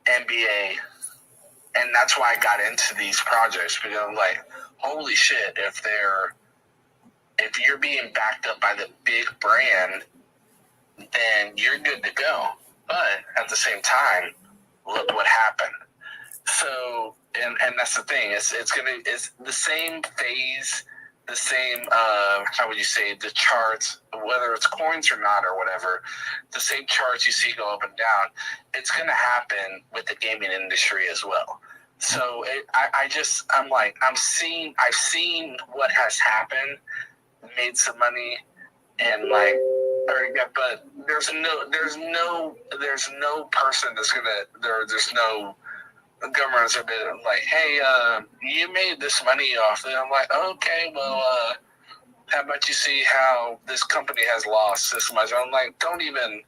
NBA. And that's why I got into these projects, because I'm like, holy shit, if you're being backed up by the big brand, then you're good to go. But at the same time, look what happened. So, and that's the thing. It's the same phase, the same, how would you say, the charts, whether it's coins or not or whatever, the same charts you see go up and down, it's going to happen with the gaming industry as well. So I've seen what has happened, made some money, and like, but there's no person that's there's no governments are like, hey, you made this money off it. I'm like, okay, well, how about you see how this company has lost this much? I'm like, don't even.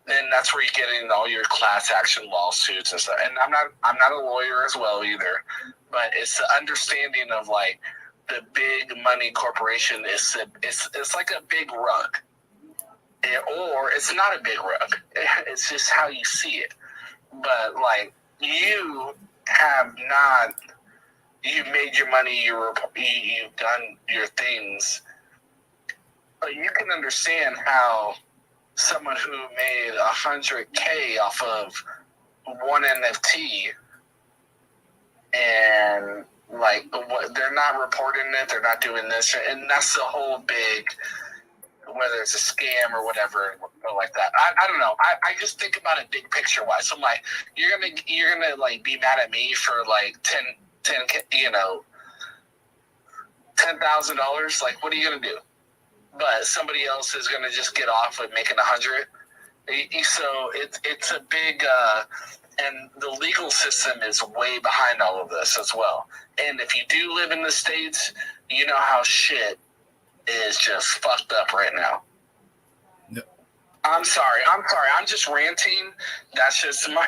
And that's where you get in all your class action lawsuits and stuff. And I'm not a lawyer as well either, but it's the understanding of like the big money corporation is it's like a big rug, or it's not a big rug. It's just how you see it. But like, you have not. You made your money. You've done your things. But you can understand how someone who made $100K off of one NFT, and like, they're not reporting it, they're not doing this, and that's the whole big, whether it's a scam or whatever, or like that. I don't know. I just think about it big picture wise. So I'm like, you're gonna like be mad at me for like $10,000. Like, what are you gonna do? But somebody else is gonna just get off with making 100. So it's a big, and the legal system is way behind all of this as well. And if you do live in the States, you know how shit is just fucked up right now. Yep. I'm sorry. I'm just ranting. That's just my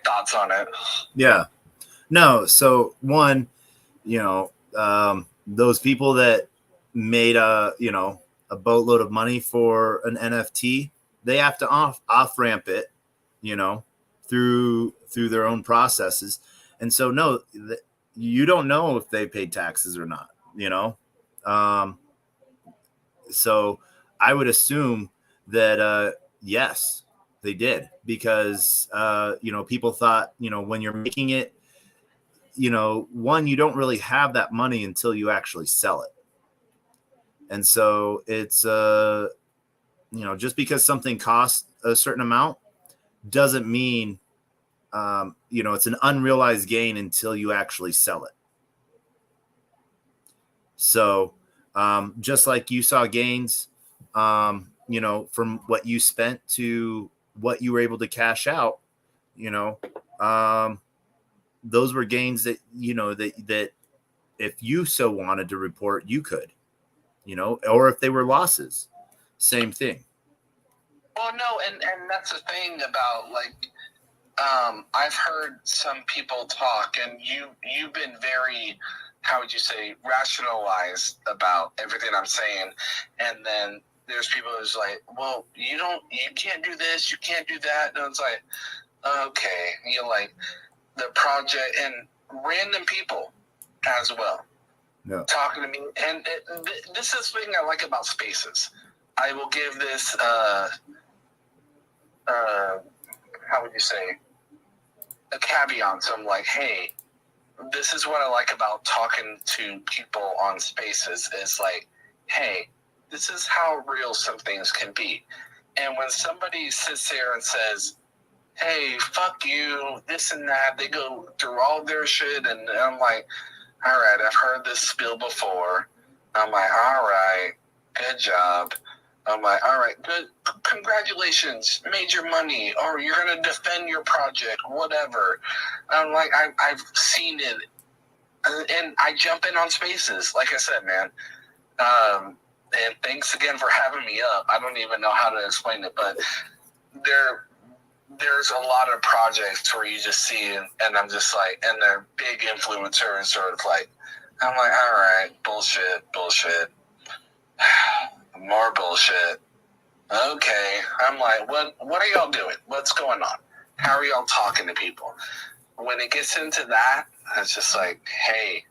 thoughts on it. Yeah. No. So one, those people that made a boatload of money for an NFT, they have to off ramp it, through their own processes. And so, no, you don't know if they paid taxes or not, so I would assume that, yes, they did, because, people thought, when you're making it, one, you don't really have that money until you actually sell it. And so it's just because something costs a certain amount doesn't mean it's an unrealized gain until you actually sell it. So just like you saw gains, from what you spent to what you were able to cash out, those were gains that, that if you so wanted to report, you could, or if they were losses, same thing. Well, no, and that's the thing about, like, I've heard some people talk, and you've been very, how would you say, rationalized about everything I'm saying, and then there's people who's like, well, you can't do this, you can't do that, and it's like, okay, like the project, and random people as well. Yeah. Talking to me, and this is the thing I like about Spaces. I will give this, how would you say, a caveat. So I'm like, hey, this is what I like about talking to people on Spaces. Is like, hey, this is how real some things can be. And when somebody sits there and says, hey, fuck you, this and that, they go through all their shit, and I'm like, all right, I've heard this spiel before. I'm like, all right, good job. I'm like, all right, good, congratulations, made your money, or you're going to defend your project, whatever. I'm like, I've seen it, and I jump in on Spaces, like I said, man. And thanks again for having me up. I don't even know how to explain it, but there's a lot of projects where you just see it, and I'm just like, and they're big influencers, sort of like, I'm like, all right, bullshit. More bullshit. Okay. I'm like, what are y'all doing? What's going on? How are y'all talking to people? When it gets into that, it's just like, hey,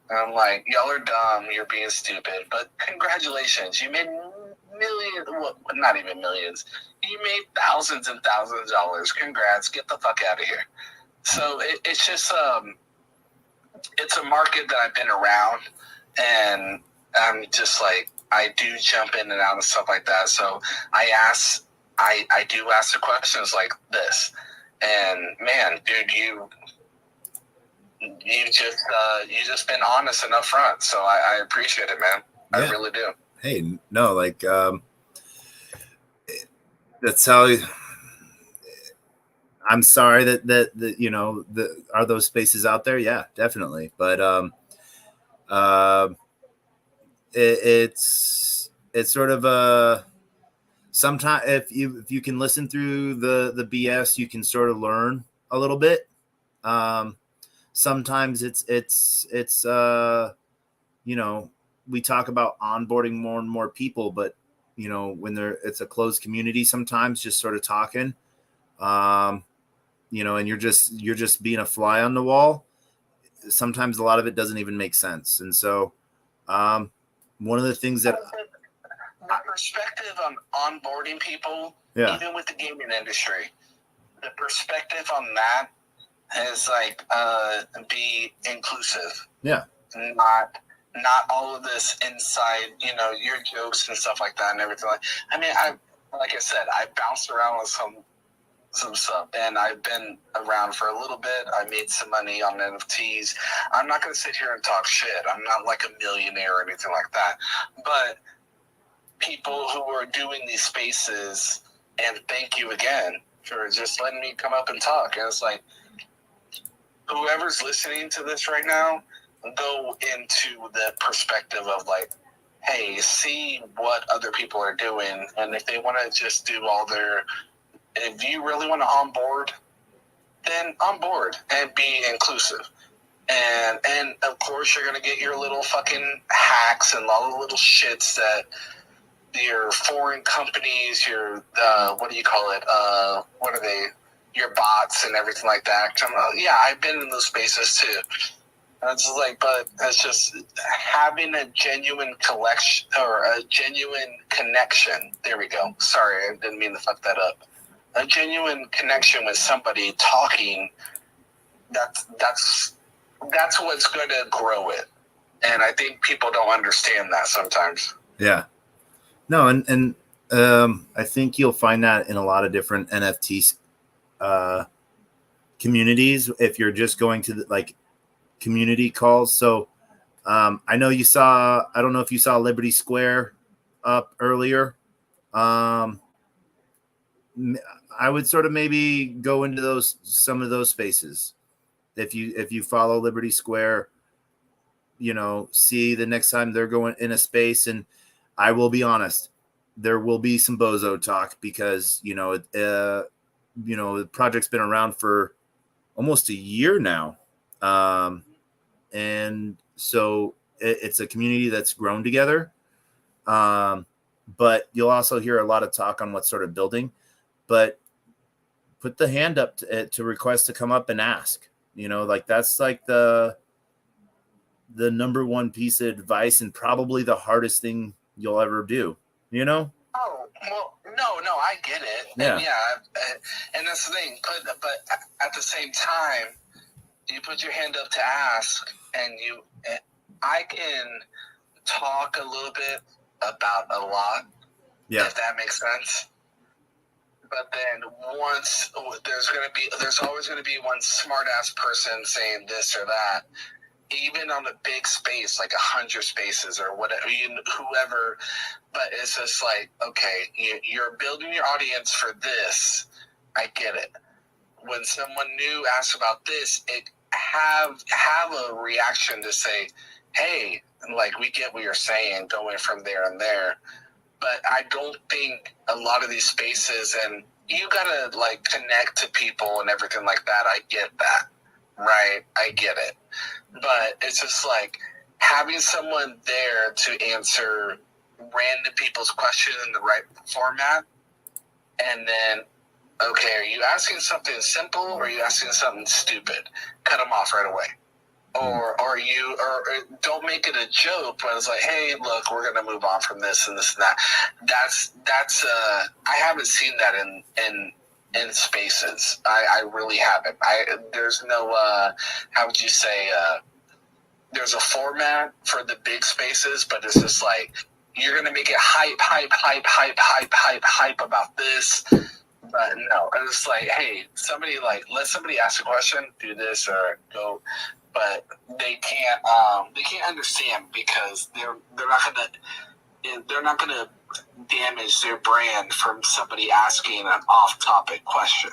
I'm like, y'all are dumb, you're being stupid, but congratulations, you made millions, well, not even millions, you made thousands and thousands of dollars. Congrats, get the fuck out of here. So it's just, it's a market that I've been around, and I'm just like, I do jump in and out and stuff like that. So I do ask the questions like this, and man, dude, you just been honest and upfront. So I appreciate it, man. Yeah. I really do. Hey, no, like, that's how I'm sorry that are those spaces out there? Yeah, definitely. But, it's sort of a, sometimes if you can listen through the BS, you can sort of learn a little bit. Sometimes it's we talk about onboarding more and more people, but when it's a closed community, sometimes just sort of talking, and you're just being a fly on the wall. Sometimes a lot of it doesn't even make sense. And so, one of the things that the perspective on onboarding people, even with the gaming industry, the perspective on that is like, be inclusive. Yeah. Not all of this inside, your jokes and stuff like that and everything. I mean, like I said, I bounced around with some stuff, and I've been around for a little bit. I made some money on NFTs. I'm not going to sit here and talk shit. I'm not like a millionaire or anything like that. But people who are doing these spaces, and thank you again for just letting me come up and talk. And it's like, whoever's listening to this right now, go into the perspective of like, hey, see what other people are doing, and if they want to just do if you really want to onboard, then onboard and be inclusive. And of course you're gonna get your little fucking hacks and all the little shits that your foreign companies, your what do you call it? What are they? Your bots and everything like that. Yeah, I've been in those spaces too. It's just like, but it's just having a genuine collection or a genuine connection. There we go. Sorry, I didn't mean to fuck that up. A genuine connection with somebody talking. That's what's going to grow it. And I think people don't understand that sometimes. Yeah. No, and I think you'll find that in a lot of different NFT communities if you're just going to like community calls. So I know you saw, I don't know if you saw Liberty Square up earlier. I would sort of maybe go into some of those spaces. If you follow Liberty Square, see the next time they're going in a space. And I will be honest, there will be some bozo talk because, the project's been around for almost a year now. And so it's a community that's grown together. But you'll also hear a lot of talk on what's sort of building, but put the hand up to request to come up and ask, like that's like the number one piece of advice and probably the hardest thing you'll ever do, Oh, well, no, I get it. Yeah. And and that's the thing. But at the same time, you put your hand up to ask, and I can talk a little bit about a lot, if that makes sense. But then there's always going to be one smart ass person saying this or that, even on a big space, like 100 spaces or whatever, whoever. But it's just like, okay, you're building your audience for this. I get it. When someone new asks about this, have a reaction to say, hey, like, we get what you're saying, going from there and there. But I don't think a lot of these spaces, and you gotta like connect to people and everything like that. I get that, right? I get it. But it's just like having someone there to answer random people's question in the right format, and then, okay, are you asking something simple or are you asking something stupid? Cut them off right away. Or don't make it a joke, but it's like, hey, look, we're gonna move on from this and this and that. That's I haven't seen that in spaces. I really haven't. There's no how would you say, there's a format for the big spaces, but it's just like you're gonna make it hype about this. But no, it's like, hey, let somebody ask a question, do this or go. But they can't understand because they're not gonna damage their brand from somebody asking an off-topic question,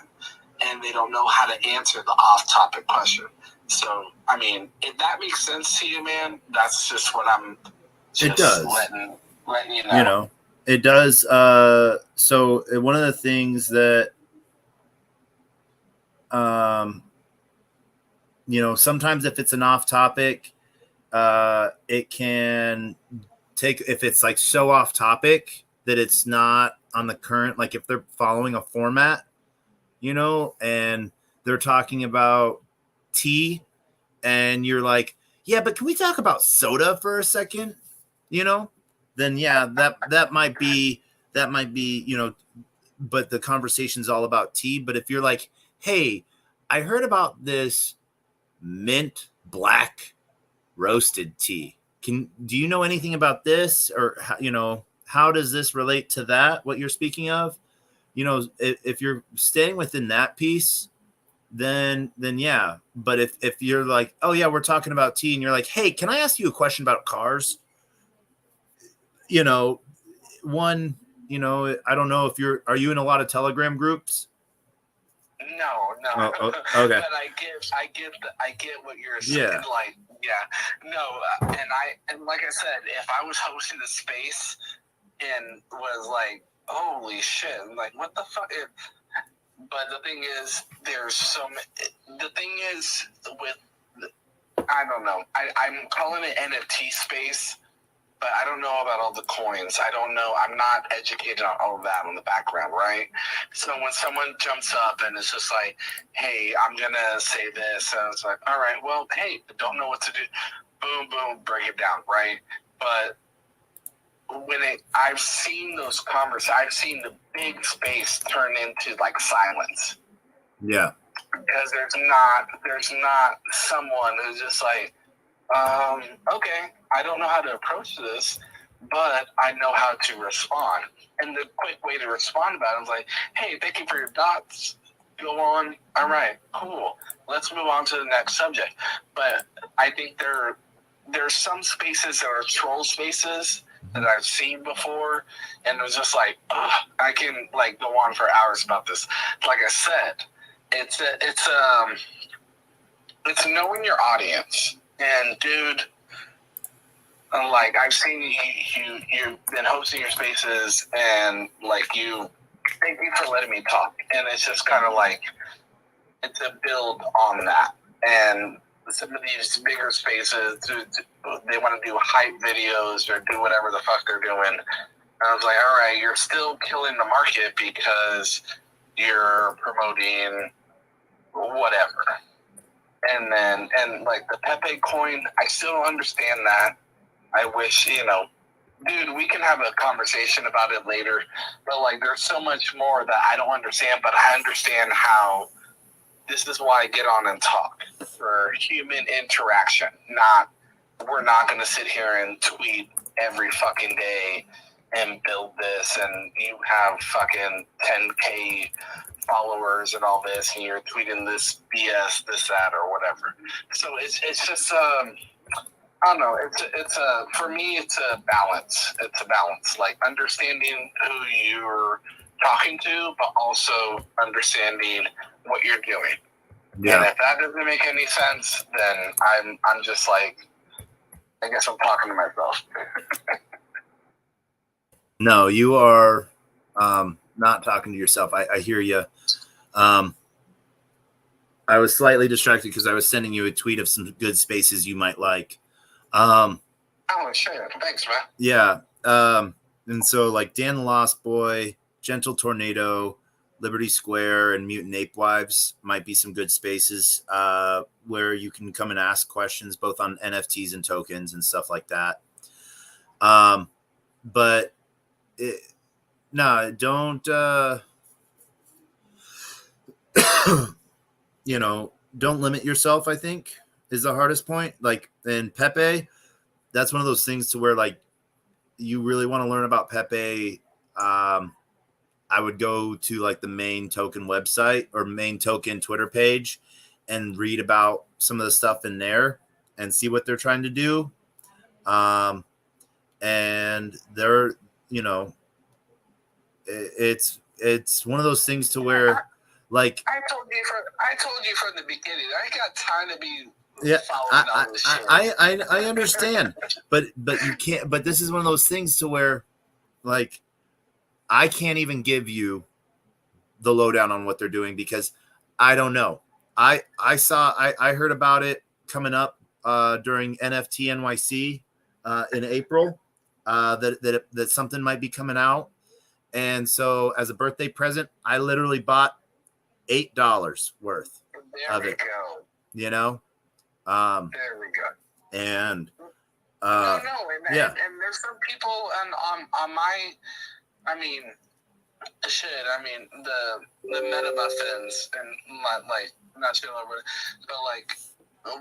and they don't know how to answer the off-topic question. So, I mean, if that makes sense to you, man, that's just what I'm just it does. letting you know. It does. So one of the things that sometimes if it's an off topic, it can take, if it's like so off topic that it's not on the current, like if they're following a format, and they're talking about tea and you're like, yeah, but can we talk about soda for a second? Then yeah, that might be, but the conversation's all about tea. But if you're like, hey, I heard about this mint black roasted tea. Do you know anything about this? Or, how does this relate to that, what you're speaking of? If you're staying within that piece, then yeah. But if you're like, oh yeah, we're talking about tea, and you're like, hey, can I ask you a question about cars? I don't know if are you in a lot of Telegram groups? No. Oh, okay. But I get what you're saying. Yeah. Like, yeah, no, and like I said, if I was hosting a space and was like, holy shit, I'm like, what the fuck? But the thing is, the thing is with, I don't know, I'm calling it NFT space, but I don't know about all the coins. I don't know. I'm not educated on all of that on the background, right? So when someone jumps up and it's just like, hey, I'm going to say this, and it's like, all right, well, hey, don't know what to do. Boom, boom, break it down, right? But I've seen those I've seen the big space turn into like silence. Yeah. Because there's not someone who's just like, Okay, I don't know how to approach this, but I know how to respond. And the quick way to respond about it is like, hey, thank you for your thoughts. Go on. All right, cool. Let's move on to the next subject. But I think there's some spaces that are troll spaces that I've seen before, and it was just like, ugh, I can like go on for hours about this. Like I said, it's knowing your audience. And dude, like I've seen you've been hosting your spaces, and like thank you for letting me talk. And it's just kind of like it's a build on that. And some of these bigger spaces, they want to do hype videos or do whatever the fuck they're doing. And I was like, all right, you're still killing the market because you're promoting whatever. And like the Pepe coin, I still don't understand that. I wish, dude, we can have a conversation about it later. But like, there's so much more that I don't understand, but I understand how this is why I get on and talk for human interaction. We're not going to sit here and tweet every fucking day and build this, and you have fucking 10K followers and all this, and you're tweeting this BS, this, that, or whatever. So it's just, I don't know. For me, it's a balance. It's a balance, like understanding who you're talking to, but also understanding what you're doing. Yeah. And if that doesn't make any sense, then I'm just like, I guess I'm talking to myself. No, you are not talking to yourself. I hear you. I was slightly distracted because I was sending you a tweet of some good spaces you might like. Oh, shit. Thanks, man. Yeah. And so like Dan the Lost Boy, Gentle Tornado, Liberty Square, and Mutant Ape Wives might be some good spaces where you can come and ask questions both on NFTs and tokens and stuff like that. But don't don't limit yourself, I think, is the hardest point. Like in Pepe, that's one of those things to where like you really want to learn about Pepe. I would go to like the main token website or main token Twitter page and read about some of the stuff in there and see what they're trying to do. And they're, it's one of those things to where like I told you from the beginning, I ain't got time to be I understand, but you can't, but this is one of those things to where like I can't even give you the lowdown on what they're doing because I don't know. I heard about it coming up during NFT NYC in April that something might be coming out. And so as a birthday present, I literally bought $8 worth of it. Go. There we go. And and there's some people on my, the meta muffins and like not chill over, but like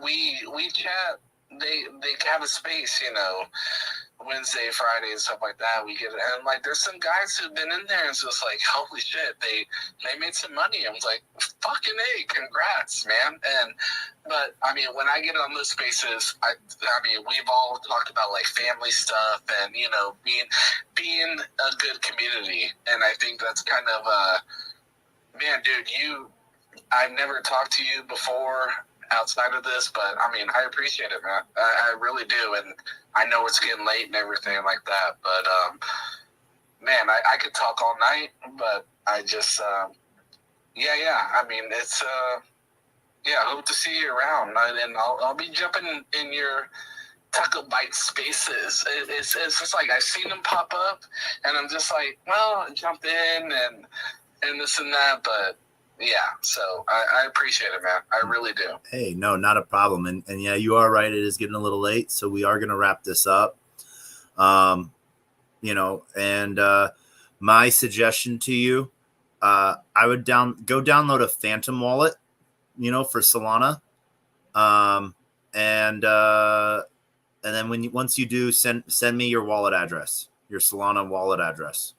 we chat. They have a space, Wednesday, Friday, and stuff like that. We get it, and like there's some guys who've been in there, and it's just like, holy shit, they made some money. I was like, fucking A, congrats, man. But when I get on those spaces, we've all talked about like family stuff and being a good community, and I think that's kind of man, dude, I've never talked to you before outside of this, but I appreciate it, man. I really do, and I know it's getting late and everything like that, but man, I could talk all night, but I just it's hope to see you around, and I'll be jumping in your TacoBytes spaces. It's just like I've seen them pop up, and I'm just like, well, jump in and this and that, but yeah, so I appreciate it, man. I really do. Hey, no, not a problem. And yeah, you are right. It is getting a little late, so we are going to wrap this up. And my suggestion to you, I would go download a Phantom wallet, for Solana, and then once you do, send me your wallet address, your Solana wallet address.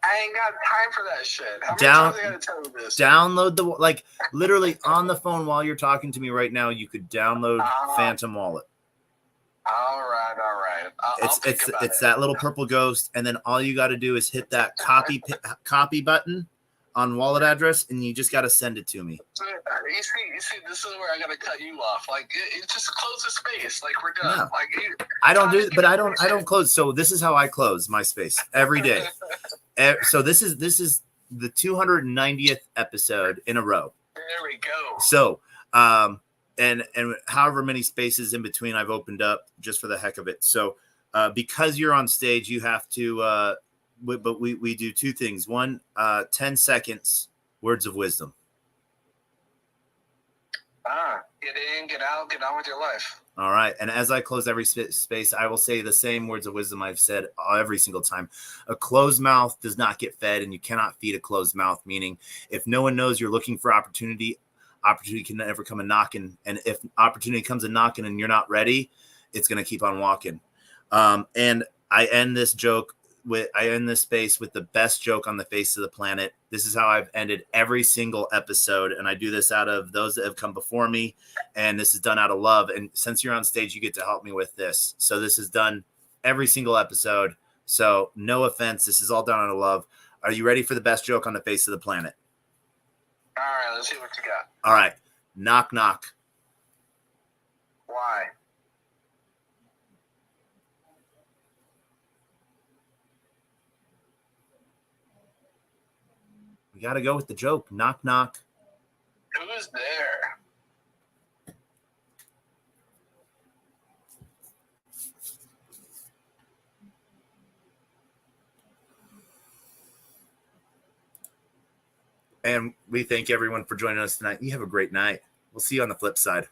I ain't got time for that shit. How many times I gotta tell you this? Download literally on the phone while you're talking to me right now. You could download Phantom Wallet. All right. It's that little purple ghost, and then all you got to do is hit that copy button on wallet address, and you just got to send it to me. You see, this is where I gotta cut you off. Like, it just close the space. Like, we're done. Yeah. Like, I don't close. So this is how I close my space every day. So this is the 290th episode in a row. There we go. So, and however many spaces in between I've opened up just for the heck of it. So, because you're on stage, you have to, but we do two things. One, 10 seconds, words of wisdom. Get in, get out, get on with your life. All right. And as I close every space, I will say the same words of wisdom I've said every single time. A closed mouth does not get fed, and you cannot feed a closed mouth, meaning if no one knows you're looking for opportunity can never come a knocking. And if opportunity comes a knocking and you're not ready, it's going to keep on walking. And I end this space with the best joke on the face of the planet. This is how I've ended every single episode. And I do this out of those that have come before me. And this is done out of love. And since you're on stage, you get to help me with this. So this is done every single episode. So no offense. This is all done out of love. Are you ready for the best joke on the face of the planet? All right, let's see what you got. All right. Knock, knock. Why? We got to go with the joke. Knock, knock. Who's there? And we thank everyone for joining us tonight. You have a great night. We'll see you on the flip side.